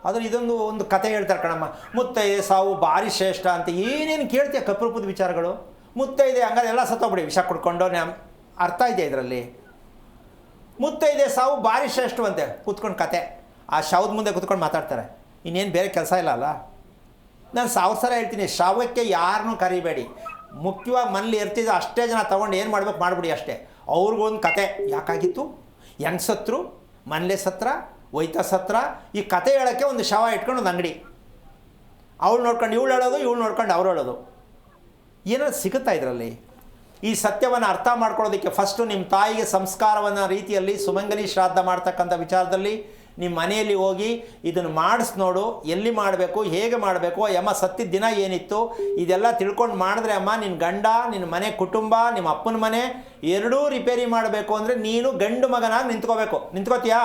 ಆದ್ರೆ ಒಂದು ಕತೆ ಹೇಳ್ತಾರೆ ಕಣಮ್ಮ, ಮುತ್ತೈದೆ ಸಾವು ಭಾರಿ ಶ್ರೇಷ್ಠ ಅಂತ. ಏನೇನು ಕೇಳ್ತೀಯ ಕಪ್ರೂಪದ ವಿಚಾರಗಳು. ಮುತ್ತೈದೆ ಹಂಗಾರೆ ಎಲ್ಲ ಸತ್ತೋಗ್ಬಿಡಿ ವಿಷ ಕುಡ್ಕೊಂಡು. ಅರ್ಥ ಇದೆ ಇದರಲ್ಲಿ. ಮುತ್ತೈದೆ ಸಾವು ಭಾರಿ ಶ್ರೇಷ್ಠವಂತೆ. ಕೂತ್ಕೊಂಡು ಕತೆ ಆ ಶವದ ಮುಂದೆ ಕೂತ್ಕೊಂಡು ಮಾತಾಡ್ತಾರೆ. ಇನ್ನೇನು ಬೇರೆ ಕೆಲಸ ಇಲ್ಲ ಅಲ್ಲ. ನಾನು 1000 ಸಲ ಹೇಳ್ತೀನಿ, ಶವಕ್ಕೆ ಯಾರನ್ನೂ ಕರಿಬೇಡಿ. ಮುಖ್ಯವಾಗಿ ಮನೇಲಿ ಇರ್ತಿದ್ದ ಅಷ್ಟೇ ಜನ ತೊಗೊಂಡು ಏನು ಮಾಡ್ಬೇಕು ಮಾಡಿಬಿಡಿ ಅಷ್ಟೇ. ಅವ್ರಿಗೊಂದು ಕತೆ ಯಾಕಾಗಿತ್ತು, ಹೆಂಗೆ ಸತ್ರು, ಮನೇಲೆ ಸತ್ರ, ಒಯ್ತಾ ಸತ್ರ, ಈ ಕತೆ ಹೇಳೋಕ್ಕೆ ಒಂದು ಶವ ಇಟ್ಕೊಂಡು ಒಂದು ಅಂಗಡಿ. ಅವಳು ನೋಡ್ಕೊಂಡು ಇವಳು ಹೇಳೋದು, ಇವಳು ನೋಡ್ಕೊಂಡು ಅವ್ರು ಹೇಳೋದು. ಏನಾದ್ರು ಸಿಗುತ್ತಾ ಇದರಲ್ಲಿ? ಈ ಸತ್ಯವನ್ನು ಅರ್ಥ ಮಾಡ್ಕೊಳ್ಳೋದಕ್ಕೆ ಫಸ್ಟು ನಿಮ್ಮ ತಾಯಿಗೆ ಸಂಸ್ಕಾರವನ್ನು ರೀತಿಯಲ್ಲಿ ಸುಮಂಗಲಿ ಶ್ರಾದ್ದ ಮಾಡ್ತಕ್ಕಂಥ ವಿಚಾರದಲ್ಲಿ ನಿಮ್ಮ ಮನೆಯಲ್ಲಿ ಹೋಗಿ ಇದನ್ನು ಮಾಡಿಸ್ ನೋಡು. ಎಲ್ಲಿ ಮಾಡಬೇಕು, ಹೇಗೆ ಮಾಡಬೇಕು, ಯಮ್ಮ ಸತ್ತಿದ್ದ ದಿನ ಏನಿತ್ತು, ಇದೆಲ್ಲ ತಿಳ್ಕೊಂಡು ಮಾಡಿದ್ರೆ ಅಮ್ಮ ನಿನ್ನ ಗಂಡ, ನಿನ್ನ ಮನೆ ಕುಟುಂಬ, ನಿಮ್ಮ ಅಪ್ಪನ ಮನೆ ಎರಡೂ ರಿಪೇರಿ ಮಾಡಬೇಕು ಅಂದರೆ ನೀನು ಗಂಡು ಮಗನಾಗಿ ನಿಂತ್ಕೋಬೇಕು. ನಿಂತ್ಕೋತೀಯಾ?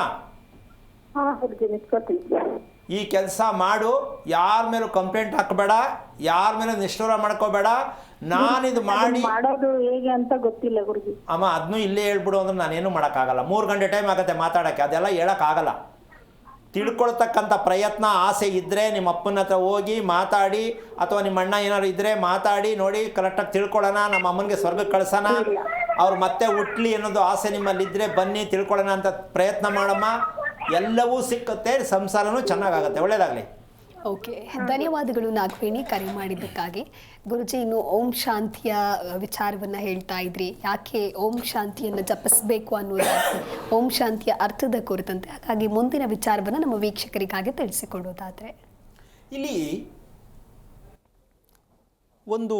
ಈ ಕೆಲಸ ಮಾಡು. ಯಾರ ಮೇಲೂ ಕಂಪ್ಲೇಂಟ್ ಹಾಕಬೇಡ, ಯಾರ ಮೇಲೂ ನಿಷ್ಠೂರ ಮಾಡ್ಕೋಬೇಡ. ನಾನಿದು ಮಾಡಿ ಮಾಡೋದು ಹೇಗೆ ಅಂತ ಗೊತ್ತಿಲ್ಲ ಗುರುಜಿ. ಅಮ್ಮ ಅದನ್ನೂ ಇಲ್ಲೇ ಹೇಳ್ಬಿಡು ಅಂದ್ರೆ ನಾನೇನು ಮಾಡೋಕ್ಕಾಗಲ್ಲ. 3 ಗಂಟೆ ಟೈಮ್ ಆಗುತ್ತೆ ಮಾತಾಡೋಕ್ಕೆ. ಅದೆಲ್ಲ ಹೇಳೋಕ್ಕಾಗಲ್ಲ. ತಿಳ್ಕೊಳ್ತಕ್ಕಂಥ ಪ್ರಯತ್ನ ಆಸೆ ಇದ್ದರೆ ನಿಮ್ಮ ಅಪ್ಪನ ಹತ್ರ ಹೋಗಿ ಮಾತಾಡಿ, ಅಥವಾ ನಿಮ್ಮ ಅಣ್ಣ ಏನಾದ್ರು ಇದ್ದರೆ ಮಾತಾಡಿ ನೋಡಿ, ಕರೆಕ್ಟಾಗಿ ತಿಳ್ಕೊಳ್ಳೋಣ, ನಮ್ಮ ಅಮ್ಮನಿಗೆ ಸ್ವರ್ಗಕ್ಕೆ ಕಳ್ಸೋಣ, ಅವ್ರು ಮತ್ತೆ ಹುಟ್ಲಿ ಅನ್ನೋದು ಆಸೆ ನಿಮ್ಮಲ್ಲಿದ್ದರೆ ಬನ್ನಿ ತಿಳ್ಕೊಳ್ಳೋಣ ಅಂತ ಪ್ರಯತ್ನ ಮಾಡಮ್ಮ. ಎಲ್ಲವೂ ಸಿಕ್ಕುತ್ತೆ, ಸಂಸಾರನೂ ಚೆನ್ನಾಗಾಗುತ್ತೆ. ಒಳ್ಳೆಯದಾಗಲಿ. ಓಕೆ, ಧನ್ಯವಾದಗಳು ನಾಗವೇಣಿ ಕರೆ ಮಾಡಿದ್ದಕ್ಕಾಗಿ. ಗುರುಜಿ, ಇನ್ನು ಓಂ ಶಾಂತಿಯ ವಿಚಾರವನ್ನು ಹೇಳ್ತಾ ಇದ್ರಿ. ಯಾಕೆ ಓಂ ಶಾಂತಿಯನ್ನು ಜಪಿಸಬೇಕು ಅನ್ನೋದಾಗಿ, ಓಂ ಶಾಂತಿಯ ಅರ್ಥದ ಕುರಿತಂತೆ. ಹಾಗಾಗಿ ಮುಂದಿನ ವಿಚಾರವನ್ನು ನಮ್ಮ ವೀಕ್ಷಕರಿಗಾಗಿ ತಿಳಿಸಿಕೊಡೋದಾದರೆ, ಇಲ್ಲಿ ಒಂದು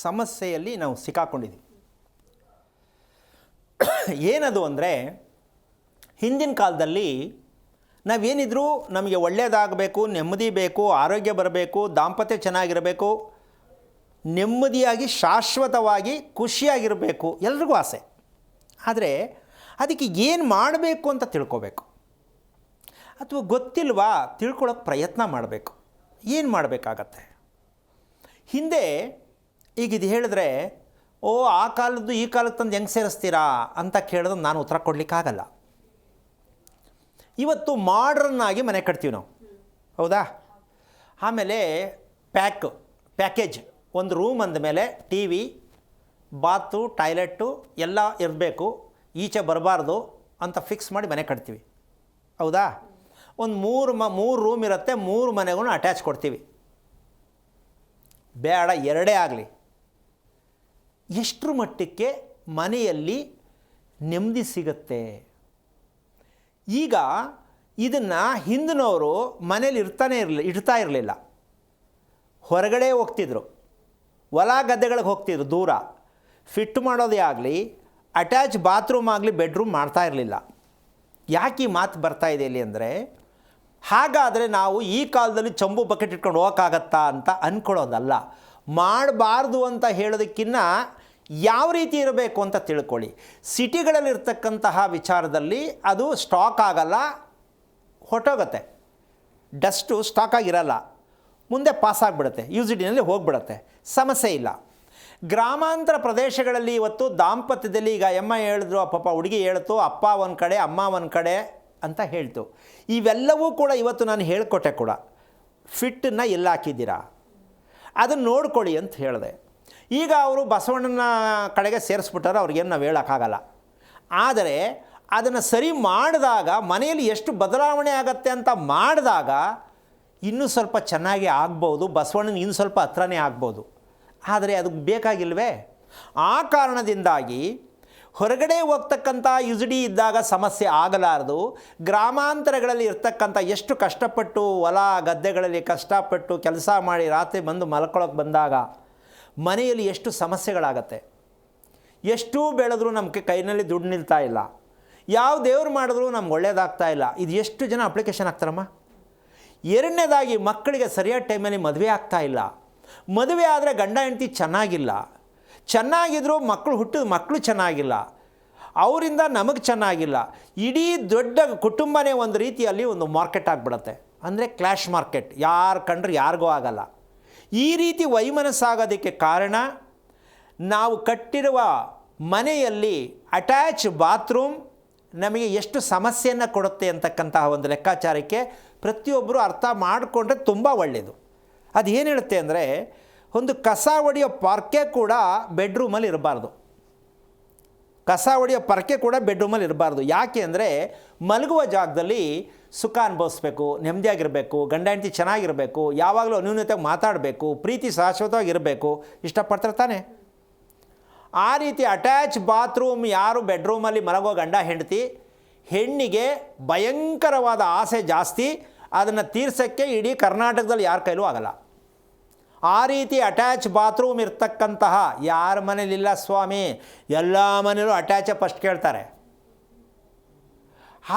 ಸಮಸ್ಯೆಯಲ್ಲಿ ನಾವು ಸಿಕ್ಕಾಕೊಂಡಿದ್ದೀವಿ. ಏನದು ಅಂದರೆ, ಹಿಂದಿನ ಕಾಲದಲ್ಲಿ ನಾವೇನಿದ್ರೂ ನಮಗೆ ಒಳ್ಳೆಯದಾಗಬೇಕು, ನೆಮ್ಮದಿ ಬೇಕು, ಆರೋಗ್ಯ ಬರಬೇಕು, ದಾಂಪತ್ಯ ಚೆನ್ನಾಗಿರಬೇಕು, ನೆಮ್ಮದಿಯಾಗಿ ಶಾಶ್ವತವಾಗಿ ಖುಷಿಯಾಗಿರಬೇಕು, ಎಲ್ರಿಗೂ ಆಸೆ. ಆದರೆ ಅದಕ್ಕೆ ಏನು ಮಾಡಬೇಕು ಅಂತ ತಿಳ್ಕೋಬೇಕು. ಅಥವಾ ಗೊತ್ತಿಲ್ವಾ, ತಿಳ್ಕೊಳ್ಳೋಕೆ ಪ್ರಯತ್ನ ಮಾಡಬೇಕು. ಏನು ಮಾಡಬೇಕಾಗತ್ತೆ? ಹಿಂದೆ ಈಗ ಇದು ಹೇಳಿದ್ರೆ, ಓ ಆ ಕಾಲದ್ದು ಈ ಕಾಲಕ್ಕೆ ತಂದು ಹೆಂಗೆ ಸೇರಿಸ್ತೀರಾ ಅಂತ ಕೇಳಿದ್ರೆ ನಾನು ಉತ್ತರ ಕೊಡಲಿಕ್ಕಾಗಲ್ಲ. ಇವತ್ತು ಮಾಡ್ರನ್ನಾಗಿ ಮನೆ ಕಟ್ತೀವಿ ನಾವು, ಹೌದಾ? ಆಮೇಲೆ ಪ್ಯಾಕೇಜ್ ಒಂದು ರೂಮ್ ಅಂದಮೇಲೆ ಟಿ ವಿ, ಬಾತು, ಟಾಯ್ಲೆಟ್ಟು ಎಲ್ಲ ಇರಬೇಕು, ಈಚೆ ಬರಬಾರ್ದು ಅಂತ ಫಿಕ್ಸ್ ಮಾಡಿ ಮನೆ ಕಟ್ತೀವಿ, ಹೌದಾ? ಒಂದು 3 ರೂಮ್ ಇರುತ್ತೆ, 3 ಮನೆಗೂ ಅಟ್ಯಾಚ್ ಕೊಡ್ತೀವಿ. ಬೇಡ 2 ಆಗಲಿ. ಎಷ್ಟರ ಮಟ್ಟಕ್ಕೆ ಮನೆಯಲ್ಲಿ ನೆಮ್ಮದಿ ಸಿಗುತ್ತೆ? ಈಗ ಇದನ್ನು ಹಿಂದಿನವರು ಮನೇಲಿ ಇಡ್ತಾ ಇರಲಿಲ್ಲ. ಹೊರಗಡೆ ಹೋಗ್ತಿದ್ರು, ಹೊಲ ಗದ್ದೆಗಳಿಗೆ ಹೋಗ್ತಿದ್ರು ದೂರ. ಫಿಟ್ ಮಾಡೋದೇ ಆಗಲಿ, ಅಟ್ಯಾಚ್ ಬಾತ್ರೂಮ್ ಆಗಲಿ, ಬೆಡ್ರೂಮ್ ಮಾಡ್ತಾ ಇರಲಿಲ್ಲ. ಯಾಕೆ ಈ ಮಾತು ಬರ್ತಾ ಇದೆ ಇಲ್ಲಿ ಅಂದರೆ, ಹಾಗಾದರೆ ನಾವು ಈ ಕಾಲದಲ್ಲಿ ಚಂಬು ಬಕೆಟ್ ಇಟ್ಕೊಂಡು ಹೋಗೋಕ್ಕಾಗತ್ತಾ ಅಂತ ಅಂದ್ಕೊಳ್ಳೋದಲ್ಲ. ಮಾಡಬಾರ್ದು ಅಂತ ಹೇಳೋದಕ್ಕಿಂತ ಯಾವ ರೀತಿ ಇರಬೇಕು ಅಂತ ತಿಳ್ಕೊಳ್ಳಿ. ಸಿಟಿಗಳಲ್ಲಿರ್ತಕ್ಕಂತಹ ವಿಚಾರದಲ್ಲಿ ಅದು ಸ್ಟಾಕ್ ಆಗಲ್ಲ, ಹೊಟ್ಟೋಗುತ್ತೆ. ಡಸ್ಟು ಸ್ಟಾಕ್ ಆಗಿರಲ್ಲ, ಮುಂದೆ ಪಾಸಾಗಿಬಿಡುತ್ತೆ, ಯೂಸಿಟಿನಲ್ಲಿ ಹೋಗಿಬಿಡುತ್ತೆ, ಸಮಸ್ಯೆ ಇಲ್ಲ. ಗ್ರಾಮಾಂತರ ಪ್ರದೇಶಗಳಲ್ಲಿ ಇವತ್ತು ದಾಂಪತ್ಯದಲ್ಲಿ ಈಗ ಎಮ್ಮ ಹೇಳಿದ್ರು, ಪಾಪ ಹುಡುಗಿ ಹೇಳ್ತು, ಅಪ್ಪ ಒಂದು ಕಡೆ ಅಮ್ಮ ಒಂದು ಕಡೆ ಅಂತ ಹೇಳ್ತು. ಇವೆಲ್ಲವೂ ಕೂಡ ಇವತ್ತು ನಾನು ಹೇಳಿಕೊಟ್ಟೆ ಕೂಡ. ಫಿಟ್ಟನ್ನು ಎಲ್ಲ ಹಾಕಿದ್ದೀರಾ ಅದನ್ನು ನೋಡ್ಕೊಳ್ಳಿ ಅಂತ ಹೇಳಿದೆ. ಈಗ ಅವರು ಬಸವಣ್ಣನ ಕಡೆಗೆ ಸೇರಿಸ್ಬಿಟ್ಟಾರೆ, ಅವ್ರಿಗೇನು ನಾವು ಹೇಳೋಕ್ಕಾಗಲ್ಲ. ಆದರೆ ಅದನ್ನು ಸರಿ ಮಾಡಿದಾಗ ಮನೆಯಲ್ಲಿ ಎಷ್ಟು ಬದಲಾವಣೆ ಆಗತ್ತೆ ಅಂತ ಮಾಡಿದಾಗ ಇನ್ನೂ ಸ್ವಲ್ಪ ಚೆನ್ನಾಗಿ ಆಗ್ಬೋದು, ಬಸವಣ್ಣನ ಇನ್ನೂ ಸ್ವಲ್ಪ ಹತ್ರನೇ ಆಗ್ಬೋದು. ಆದರೆ ಅದಕ್ಕೆ ಬೇಕಾಗಿಲ್ವೇ? ಆ ಕಾರಣದಿಂದಾಗಿ ಹೊರಗಡೆ ಹೋಗ್ತಕ್ಕಂಥ ಯುಜಿಡಿ ಇದ್ದಾಗ ಸಮಸ್ಯೆ ಆಗಲಾರದು. ಗ್ರಾಮಾಂತರಗಳಲ್ಲಿ ಇರ್ತಕ್ಕಂಥ ಎಷ್ಟು ಕಷ್ಟಪಟ್ಟು ಹೊಲ ಗದ್ದೆಗಳಲ್ಲಿ ಕಷ್ಟಪಟ್ಟು ಕೆಲಸ ಮಾಡಿ ರಾತ್ರಿ ಬಂದು ಮಲ್ಕೊಳ್ಳೋಕೆ ಬಂದಾಗ ಮನೆಯಲ್ಲಿ ಎಷ್ಟು ಸಮಸ್ಯೆಗಳಾಗತ್ತೆ. ಎಷ್ಟು ಬೆಳೆದ್ರೂ ನಮಗೆ ಕೈನಲ್ಲಿ ದುಡ್ಡು ನಿಲ್ತಾ ಇಲ್ಲ, ಯಾವ ದೇವ್ರು ಮಾಡಿದ್ರೂ ನಮ್ಗೆ ಒಳ್ಳೇದಾಗ್ತಾ ಇಲ್ಲ. ಇದು ಎಷ್ಟು ಜನ ಅಪ್ಲಿಕೇಶನ್ ಹಾಕ್ತಾರಮ್ಮ? ಎರಡನೇದಾಗಿ ಮಕ್ಕಳಿಗೆ ಸರಿಯಾದ ಟೈಮಲ್ಲಿ ಮದುವೆ ಆಗ್ತಾ ಇಲ್ಲ. ಮದುವೆ ಆದರೆ ಗಂಡ ಹೆಂಡತಿ ಚೆನ್ನಾಗಿದ್ದರೂ ಮಕ್ಕಳು ಚೆನ್ನಾಗಿಲ್ಲ, ಅವರಿಂದ ನಮಗೆ ಚೆನ್ನಾಗಿಲ್ಲ. ಇಡೀ ದೊಡ್ಡ ಕುಟುಂಬನೇ ಒಂದು ರೀತಿಯಲ್ಲಿ ಒಂದು ಮಾರ್ಕೆಟ್ ಆಗಿಬಿಡುತ್ತೆ. ಅಂದರೆ ಕ್ಲಾಶ್ ಮಾರ್ಕೆಟ್, ಯಾರು ಕಂಡ್ರೆ ಯಾರಿಗೂ ಆಗಲ್ಲ. ಈ ರೀತಿ ವೈಮನಸ್ಸಾಗೋದಕ್ಕೆ ಕಾರಣ ನಾವು ಕಟ್ಟಿರುವ ಮನೆಯಲ್ಲಿ ಅಟ್ಯಾಚ್ ಬಾತ್ರೂಮ್ ನಮಗೆ ಎಷ್ಟು ಸಮಸ್ಯೆಯನ್ನು ಕೊಡುತ್ತೆ ಅಂತಕ್ಕಂತಹ ಒಂದು ಲೆಕ್ಕಾಚಾರಕ್ಕೆ ಪ್ರತಿಯೊಬ್ಬರು ಅರ್ಥ ಮಾಡಿಕೊಂಡ್ರೆ ತುಂಬ ಒಳ್ಳೆಯದು. ಅದು ಏನು ಹೇಳುತ್ತೆ ಅಂದರೆ, ಒಂದು ಕಸ ಹೊಡೆಯೋ ಪರ್ಕೆ ಕೂಡ ಬೆಡ್ರೂಮಲ್ಲಿ ಇರಬಾರ್ದು. ಕಸ ಹೊಡೆಯೋ ಪರ್ಕೆ ಕೂಡ ಬೆಡ್ರೂಮಲ್ಲಿ ಇರಬಾರ್ದು. ಯಾಕೆ ಅಂದರೆ ಮಲಗುವ ಜಾಗದಲ್ಲಿ ಸುಖ ಅನುಭವಿಸ್ಬೇಕು, ನೆಮ್ಮದಿಯಾಗಿರಬೇಕು, ಗಂಡ ಹೆಂಡತಿ ಚೆನ್ನಾಗಿರಬೇಕು, ಯಾವಾಗಲೂ ಅನ್ಯೂನ್ಯತೆಗೆ ಮಾತಾಡಬೇಕು, ಪ್ರೀತಿ ಶಾಶ್ವತವಾಗಿರಬೇಕು, ಇಷ್ಟಪಡ್ತಾರೆ ತಾನೆ. ಆ ರೀತಿ ಅಟ್ಯಾಚ್ ಬಾತ್ರೂಮ್ ಯಾರು ಬೆಡ್ರೂಮಲ್ಲಿ ಮಲಗೋ ಗಂಡ ಹೆಂಡತಿ, ಹೆಣ್ಣಿಗೆ ಭಯಂಕರವಾದ ಆಸೆ ಜಾಸ್ತಿ. ಅದನ್ನು ತೀರ್ಸೋಕ್ಕೆ ಇಡೀ ಕರ್ನಾಟಕದಲ್ಲಿ ಯಾರ ಕೈಲೂ ಆಗಲ್ಲ. ಆ ರೀತಿ ಅಟ್ಯಾಚ್ ಬಾತ್ರೂಮ್ ಇರ್ತಕ್ಕಂತಹ ಯಾರ ಮನೇಲಿಲ್ಲ ಸ್ವಾಮಿ, ಎಲ್ಲ ಮನೇಲೂ ಅಟ್ಯಾಚೇ ಫಸ್ಟ್ ಕೇಳ್ತಾರೆ.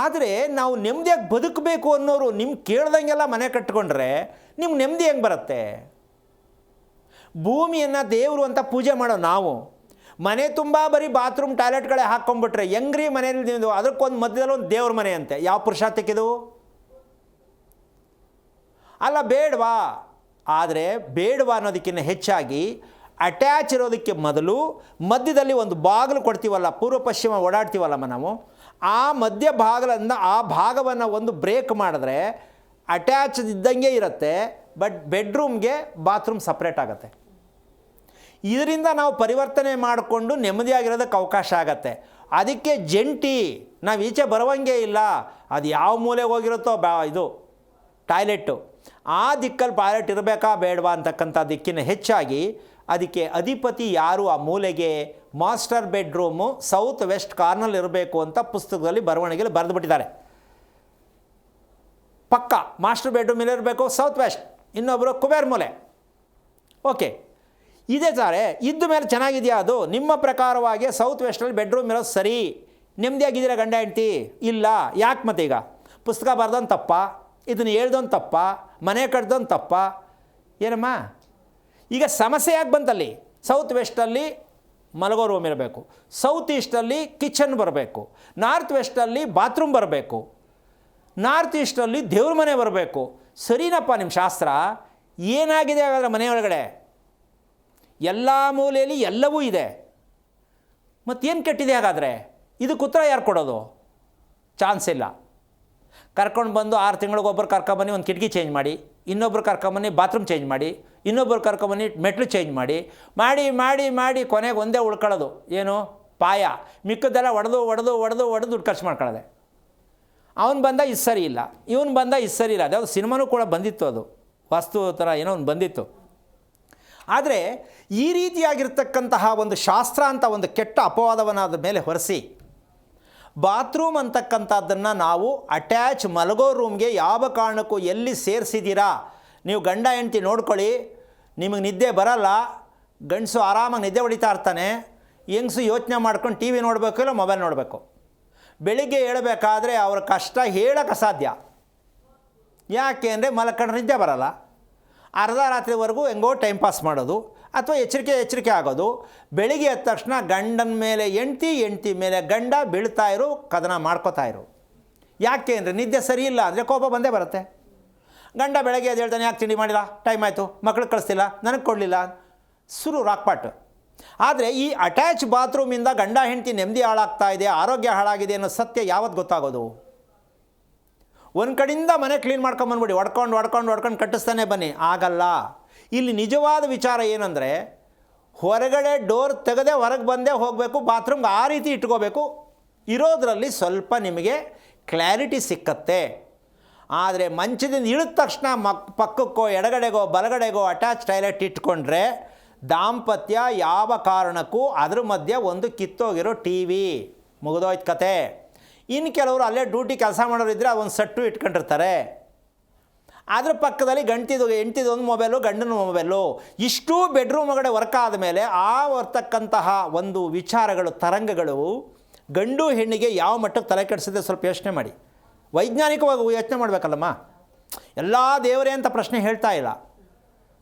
ಆದರೆ ನಾವು ನೆಮ್ಮದಿಯಾಗಿ ಬದುಕಬೇಕು ಅನ್ನೋರು ನಿಮ್ಗೆ ಕೇಳ್ದಂಗೆಲ್ಲ ಮನೆ ಕಟ್ಕೊಂಡ್ರೆ ನಿಮ್ಗೆ ನೆಮ್ಮದಿ ಹೆಂಗೆ ಬರುತ್ತೆ? ಭೂಮಿಯನ್ನು ದೇವರು ಅಂತ ಪೂಜೆ ಮಾಡೋ ನಾವು ಮನೆ ತುಂಬ ಬರೀ ಬಾತ್ರೂಮ್ ಟಾಯ್ಲೆಟ್ಗಳೇ ಹಾಕ್ಕೊಂಡ್ಬಿಟ್ರೆ ಹೆಂಗ್ರಿ ಮನೇಲಿ ಅದಕ್ಕೊಂದು ಮಧ್ಯದಲ್ಲಿ ಒಂದು ದೇವ್ರ ಮನೆ ಅಂತೆ. ಯಾವ ಪುರುಷಾರ್ಥಕ್ಕಿದು? ಅಲ್ಲ, ಬೇಡವಾ? ಆದರೆ ಬೇಡವಾ ಅನ್ನೋದಕ್ಕಿಂತ ಹೆಚ್ಚಾಗಿ ಅಟ್ಯಾಚ್ ಇರೋದಕ್ಕೆ ಮೊದಲು ಮಧ್ಯದಲ್ಲಿ ಒಂದು ಬಾಗಿಲು ಕೊಡ್ತೀವಲ್ಲ, ಪೂರ್ವ ಪಶ್ಚಿಮ ಓಡಾಡ್ತೀವಲ್ಲಮ್ಮ ನಾವು, ಆ ಮಧ್ಯ ಭಾಗದಿಂದ ಆ ಭಾಗವನ್ನು ಒಂದು ಬ್ರೇಕ್ ಮಾಡಿದ್ರೆ ಅಟ್ಯಾಚ್ ಇದ್ದಂಗೆ ಇರುತ್ತೆ, ಬಟ್ ಬೆಡ್ರೂಮ್ಗೆ ಬಾತ್ರೂಮ್ ಸಪ್ರೇಟ್ ಆಗುತ್ತೆ. ಇದರಿಂದ ನಾವು ಪರಿವರ್ತನೆ ಮಾಡಿಕೊಂಡು ನೆಮ್ಮದಿಯಾಗಿರೋದಕ್ಕೆ ಅವಕಾಶ ಆಗತ್ತೆ. ಅದಕ್ಕೆ ಜಂಟಿ ನಾವು ಈಚೆ ಬರುವಂಗೆ ಇಲ್ಲ, ಅದು ಯಾವ ಮೂಲೆಗೆ ಹೋಗಿರುತ್ತೋ ಇದು ಟಾಯ್ಲೆಟ್ಟು, ಆ ದಿಕ್ಕಲ್ಲಿ ಟಾಯ್ಲೆಟ್ ಇರಬೇಕಾ ಬೇಡವಾ ಅಂತಕ್ಕಂಥ ದಿಕ್ಕಿನ ಹೆಚ್ಚಾಗಿ ಅದಕ್ಕೆ ಅಧಿಪತಿ ಯಾರು, ಆ ಮೂಲೆಗೆ ಮಾಸ್ಟರ್ ಬೆಡ್ರೂಮು ಸೌತ್ ವೆಸ್ಟ್ ಕಾರ್ನಲ್ಲಿ ಇರಬೇಕು ಅಂತ ಪುಸ್ತಕದಲ್ಲಿ ಬರವಣಿಗೆಯಲ್ಲಿ ಬರೆದುಬಿಟ್ಟಿದ್ದಾರೆ. ಪಕ್ಕ ಮಾಸ್ಟರ್ ಬೆಡ್ರೂಮ್ ಇರಬೇಕು ಸೌತ್ ವೆಸ್ಟ್, ಇನ್ನೊಬ್ಬರು ಕುಬೇರ್ ಮೂಲೆ. ಓಕೆ, ಇದೇ ಸಾರೆ ಇದ್ದ ಮೇಲೆ ಚೆನ್ನಾಗಿದೆಯಾ? ಅದು ನಿಮ್ಮ ಪ್ರಕಾರವಾಗಿ ಸೌತ್ ವೆಸ್ಟಲ್ಲಿ ಬೆಡ್ರೂಮ್ ಇರೋದು ಸರಿ, ನೆಮ್ಮದಿಯಾಗಿದ್ದೀರಾ ಗಂಡ ಹೆಂಡ್ತಿ? ಇಲ್ಲ. ಯಾಕೆ ಮತ್ತೆ? ಈಗ ಪುಸ್ತಕ ಬರ್ದೊಂದು ತಪ್ಪ, ಇದನ್ನು ಹೇಳ್ದೊಂದು ತಪ್ಪ, ಮನೆ ಕಟ್ದೊಂದು ತಪ್ಪ, ಏನಮ್ಮ? ಈಗ ಸಮಸ್ಯೆ ಯಾಕೆ ಬಂತಲ್ಲಿ? ಸೌತ್ ವೆಸ್ಟಲ್ಲಿ ಮಲಗೋ ರೂಮ್ ಇರಬೇಕು, ಸೌತ್ ಈಸ್ಟಲ್ಲಿ ಕಿಚನ್ ಬರಬೇಕು, ನಾರ್ತ್ ವೆಸ್ಟಲ್ಲಿ ಬಾತ್ರೂಮ್ ಬರಬೇಕು, ನಾರ್ತ್ ಈಸ್ಟಲ್ಲಿ ದೇವ್ರ ಮನೆ ಬರಬೇಕು. ಸರಿನಪ್ಪ ನಿಮ್ಮ ಶಾಸ್ತ್ರ? ಏನಾಗಿದೆ ಹಾಗಾದರೆ ಮನೆಯೊಳಗಡೆ? ಎಲ್ಲ ಮೂಲೆಯಲ್ಲಿ ಎಲ್ಲವೂ ಇದೆ, ಮತ್ತೇನು ಕೆಟ್ಟಿದೆ ಹಾಗಾದರೆ? ಇದಕ್ಕೆ ಉತ್ತರ ಯಾರು ಕೊಡೋದು? ಚಾನ್ಸ್ ಇಲ್ಲ. ಕರ್ಕೊಂಡು ಬಂದು 6 ತಿಂಗಳಿಗೊಬ್ಬರು ಕರ್ಕೊಂಬನ್ನಿ ಒಂದು ಕಿಟಕಿ ಚೇಂಜ್ ಮಾಡಿ, ಇನ್ನೊಬ್ರು ಕರ್ಕೊಂಬನ್ನಿ ಬಾತ್ರೂಮ್ ಚೇಂಜ್ ಮಾಡಿ, ಇನ್ನೊಬ್ರು ಕರ್ಕೊಂಬನ್ನಿ ಮೆಟ್ಲು ಚೇಂಜ್ ಮಾಡಿ ಮಾಡಿ ಮಾಡಿ ಮಾಡಿ ಕೊನೆಗೆ ಒಂದೇ ಉಳ್ಕೊಳ್ಳೋದು ಏನು? ಪಾಯ. ಮಿಕ್ಕದ್ದೆಲ್ಲ ಒಡೆದು ದುಡ್ಡು ಖರ್ಚು ಮಾಡ್ಕೊಳ್ಳೋದೆ. ಅವನು ಬಂದ ಇದು ಸರಿ ಇಲ್ಲ, ಇವನು ಬಂದ ಇದು ಸರಿ ಇಲ್ಲ. ಅದ್ಯಾವುದು ಸಿನಿಮಾನೂ ಕೂಡ ಬಂದಿತ್ತು, ಅದು ವಾಸ್ತು ಥರ ಏನೋ ಒಂದು ಬಂದಿತ್ತು. ಆದರೆ ಈ ರೀತಿಯಾಗಿರ್ತಕ್ಕಂತಹ ಒಂದು ಶಾಸ್ತ್ರ ಅಂತ ಒಂದು ಕೆಟ್ಟ ಅಪವಾದವನ್ನಾದ ಮೇಲೆ ಹೊರಿಸಿ ಬಾತ್ರೂಮ್ ಅಂತಕ್ಕಂಥದ್ದನ್ನು ನಾವು ಅಟ್ಯಾಚ್ ಮಲಗೋ ರೂಮ್ಗೆ ಯಾವ ಕಾರಣಕ್ಕೂ ಎಲ್ಲಿ ಸೇರಿಸಿದ್ದೀರಾ ನೀವು ಗಂಡ ಹೆಂಡ್ತಿ ನೋಡ್ಕೊಳ್ಳಿ. ನಿಮಗೆ ನಿದ್ದೆ ಬರಲ್ಲ, ಗಂಡಸು ಆರಾಮಾಗಿ ನಿದ್ದೆ ಹೊಡಿತಾ ಇರ್ತಾನೆ, ಹೆಂಗಸು ಯೋಚನೆ ಮಾಡ್ಕೊಂಡು ಟಿ ವಿ ನೋಡಬೇಕು ಇಲ್ಲ ಮೊಬೈಲ್ ನೋಡಬೇಕು. ಬೆಳಿಗ್ಗೆ ಹೇಳಬೇಕಾದ್ರೆ ಅವ್ರ ಕಷ್ಟ ಹೇಳೋಕ್ಕೆ ಅಸಾಧ್ಯ. ಯಾಕೆ ಅಂದರೆ ಮಲ್ಕೊಂಡ್ರೆ ನಿದ್ದೆ ಬರಲ್ಲ, ಅರ್ಧ ರಾತ್ರಿವರೆಗೂ ಹೆಂಗೋ ಟೈಮ್ ಪಾಸ್ ಮಾಡೋದು ಅಥವಾ ಎಚ್ಚರಿಕೆ ಆಗೋದು. ಬೆಳಿಗ್ಗೆ ಎದ್ದ ತಕ್ಷಣ ಗಂಡನ ಮೇಲೆ ಹೆಂಡ್ತಿ ಮೇಲೆ ಗಂಡ ಬೀಳ್ತಾ ಇರು, ಕದನ ಮಾಡ್ಕೋತಾ ಇರು. ಯಾಕೆ ಅಂದರೆ ನಿದ್ದೆ ಸರಿ ಇಲ್ಲ ಅಂದರೆ ಕೋಪ ಬಂದೇ ಬರುತ್ತೆ. ಗಂಡ ಬೆಳಗ್ಗೆ ಎದ್ದು ಹೇಳ್ತಾನೆ, ಯಾಕೆ ತಿಂಡಿ ಮಾಡಿಲ್ಲ, ಟೈಮ್ ಆಯಿತು, ಮಕ್ಕಳು ಕಳಿಸ್ತಿಲ್ಲ, ನನಗೆ ಕೊಡಲಿಲ್ಲ, ಸುರು ರಾಕ್ಪಾಟ್. ಆದರೆ ಈ ಅಟ್ಯಾಚ್ ಬಾತ್ರೂಮಿಂದ ಗಂಡ ಹೆಂಡ್ತಿ ನೆಮ್ಮದಿ ಹಾಳಾಗ್ತಾ ಇದೆ, ಆರೋಗ್ಯ ಹಾಳಾಗಿದೆ ಅನ್ನೋ ಸತ್ಯ ಯಾವತ್ತು ಗೊತ್ತಾಗೋದು? ಒಂದು ಕಡೆಯಿಂದ ಮನೆ ಕ್ಲೀನ್ ಮಾಡ್ಕೊಂಬಂದ್ಬಿಡಿ, ಹೊಡ್ಕೊಂಡು ಕಟ್ಟಿಸ್ತಾನೆ ಬನ್ನಿ, ಆಗಲ್ಲ. ಇಲ್ಲಿ ನಿಜವಾದ ವಿಚಾರ ಏನಂದರೆ, ಹೊರಗಡೆ ಡೋರ್ ತೆಗೆದೇ ಹೊರಗೆ ಬಂದೇ ಹೋಗಬೇಕು, ಬಾತ್ರೂಮ್ಗೆ ಆ ರೀತಿ ಇಟ್ಕೋಬೇಕು. ಇರೋದರಲ್ಲಿ ಸ್ವಲ್ಪ ನಿಮಗೆ ಕ್ಲಾರಿಟಿ ಸಿಕ್ಕತ್ತೆ. ಆದರೆ ಮಂಚದಿಂದ ಇಳಿದ ತಕ್ಷಣ ಪಕ್ಕಕ್ಕೋ ಎಡಗಡೆಗೋ ಬಲಗಡೆಗೋ ಅಟ್ಯಾಚ್ ಟಾಯ್ಲೆಟ್ ಇಟ್ಕೊಂಡ್ರೆ ದಾಂಪತ್ಯ ಯಾವ ಕಾರಣಕ್ಕೂ ಅದ್ರ ಮಧ್ಯೆ ಒಂದು ಕಿತ್ತೋಗಿರೋ ಟಿ ವಿ ಮುಗಿದೋಯ್ತು ಕತೆ. ಇನ್ನು ಕೆಲವರು ಅಲ್ಲೇ ಡ್ಯೂಟಿ ಕೆಲಸ ಮಾಡೋರಿದ್ದರೆ ಒಂದು ಸೆಟ್ಟು ಇಟ್ಕೊಂಡಿರ್ತಾರೆ, ಅದ್ರ ಪಕ್ಕದಲ್ಲಿ ಹೆಂಡ್ತಿದು ಒಂದು ಮೊಬೈಲು, ಗಂಡನ ಮೊಬೈಲು. ಇಷ್ಟೂ ಬೆಡ್ರೂಮ್ ಒಳಗಡೆ ವರ್ಕ್ ಆದಮೇಲೆ ಆ ಬರ್ತಕ್ಕಂತಹ ಒಂದು ವಿಚಾರಗಳು, ತರಂಗಗಳು ಗಂಡು ಹೆಣ್ಣಿಗೆ ಯಾವ ಮಟ್ಟಕ್ಕೆ ತಲೆ ಕೆಡಿಸಿದೆ ಸ್ವಲ್ಪ ಯೋಚನೆ ಮಾಡಿ. ವೈಜ್ಞಾನಿಕವಾಗಿ ಯೋಚನೆ ಮಾಡಬೇಕಲ್ಲಮ್ಮ. ಎಲ್ಲ ದೇವರೇ ಅಂತ ಪ್ರಶ್ನೆ ಹೇಳ್ತಾ ಇಲ್ಲ.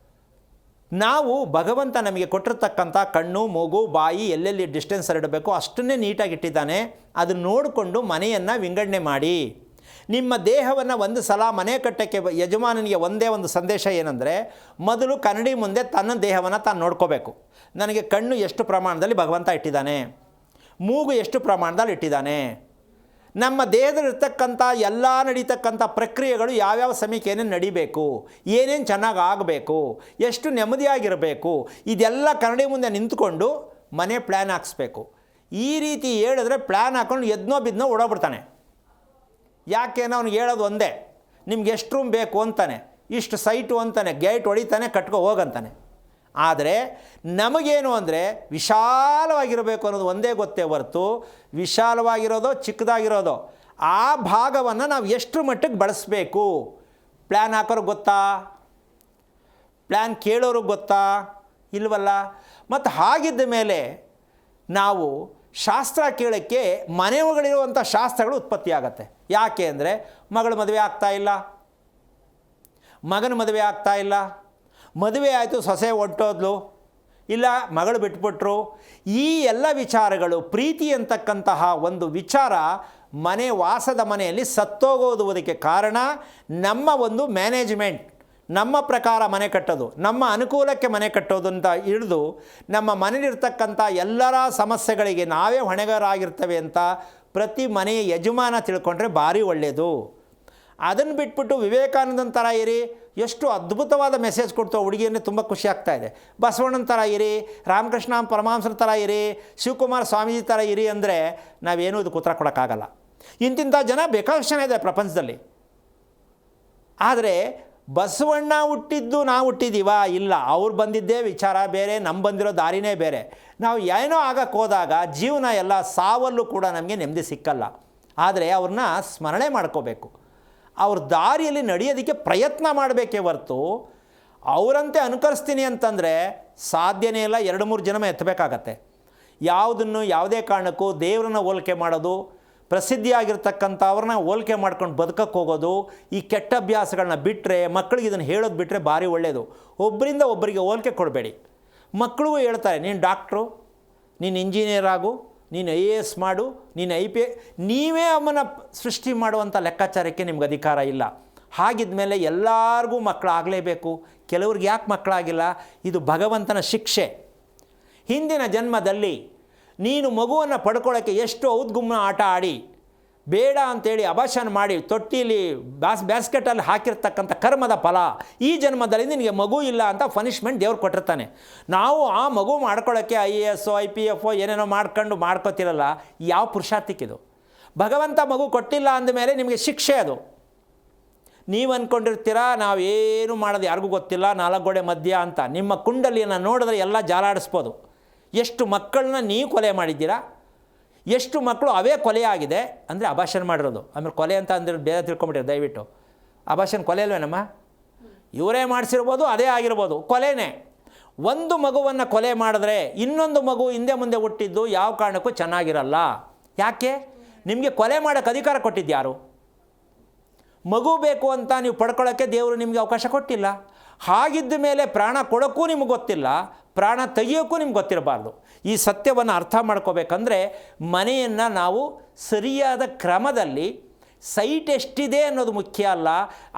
ನಾವು ಭಗವಂತ ನಮಗೆ ಕೊಟ್ಟಿರ್ತಕ್ಕಂಥ ಕಣ್ಣು, ಮೂಗು, ಬಾಯಿ ಎಲ್ಲೆಲ್ಲಿ ಡಿಸ್ಟೆನ್ಸ್ ಇಡಬೇಕು ಅಷ್ಟನ್ನೇ ನೀಟಾಗಿ ಇಟ್ಟಿದ್ದಾನೆ. ಅದನ್ನು ನೋಡಿಕೊಂಡು ಮನೆಯನ್ನು ವಿಂಗಡಣೆ ಮಾಡಿ. ನಿಮ್ಮ ದೇಹವನ್ನು ಒಂದು ಸಲ ಮನೆ ಕಟ್ಟಕ್ಕೆ ಯಜಮಾನನಿಗೆ ಒಂದೇ ಒಂದು ಸಂದೇಶ ಏನಂದರೆ, ಮೊದಲು ಕನ್ನಡಿ ಮುಂದೆ ತನ್ನ ದೇಹವನ್ನು ತಾನು ನೋಡ್ಕೋಬೇಕು. ನನಗೆ ಕಣ್ಣು ಎಷ್ಟು ಪ್ರಮಾಣದಲ್ಲಿ ಭಗವಂತ ಇಟ್ಟಿದ್ದಾನೆ, ಮೂಗು ಎಷ್ಟು ಪ್ರಮಾಣದಲ್ಲಿ ಇಟ್ಟಿದ್ದಾನೆ, ನಮ್ಮ ದೇಹದಲ್ಲಿರ್ತಕ್ಕಂಥ ಎಲ್ಲ ನಡೀತಕ್ಕಂಥ ಪ್ರಕ್ರಿಯೆಗಳು ಯಾವ್ಯಾವ ಸಮಯಕ್ಕೆ ಏನೇನು ನಡಿಬೇಕು, ಏನೇನು ಚೆನ್ನಾಗಿ ಆಗಬೇಕು, ಎಷ್ಟು ನೆಮ್ಮದಿಯಾಗಿರಬೇಕು, ಇದೆಲ್ಲ ಕನ್ನಡಿ ಮುಂದೆ ನಿಂತ್ಕೊಂಡು ಮನೆ ಪ್ಲ್ಯಾನ್ ಹಾಕ್ಸ್ಬೇಕು. ಈ ರೀತಿ ಹೇಳಿದ್ರೆ ಪ್ಲ್ಯಾನ್ ಹಾಕ್ಕೊಂಡು ಎದ್ನೋ ಬಿದ್ನೋ ಓಡೋಗ್ಬಿಡ್ತಾನೆ. ಯಾಕೆನೋ ಅವ್ನಿಗೆ ಹೇಳೋದು ಒಂದೇ, ನಿಮ್ಗೆ ಎಷ್ಟು ರೂಮ್ ಬೇಕು ಅಂತಾನೆ, ಇಷ್ಟು ಸೈಟು ಅಂತಾನೆ, ಗೇಟ್ ಹೊಡಿತಾನೆ, ಕಟ್ಕೊ ಹೋಗಂತಾನೆ. ಆದರೆ ನಮಗೇನು ಅಂದರೆ ವಿಶಾಲವಾಗಿರಬೇಕು ಅನ್ನೋದು ಒಂದೇ ಗೊತ್ತೇ ಹೊರತು ವಿಶಾಲವಾಗಿರೋದೋ ಚಿಕ್ಕದಾಗಿರೋದೋ ಆ ಭಾಗವನ್ನು ನಾವು ಎಷ್ಟು ಮಟ್ಟಿಗೆ ಬಳಸಬೇಕು. ಪ್ಲ್ಯಾನ್ ಹಾಕೋರಿಗೆ ಗೊತ್ತಾ? ಪ್ಲ್ಯಾನ್ ಕೇಳೋರಿಗೆ ಗೊತ್ತಾ? ಇಲ್ವಲ್ಲ. ಮತ್ತು ಹಾಗಿದ್ದ ಮೇಲೆ ನಾವು ಶಾಸ್ತ್ರ ಕೇಳೋಕ್ಕೆ ಮನೆಯೊಳಗಳಿರುವಂಥ ಶಾಸ್ತ್ರಗಳು ಉತ್ಪತ್ತಿ ಆಗುತ್ತೆ. ಯಾಕೆ ಅಂದರೆ ಮಗಳ ಮದುವೆ ಆಗ್ತಾಯಿಲ್ಲ, ಮಗನ ಮದುವೆ ಆಗ್ತಾಯಿಲ್ಲ, ಮದುವೆ ಆಯಿತು ಸೊಸೆ ಹೊಂಟೋದ್ಲು, ಇಲ್ಲ ಮಗಳು ಬಿಟ್ಬಿಟ್ರು. ಈ ಎಲ್ಲ ವಿಚಾರಗಳು ಪ್ರೀತಿ ಅಂತಕ್ಕಂತಹ ಒಂದು ವಿಚಾರ ಮನೆ ವಾಸದ ಮನೆಯಲ್ಲಿ ಸತ್ತೋಗೋದುವುದಕ್ಕೆ ಕಾರಣ ನಮ್ಮ ಒಂದು ಮ್ಯಾನೇಜ್ಮೆಂಟ್, ನಮ್ಮ ಪ್ರಕಾರ ಮನೆ ಕಟ್ಟೋದು, ನಮ್ಮ ಅನುಕೂಲಕ್ಕೆ ಮನೆ ಕಟ್ಟೋದು ಅಂತ ಹಿಡಿದು ನಮ್ಮ ಮನೇಲಿರ್ತಕ್ಕಂಥ ಎಲ್ಲರ ಸಮಸ್ಯೆಗಳಿಗೆ ನಾವೇ ಹೊಣೆಗಾರರಾಗಿರ್ತೇವೆ ಅಂತ ಪ್ರತಿ ಮನೆಯ ಯಜಮಾನ ತಿಳ್ಕೊಂಡ್ರೆ ಭಾರಿ ಒಳ್ಳೆಯದು. ಅದನ್ನು ಬಿಟ್ಬಿಟ್ಟು ವಿವೇಕಾನಂದನ ಥರ ಇರಿ, ಎಷ್ಟು ಅದ್ಭುತವಾದ ಮೆಸೇಜ್ ಕೊಡ್ತೋ ಹುಡುಗಿಯನ್ನೇ ತುಂಬ ಖುಷಿ ಆಗ್ತಾಯಿದೆ. ಬಸವಣ್ಣನ ಥರ ಇರಿ, ರಾಮಕೃಷ್ಣ ಪರಮಹಂಸರ ಥರ ಇರಿ, ಶಿವಕುಮಾರ ಸ್ವಾಮೀಜಿ ಥರ ಇರಿ ಅಂದರೆ ನಾವೇನೂ ಇದಕ್ಕೆ ಉತ್ತರ ಕೊಡೋಕ್ಕಾಗಲ್ಲ. ಇಂತಿಂಥ ಜನ ಬೇಕಾದಷ್ಟು ಜನ ಇದೆ ಪ್ರಪಂಚದಲ್ಲಿ. ಆದರೆ ಬಸವಣ್ಣ ಹುಟ್ಟಿದ್ದು ನಾವು ಹುಟ್ಟಿದ್ದೀವಾ? ಇಲ್ಲ. ಅವ್ರು ಬಂದಿದ್ದೇ ವಿಚಾರ ಬೇರೆ, ನಮ್ಮ ಬಂದಿರೋ ದಾರಿನೇ ಬೇರೆ. ನಾವು ಏನೋ ಆಗಕ್ಕೆ ಹೋದಾಗ ಜೀವನ ಎಲ್ಲ ಸಾವಲ್ಲೂ ಕೂಡ ನಮಗೆ ನೆಮ್ಮದಿ ಸಿಕ್ಕಲ್ಲ. ಆದರೆ ಅವ್ರನ್ನ ಸ್ಮರಣೆ ಮಾಡ್ಕೋಬೇಕು, ಅವ್ರ ದಾರಿಯಲ್ಲಿ ನಡೆಯೋದಕ್ಕೆ ಪ್ರಯತ್ನ ಮಾಡಬೇಕೇ ಹೊರತು ಅವರಂತೆ ಅನುಕರಿಸ್ತೀನಿ ಅಂತಂದರೆ ಸಾಧ್ಯನೇ ಇಲ್ಲ. 2-3 ಜನ್ಮ ಎತ್ತಬೇಕಾಗತ್ತೆ. ಯಾವುದನ್ನು ಯಾವುದೇ ಕಾರಣಕ್ಕೂ ದೇವರನ್ನ ಹೋಲಿಕೆ ಮಾಡೋದು, ಪ್ರಸಿದ್ಧಿಯಾಗಿರ್ತಕ್ಕಂಥವ್ರನ್ನ ಹೋಲಿಕೆ ಮಾಡ್ಕೊಂಡು ಬದುಕಕ್ಕೆ ಹೋಗೋದು, ಈ ಕೆಟ್ಟ ಅಭ್ಯಾಸಗಳನ್ನ ಬಿಟ್ಟರೆ, ಮಕ್ಕಳಿಗೆ ಇದನ್ನು ಹೇಳೋದು ಬಿಟ್ಟರೆ ಭಾರಿ ಒಳ್ಳೆಯದು. ಒಬ್ಬರಿಂದ ಒಬ್ಬರಿಗೆ ಹೋಲಿಕೆ ಕೊಡಬೇಡಿ. ಮಕ್ಕಳು ಹೇಳ್ತಾರೆ, ನೀನು ಡಾಕ್ಟ್ರು, ನೀನು ಇಂಜಿನಿಯರ್ ಆಗು, ನೀನು IAS ಮಾಡು, ನೀನು IPS. ನೀವೇ ಅವನ್ನ ಸೃಷ್ಟಿ ಮಾಡುವಂಥ ಲೆಕ್ಕಾಚಾರಕ್ಕೆ ನಿಮ್ಗೆ ಅಧಿಕಾರ ಇಲ್ಲ. ಹಾಗಿದ್ಮೇಲೆ ಎಲ್ಲರಿಗೂ ಮಕ್ಕಳಾಗಲೇಬೇಕು. ಕೆಲವ್ರಿಗೆ ಯಾಕೆ ಮಕ್ಕಳಾಗಿಲ್ಲ? ಇದು ಭಗವಂತನ ಶಿಕ್ಷೆ. ಹಿಂದಿನ ಜನ್ಮದಲ್ಲಿ ನೀನು ಮಗುವನ್ನು ಪಡ್ಕೊಳ್ಳೋಕ್ಕೆ ಎಷ್ಟು ಔದ್ಗುಮ್ನ ಆಟ ಆಡಿ ಬೇಡ ಅಂತೇಳಿ ಅಭಾಷಣ ಮಾಡಿ ತೊಟ್ಟಿಲಿ ಬ್ಯಾಸ್ಕೆಟಲ್ಲಿ ಹಾಕಿರ್ತಕ್ಕಂಥ ಕರ್ಮದ ಫಲ ಈ ಜನ್ಮದಲ್ಲಿ ನಿನಗೆ ಮಗು ಇಲ್ಲ ಅಂತ ಪನಿಷ್ಮೆಂಟ್ ದೇವ್ರು ಕೊಟ್ಟಿರ್ತಾನೆ. ನಾವು ಆ ಮಗು ಮಾಡ್ಕೊಳ್ಳೋಕ್ಕೆ IAS IPF ಏನೇನೋ ಮಾಡ್ಕೋತಿರಲ್ಲ. ಯಾವ ಪುರುಷಾರ್ಥಕ್ಕಿದು? ಭಗವಂತ ಮಗು ಕೊಟ್ಟಿಲ್ಲ ಅಂದಮೇಲೆ ನಿಮಗೆ ಶಿಕ್ಷೆ ಅದು. ನೀವು ಅಂದ್ಕೊಂಡಿರ್ತೀರಾ ನಾವೇನು ಮಾಡೋದು ಯಾರಿಗೂ ಗೊತ್ತಿಲ್ಲ, 4 ಗೋಡೆ ಮಧ್ಯ ಅಂತ. ನಿಮ್ಮ ಕುಂಡಲಿಯನ್ನು ನೋಡಿದ್ರೆ ಎಲ್ಲ ಜಾಲಾಡಿಸ್ಬೋದು. ಎಷ್ಟು ಮಕ್ಕಳನ್ನ ನೀವು ಕೊಲೆ ಮಾಡಿದ್ದೀರಾ? ಎಷ್ಟು ಮಕ್ಕಳು ಅವೇ ಕೊಲೆ ಆಗಿದೆ ಅಂದರೆ ಅಭಾಷಣ ಮಾಡಿರೋದು. ಆಮೇಲೆ ಕೊಲೆ ಅಂತ ಅಂದರೆ ಬೇರೆ ತಿಳ್ಕೊಂಬಿಟ್ಟಿರಿ ದಯವಿಟ್ಟು. ಅಭಾಷಣ ಕೊಲೆ ಅಲ್ವೇನಮ್ಮ? ಇವರೇ ಮಾಡಿಸಿರ್ಬೋದು, ಅದೇ ಆಗಿರ್ಬೋದು, ಕೊಲೆನೇ. ಒಂದು ಮಗುವನ್ನು ಕೊಲೆ ಮಾಡಿದ್ರೆ ಇನ್ನೊಂದು ಮಗು ಹಿಂದೆ ಮುಂದೆ ಹುಟ್ಟಿದ್ದು ಯಾವ ಕಾರಣಕ್ಕೂ ಚೆನ್ನಾಗಿರಲ್ಲ. ಯಾಕೆ? ನಿಮಗೆ ಕೊಲೆ ಮಾಡೋಕ್ಕೆ ಅಧಿಕಾರ ಕೊಟ್ಟಿದ್ಯಾರು? ಮಗು ಬೇಕು ಅಂತ ನೀವು ಪಡ್ಕೊಳ್ಳೋಕ್ಕೆ ದೇವರು ನಿಮಗೆ ಅವಕಾಶ ಕೊಟ್ಟಿಲ್ಲ. ಹಾಗಿದ್ದ ಮೇಲೆ ಪ್ರಾಣ ಕೊಡೋಕ್ಕೂ ನಿಮ್ಗೆ ಗೊತ್ತಿಲ್ಲ, ಪ್ರಾಣ ತೆಗಿಯೋಕ್ಕೂ ನಿಮ್ಗೆ ಗೊತ್ತಿರಬಾರ್ದು. ಈ ಸತ್ಯವನ್ನು ಅರ್ಥ ಮಾಡ್ಕೋಬೇಕಂದ್ರೆ ಮನೆಯನ್ನು ನಾವು ಸರಿಯಾದ ಕ್ರಮದಲ್ಲಿ, ಸೈಟ್ ಎಷ್ಟಿದೆ ಅನ್ನೋದು ಮುಖ್ಯ ಅಲ್ಲ,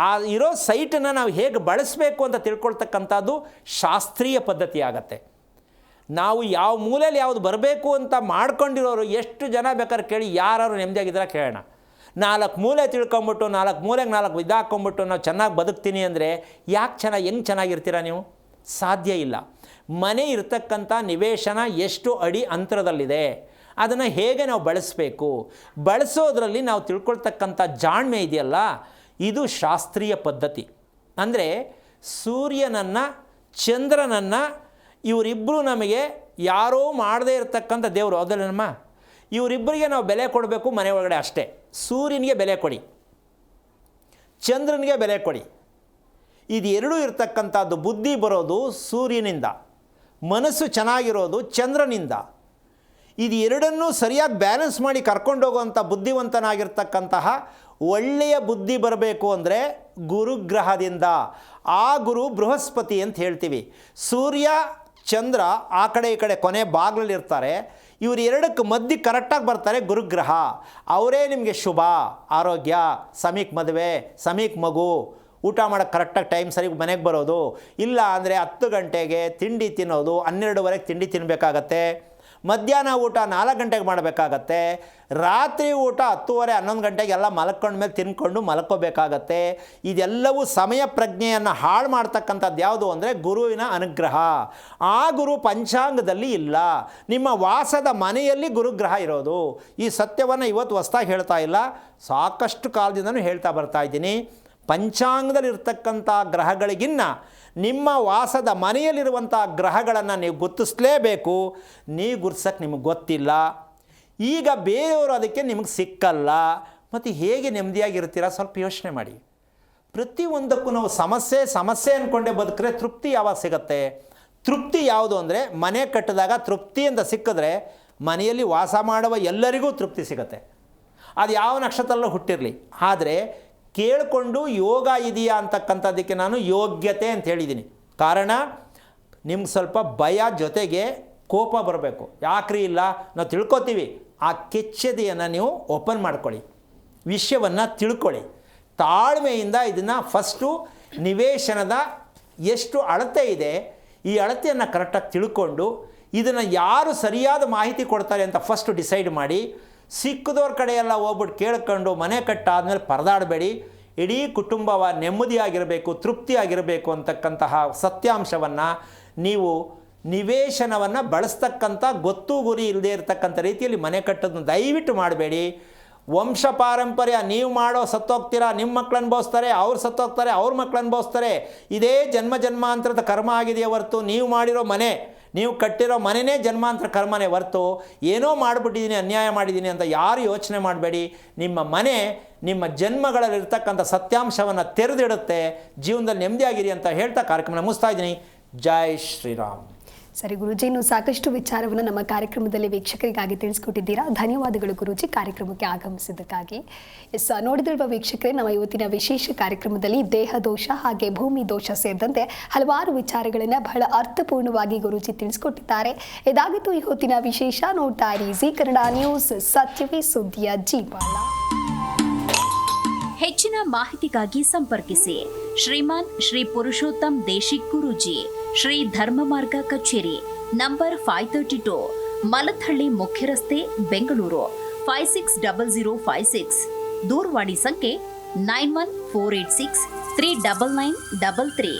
ಆ ಇರೋ ಸೈಟನ್ನು ನಾವು ಹೇಗೆ ಬಳಸಬೇಕು ಅಂತ ತಿಳ್ಕೊಳ್ತಕ್ಕಂಥದ್ದು ಶಾಸ್ತ್ರೀಯ ಪದ್ಧತಿ ಆಗತ್ತೆ. ನಾವು ಯಾವ ಮೂಲೆಯಲ್ಲಿ ಯಾವುದು ಬರಬೇಕು ಅಂತ ಮಾಡ್ಕೊಂಡಿರೋರು ಎಷ್ಟು ಜನ ಬೇಕಾದ್ರೆ ಕೇಳಿ, ಯಾರು ನೆಮ್ಮದಿಯಾಗಿದ್ದಾರೆ ಕೇಳೋಣ. 4 ಮೂಲೆ ತಿಳ್ಕೊಂಬಿಟ್ಟು 4 ಮೂಲೆಗೆ 4 ಇದಾಕೊಂಬಿಟ್ಟು ನಾವು ಚೆನ್ನಾಗಿ ಬದುಕ್ತೀನಿ ಅಂದರೆ ಯಾಕೆ ಹೆಂಗೆ ಚೆನ್ನಾಗಿರ್ತೀರಾ ನೀವು? ಸಾಧ್ಯ ಇಲ್ಲ. ಮನೆ ಇರ್ತಕ್ಕಂಥ ನಿವೇಶನ ಎಷ್ಟು ಅಡಿ ಅಂತರದಲ್ಲಿದೆ, ಅದನ್ನು ಹೇಗೆ ನಾವು ಬಳಸಬೇಕು, ಬಳಸೋದ್ರಲ್ಲಿ ನಾವು ತಿಳ್ಕೊಳ್ತಕ್ಕಂಥ ಜಾಣ್ಮೆ ಇದೆಯಲ್ಲ, ಇದು ಶಾಸ್ತ್ರೀಯ ಪದ್ಧತಿ. ಅಂದರೆ ಸೂರ್ಯನನ್ನು ಚಂದ್ರನನ್ನು ಇವರಿಬ್ಬರು ನಮಗೆ ಯಾರೋ ಮಾಡದೇ ಇರತಕ್ಕಂಥ ದೇವರು ಅದಲ್ಲಮ್ಮ. ಇವರಿಬ್ಬರಿಗೆ ನಾವು ಬೆಲೆ ಕೊಡಬೇಕು ಮನೆ ಒಳಗಡೆ ಅಷ್ಟೇ. ಸೂರ್ಯನಿಗೆ ಬೆಲೆ ಕೊಡಿ, ಚಂದ್ರನಿಗೆ ಬೆಲೆ ಕೊಡಿ. ಇದು ಎರಡೂ ಇರ್ತಕ್ಕಂಥದ್ದು. ಬುದ್ಧಿ ಬರೋದು ಸೂರ್ಯನಿಂದ, ಮನಸ್ಸು ಚೆನ್ನಾಗಿರೋದು ಚಂದ್ರನಿಂದ. ಇದು ಎರಡನ್ನೂ ಸರಿಯಾಗಿ ಬ್ಯಾಲೆನ್ಸ್ ಮಾಡಿ ಕರ್ಕೊಂಡೋಗುವಂಥ ಬುದ್ಧಿವಂತನಾಗಿರ್ತಕ್ಕಂತಹ ಒಳ್ಳೆಯ ಬುದ್ಧಿ ಬರಬೇಕು ಅಂದರೆ ಗುರುಗ್ರಹದಿಂದ. ಆ ಗುರು ಬೃಹಸ್ಪತಿ ಅಂತ ಹೇಳ್ತೀವಿ. ಸೂರ್ಯ ಚಂದ್ರ ಆ ಕಡೆ ಈ ಕಡೆ ಕೊನೆ ಬಾಗಿಲಲ್ಲಿರ್ತಾರೆ. ಇವರು ಎರಡಕ್ಕೆ ಮಧ್ಯೆ ಕರೆಕ್ಟಾಗಿ ಬರ್ತಾರೆ ಗುರುಗ್ರಹ. ಅವರೇ ನಿಮಗೆ ಶುಭ, ಆರೋಗ್ಯ, ಸಮೀಕ್ ಮದುವೆ, ಸಮೀಕ್ ಮಗು, ಊಟ ಮಾಡೋಕ್ಕೆ ಕರೆಕ್ಟಾಗಿ ಟೈಮ್ ಸರಿಗೆ ಮನೆಗೆ ಬರೋದು. ಇಲ್ಲ ಅಂದರೆ 10 ಗಂಟೆಗೆ ತಿಂಡಿ ತಿನ್ನೋದು, 12ವರೆಗೆ ತಿಂಡಿ ತಿನ್ನಬೇಕಾಗತ್ತೆ. ಮಧ್ಯಾಹ್ನ ಊಟ 4 ಗಂಟೆಗೆ ಮಾಡಬೇಕಾಗತ್ತೆ. ರಾತ್ರಿ ಊಟ 10:30 11 ಗಂಟೆಗೆ ಎಲ್ಲ ಮಲ್ಕೊಂಡ್ಮೇಲೆ ತಿನ್ಕೊಂಡು ಮಲ್ಕೋಬೇಕಾಗತ್ತೆ. ಇದೆಲ್ಲವೂ ಸಮಯ ಪ್ರಜ್ಞೆಯನ್ನು ಹಾಳು ಮಾಡ್ತಕ್ಕಂಥದ್ದು ಯಾವುದು ಅಂದರೆ ಗುರುವಿನ ಅನುಗ್ರಹ. ಆ ಗುರು ಪಂಚಾಂಗದಲ್ಲಿ ಇಲ್ಲ, ನಿಮ್ಮ ವಾಸದ ಮನೆಯಲ್ಲಿ ಗುರುಗ್ರಹ ಇರೋದು. ಈ ಸತ್ಯವನ್ನು ಇವತ್ತು ಹೊಸ್ದಾಗಿ ಹೇಳ್ತಾ ಇಲ್ಲ, ಸಾಕಷ್ಟು ಕಾಲದಿಂದನೂ ಹೇಳ್ತಾ ಬರ್ತಾ ಇದ್ದೀನಿ. ಪಂಚಾಂಗದಲ್ಲಿರ್ತಕ್ಕಂಥ ಗ್ರಹಗಳಿಗಿನ್ನ ನಿಮ್ಮ ವಾಸದ ಮನೆಯಲ್ಲಿರುವಂಥ ಗ್ರಹಗಳನ್ನು ನೀವು ಗುರುತಿಸಲೇಬೇಕು. ನೀವು ಗುರ್ಸಕ್ಕೆ ನಿಮಗೆ ಗೊತ್ತಿಲ್ಲ. ಈಗ ಬೇರೆಯವರು ಅದಕ್ಕೆ ನಿಮಗೆ ಸಿಕ್ಕಲ್ಲ. ಮತ್ತು ಹೇಗೆ ನೆಮ್ಮದಿಯಾಗಿರ್ತೀರ ಸ್ವಲ್ಪ ಯೋಚನೆ ಮಾಡಿ. ಪ್ರತಿಯೊಂದಕ್ಕೂ ನಾವು ಸಮಸ್ಯೆ ಅಂದ್ಕೊಂಡೇ ಬದುಕ್ರೆ ತೃಪ್ತಿ ಯಾವಾಗ ಸಿಗುತ್ತೆ? ತೃಪ್ತಿ ಯಾವುದು ಅಂದರೆ ಮನೆ ಕಟ್ಟಿದಾಗ ತೃಪ್ತಿ ಅಂತ ಸಿಕ್ಕಿದ್ರೆ ಮನೆಯಲ್ಲಿ ವಾಸ ಮಾಡುವ ಎಲ್ಲರಿಗೂ ತೃಪ್ತಿ ಸಿಗುತ್ತೆ. ಅದು ಯಾವ ನಕ್ಷತ್ರದಲ್ಲೂ ಹುಟ್ಟಿರಲಿ. ಆದರೆ ಕೇಳಿಕೊಂಡು ಯೋಗ ಇದೆಯಾ ಅಂತಕ್ಕಂಥದ್ದಕ್ಕೆ ನಾನು ಯೋಗ್ಯತೆ ಅಂತ ಹೇಳಿದ್ದೀನಿ. ಕಾರಣ ನಿಮ್ಗೆ ಸ್ವಲ್ಪ ಭಯ ಜೊತೆಗೆ ಕೋಪ ಬರಬೇಕು. ಯಾಕ್ರಿ ಇಲ್ಲ ನಾವು ತಿಳ್ಕೊತೀವಿ. ಆ ಕೆಚ್ಚದೆಯನ್ನು ನೀವು ಓಪನ್ ಮಾಡ್ಕೊಳ್ಳಿ, ವಿಷಯವನ್ನು ತಿಳ್ಕೊಳ್ಳಿ. ತಾಳ್ಮೆಯಿಂದ ಇದನ್ನು ಫಸ್ಟು ನಿವೇಶನದ ಎಷ್ಟು ಅಳತೆ ಇದೆ ಈ ಅಳತೆಯನ್ನು ಕರೆಕ್ಟಾಗಿ ತಿಳ್ಕೊಂಡು ಇದನ್ನು ಯಾರು ಸರಿಯಾದ ಮಾಹಿತಿ ಕೊಡ್ತಾರೆ ಅಂತ ಫಸ್ಟು ಡಿಸೈಡ್ ಮಾಡಿ. ಸಿಕ್ಕದವ್ರ ಕಡೆ ಎಲ್ಲ ಹೋಗ್ಬಿಟ್ಟು ಕೇಳ್ಕೊಂಡು ಮನೆ ಕಟ್ಟಾದ್ಮೇಲೆ ಪರದಾಡಬೇಡಿ. ಇಡೀ ಕುಟುಂಬವ ನೆಮ್ಮದಿಯಾಗಿರಬೇಕು, ತೃಪ್ತಿಯಾಗಿರಬೇಕು ಅಂತಕ್ಕಂತಹ ಸತ್ಯಾಂಶವನ್ನು ನೀವು ನಿವೇಶನವನ್ನು ಬಳಸ್ತಕ್ಕಂಥ ಗೊತ್ತು ಗುರಿ ಇಲ್ಲದೆ ಇರತಕ್ಕಂಥ ರೀತಿಯಲ್ಲಿ ಮನೆ ಕಟ್ಟೋದನ್ನು ದಯವಿಟ್ಟು ಮಾಡಬೇಡಿ. ವಂಶ ಪಾರಂಪರ್ಯ ನೀವು ಮಾಡೋ ಸತ್ತೋಗ್ತೀರಾ, ನಿಮ್ಮ ಮಕ್ಕಳು ಅನುಭವಿಸ್ತಾರೆ, ಅವ್ರು ಸತ್ತೋಗ್ತಾರೆ, ಅವ್ರ ಮಕ್ಕಳು ಅನುಭವಿಸ್ತಾರೆ. ಇದೇ ಜನ್ಮಾಂತರದ ಕರ್ಮ ಆಗಿದೆಯೇ ಹೊರತು ನೀವು ಮಾಡಿರೋ ಮನೆ, ನೀವು ಕಟ್ಟಿರೋ ಮನೆಯೇ ಜನ್ಮಾಂತರ ಕರ್ಮನೇ ಹೊರತು ಏನೋ ಮಾಡಿಬಿಟ್ಟಿದ್ದೀನಿ, ಅನ್ಯಾಯ ಮಾಡಿದ್ದೀನಿ ಅಂತ ಯಾರು ಯೋಚನೆ ಮಾಡಬೇಡಿ. ನಿಮ್ಮ ಮನೆ ನಿಮ್ಮ ಜನ್ಮಗಳಲ್ಲಿರ್ತಕ್ಕಂಥ ಸತ್ಯಾಂಶವನ್ನು ತೆರೆದಿಡುತ್ತೆ. ಜೀವನದಲ್ಲಿ ನೆಮ್ಮದಿಯಾಗಿರಿ ಅಂತ ಹೇಳ್ತಾ ಕಾರ್ಯಕ್ರಮ ಮುಗಿಸ್ತಾ ಇದ್ದೀನಿ. ಜೈ ಶ್ರೀರಾಮ್. ಸರಿ ಗುರೂಜಿ, ಇನ್ನು ಸಾಕಷ್ಟು ವಿಚಾರವನ್ನು ನಮ್ಮ ಕಾರ್ಯಕ್ರಮದಲ್ಲಿ ವೀಕ್ಷಕರಿಗಾಗಿ ತಿಳಿಸ್ಕೊಟ್ಟಿದ್ದೀರಾ. ಧನ್ಯವಾದಗಳು ಗುರೂಜಿ ಕಾರ್ಯಕ್ರಮಕ್ಕೆ ಆಗಮಿಸಿದ್ದಕ್ಕಾಗಿ. ನೋಡಿದಿರುವ ವೀಕ್ಷಕರೇ, ನಮ್ಮ ಇವತ್ತಿನ ವಿಶೇಷ ಕಾರ್ಯಕ್ರಮದಲ್ಲಿ ದೇಹ ದೋಷ ಹಾಗೆ ಭೂಮಿ ದೋಷ ಸೇರಿದಂತೆ ಹಲವಾರು ವಿಚಾರಗಳನ್ನು ಬಹಳ ಅರ್ಥಪೂರ್ಣವಾಗಿ ಗುರೂಜಿ ತಿಳಿಸ್ಕೊಟ್ಟಿದ್ದಾರೆ. ಇದಾಗಿತ್ತು ಈ ಹೊತ್ತಿನ ವಿಶೇಷ. ನೋಡ್ತಾ ಇರಿ ಜೀ ಕನ್ನಡ ನ್ಯೂಸ್, ಸತ್ಯವೇ ಸುದ್ದಿಯ ಜೀವಾಳ. ಹೆಚ್ಚಿನ ಮಾಹಿತಿಗಾಗಿ ಸಂಪರ್ಕಿಸಿ ಶ್ರೀಮಾನ್ ಶ್ರೀ ಪುರುಷೋತ್ತಮ್ ದೇಶಿಕ್ ಗುರೂಜಿ, ಶ್ರೀ ಧರ್ಮ ಮಾರ್ಗ ಕಚೇರಿ, ನಂಬರ್ 532, ಮಲಥಳ್ಳಿ ಮುಖ್ಯ ರಸ್ತೆ, ಬೆಂಗಳೂರು 560056. ದೂರವಾಣಿ ಸಂಖ್ಯೆ 9148639933,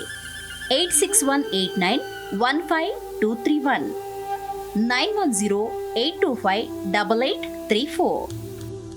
86189152331, 91082588834.